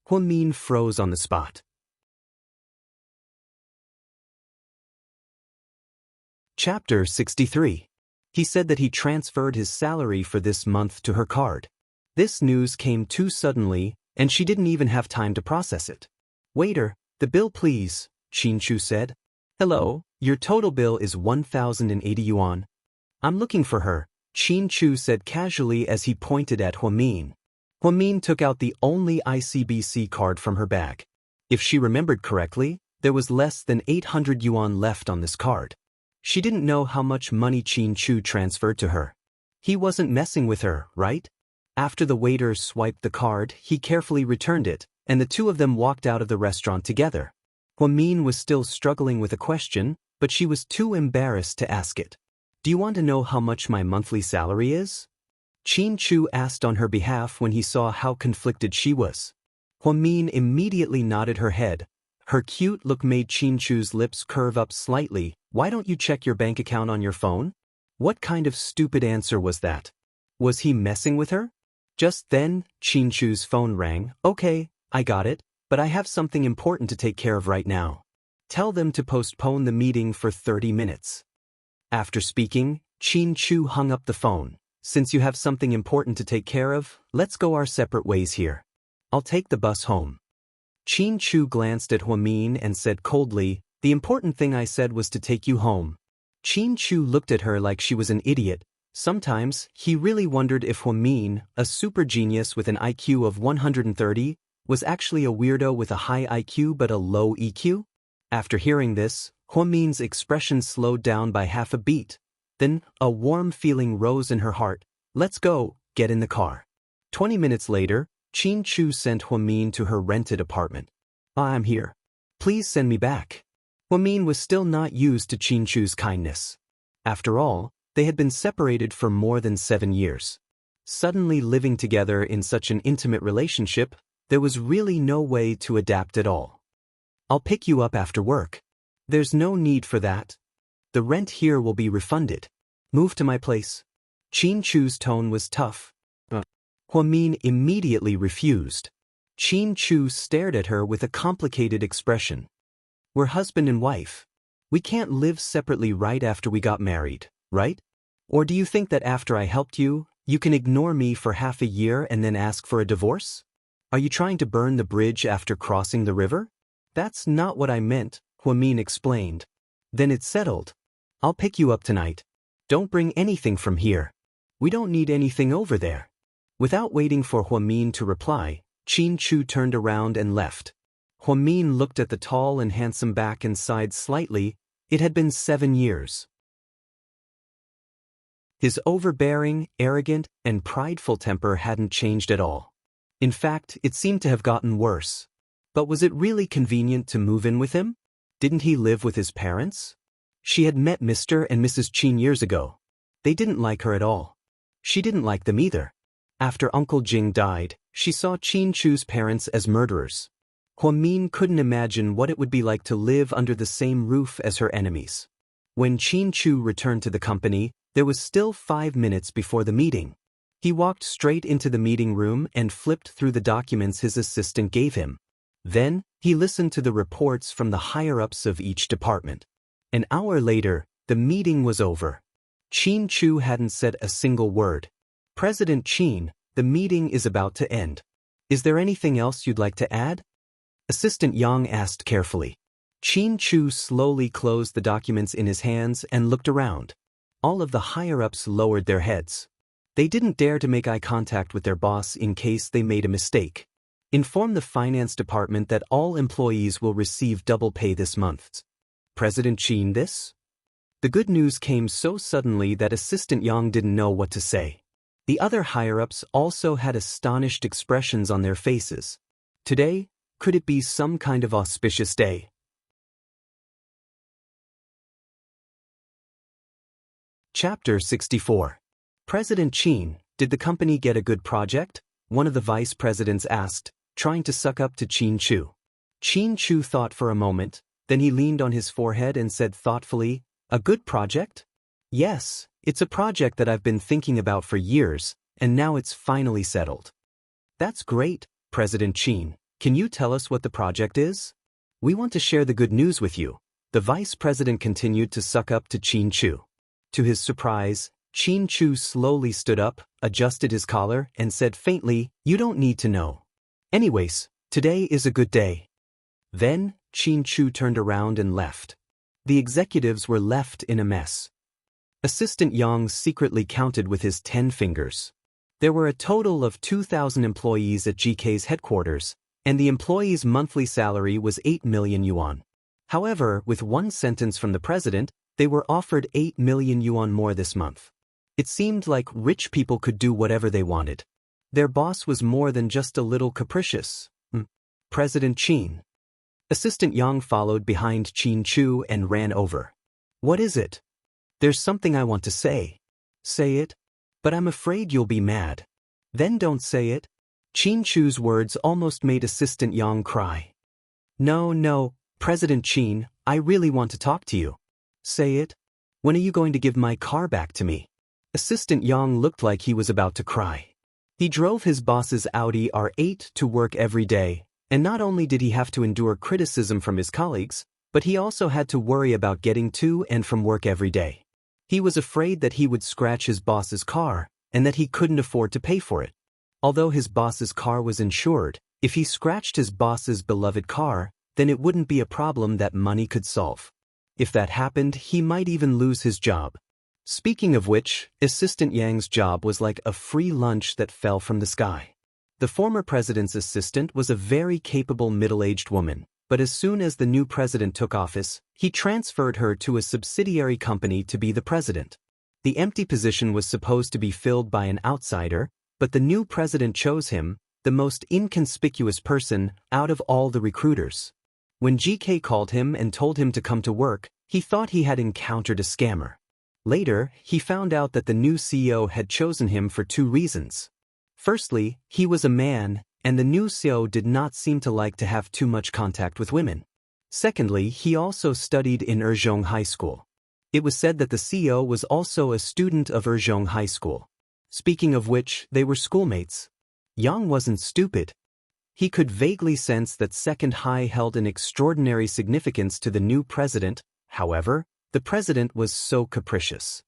Hua Min froze on the spot. Chapter 63. He said that he transferred his salary for this month to her card. This news came too suddenly, and she didn't even have time to process it. Waiter, the bill please, Qin Chu said. Hello, your total bill is 1,080 yuan. I'm looking for her, Qin Chu said casually as he pointed at Hua Min. Hua Min took out the only ICBC card from her bag. If she remembered correctly, there was less than 800 yuan left on this card. She didn't know how much money Qin Chu transferred to her. He wasn't messing with her, right? After the waiter swiped the card, he carefully returned it, and the two of them walked out of the restaurant together. Huamin was still struggling with a question, but she was too embarrassed to ask it. Do you want to know how much my monthly salary is? Qin Chu asked on her behalf when he saw how conflicted she was. Huamin immediately nodded her head. Her cute look made Qin Chu's lips curve up slightly. Why don't you check your bank account on your phone? What kind of stupid answer was that? Was he messing with her? Just then, Qin Chu's phone rang. Okay, I got it, but I have something important to take care of right now. Tell them to postpone the meeting for 30 minutes. After speaking, Qin Chu hung up the phone. Since you have something important to take care of, let's go our separate ways here. I'll take the bus home. Qin Chu glanced at Huamin and said coldly, the important thing I said was to take you home. Qin Chu looked at her like she was an idiot. Sometimes, he really wondered if Huamin, a super genius with an IQ of 130, was actually a weirdo with a high IQ but a low EQ. After hearing this, Huamin's expression slowed down by half a beat. Then, a warm feeling rose in her heart. Let's go, get in the car. 20 minutes later, Qin Chu sent Huamin to her rented apartment. I'm here. Please send me back. Huamin was still not used to Qin Chu's kindness. After all, they had been separated for more than 7 years. Suddenly living together in such an intimate relationship, there was really no way to adapt at all. I'll pick you up after work. There's no need for that. The rent here will be refunded. Move to my place. Qin Chu's tone was tough. Huamin immediately refused. Qin Chu stared at her with a complicated expression. We're husband and wife. We can't live separately right after we got married, right? Or do you think that after I helped you, you can ignore me for half a year and then ask for a divorce? Are you trying to burn the bridge after crossing the river? That's not what I meant, Huamin explained. Then it's settled. I'll pick you up tonight. Don't bring anything from here. We don't need anything over there. Without waiting for Huamin to reply, Qin Chu turned around and left. Huamin looked at the tall and handsome back and sighed slightly. It had been 7 years. His overbearing, arrogant, and prideful temper hadn't changed at all. In fact, it seemed to have gotten worse. But was it really convenient to move in with him? Didn't he live with his parents? She had met Mr. and Mrs. Qin years ago. They didn't like her at all. She didn't like them either. After Uncle Jing died, she saw Qin Chu's parents as murderers. Huamin couldn't imagine what it would be like to live under the same roof as her enemies. When Qin Chu returned to the company, there was still 5 minutes before the meeting. He walked straight into the meeting room and flipped through the documents his assistant gave him. Then, he listened to the reports from the higher-ups of each department. An hour later, the meeting was over. Qin Chu hadn't said a single word. President Qin, the meeting is about to end. Is there anything else you'd like to add? Assistant Yang asked carefully. Qin Chu slowly closed the documents in his hands and looked around. All of the higher-ups lowered their heads. They didn't dare to make eye contact with their boss in case they made a mistake. Inform the finance department that all employees will receive double pay this month. President Qin this? The good news came so suddenly that Assistant Yang didn't know what to say. The other higher-ups also had astonished expressions on their faces. Today, could it be some kind of auspicious day? Chapter 64. President Qin, did the company get a good project? One of the vice presidents asked, trying to suck up to Qin Chu. Qin Chu thought for a moment, then he leaned on his forehead and said thoughtfully, a good project? Yes, it's a project that I've been thinking about for years, and now it's finally settled. That's great, President Qin. Can you tell us what the project is? We want to share the good news with you. The vice president continued to suck up to Qin Chu. To his surprise, Qin Chu slowly stood up, adjusted his collar, and said faintly, you don't need to know. Anyways, today is a good day. Then, Qin Chu turned around and left. The executives were left in a mess. Assistant Yang secretly counted with his 10 fingers. There were a total of 2,000 employees at GK's headquarters, and the employees' monthly salary was 8 million yuan. However, with one sentence from the president, they were offered 8 million yuan more this month. It seemed like rich people could do whatever they wanted. Their boss was more than just a little capricious. President Qin. Assistant Yang followed behind Qin Chu and ran over. What is it? There's something I want to say. Say it. But I'm afraid you'll be mad. Then don't say it. Qin Chu's words almost made Assistant Yang cry. No, President Qin, I really want to talk to you. Say it. When are you going to give my car back to me? Assistant Yang looked like he was about to cry. He drove his boss's Audi R8 to work every day, and not only did he have to endure criticism from his colleagues, but he also had to worry about getting to and from work every day. He was afraid that he would scratch his boss's car, and that he couldn't afford to pay for it. Although his boss's car was insured, if he scratched his boss's beloved car, then it wouldn't be a problem that money could solve. If that happened, he might even lose his job. Speaking of which, Assistant Yang's job was like a free lunch that fell from the sky. The former president's assistant was a very capable middle-aged woman, but as soon as the new president took office, he transferred her to a subsidiary company to be the president. The empty position was supposed to be filled by an outsider, but the new president chose him, the most inconspicuous person out of all the recruiters. When GK called him and told him to come to work, he thought he had encountered a scammer. Later, he found out that the new CEO had chosen him for two reasons. Firstly, he was a man, and the new CEO did not seem to like to have too much contact with women. Secondly, he also studied in Erzhong High School. It was said that the CEO was also a student of Erzhong High School. Speaking of which, they were schoolmates. Yang wasn't stupid. He could vaguely sense that Second High held an extraordinary significance to the new president. However, the president was so capricious.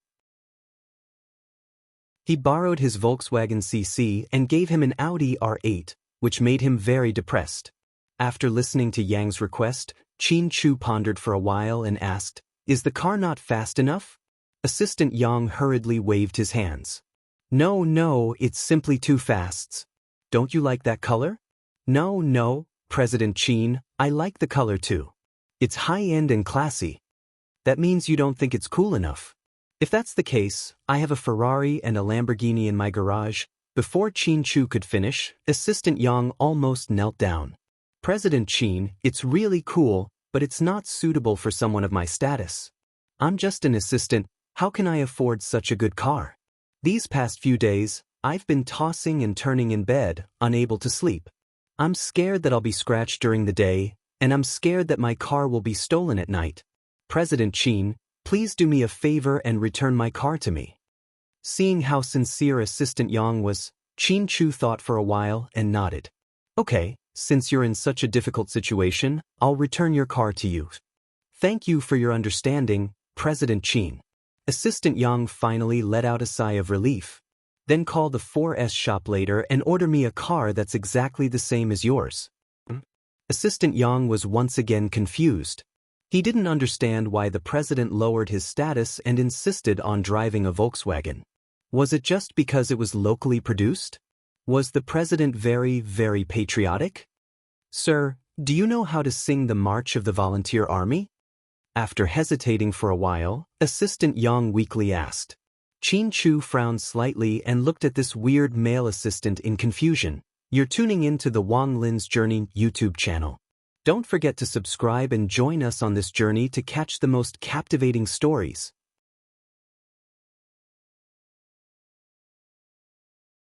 He borrowed his Volkswagen CC and gave him an Audi R8, which made him very depressed. After listening to Yang's request, Qin Chu pondered for a while and asked, "Is the car not fast enough?" Assistant Yang hurriedly waved his hands. No, it's simply too fast. Don't you like that color? No, President Qin, I like the color too. It's high-end and classy. That means you don't think it's cool enough. If that's the case, I have a Ferrari and a Lamborghini in my garage. Before Qin Chu could finish, Assistant Yang almost knelt down. President Qin, it's really cool, but it's not suitable for someone of my status. I'm just an assistant, how can I afford such a good car? These past few days, I've been tossing and turning in bed, unable to sleep. I'm scared that I'll be scratched during the day, and I'm scared that my car will be stolen at night. President Qin, please do me a favor and return my car to me. Seeing how sincere Assistant Yang was, Qin Chu thought for a while and nodded. Okay, since you're in such a difficult situation, I'll return your car to you. Thank you for your understanding, President Qin. Assistant Yang finally let out a sigh of relief. Then call the 4S shop later and order me a car that's exactly the same as yours. Assistant Yang was once again confused. He didn't understand why the president lowered his status and insisted on driving a Volkswagen. Was it just because it was locally produced? Was the president very patriotic? Sir, do you know how to sing the March of the Volunteer Army? After hesitating for a while, Assistant Yang weakly asked. Qin Chu frowned slightly and looked at this weird male assistant in confusion. You're tuning in to the Wang Lin's Journey YouTube channel. Don't forget to subscribe and join us on this journey to catch the most captivating stories.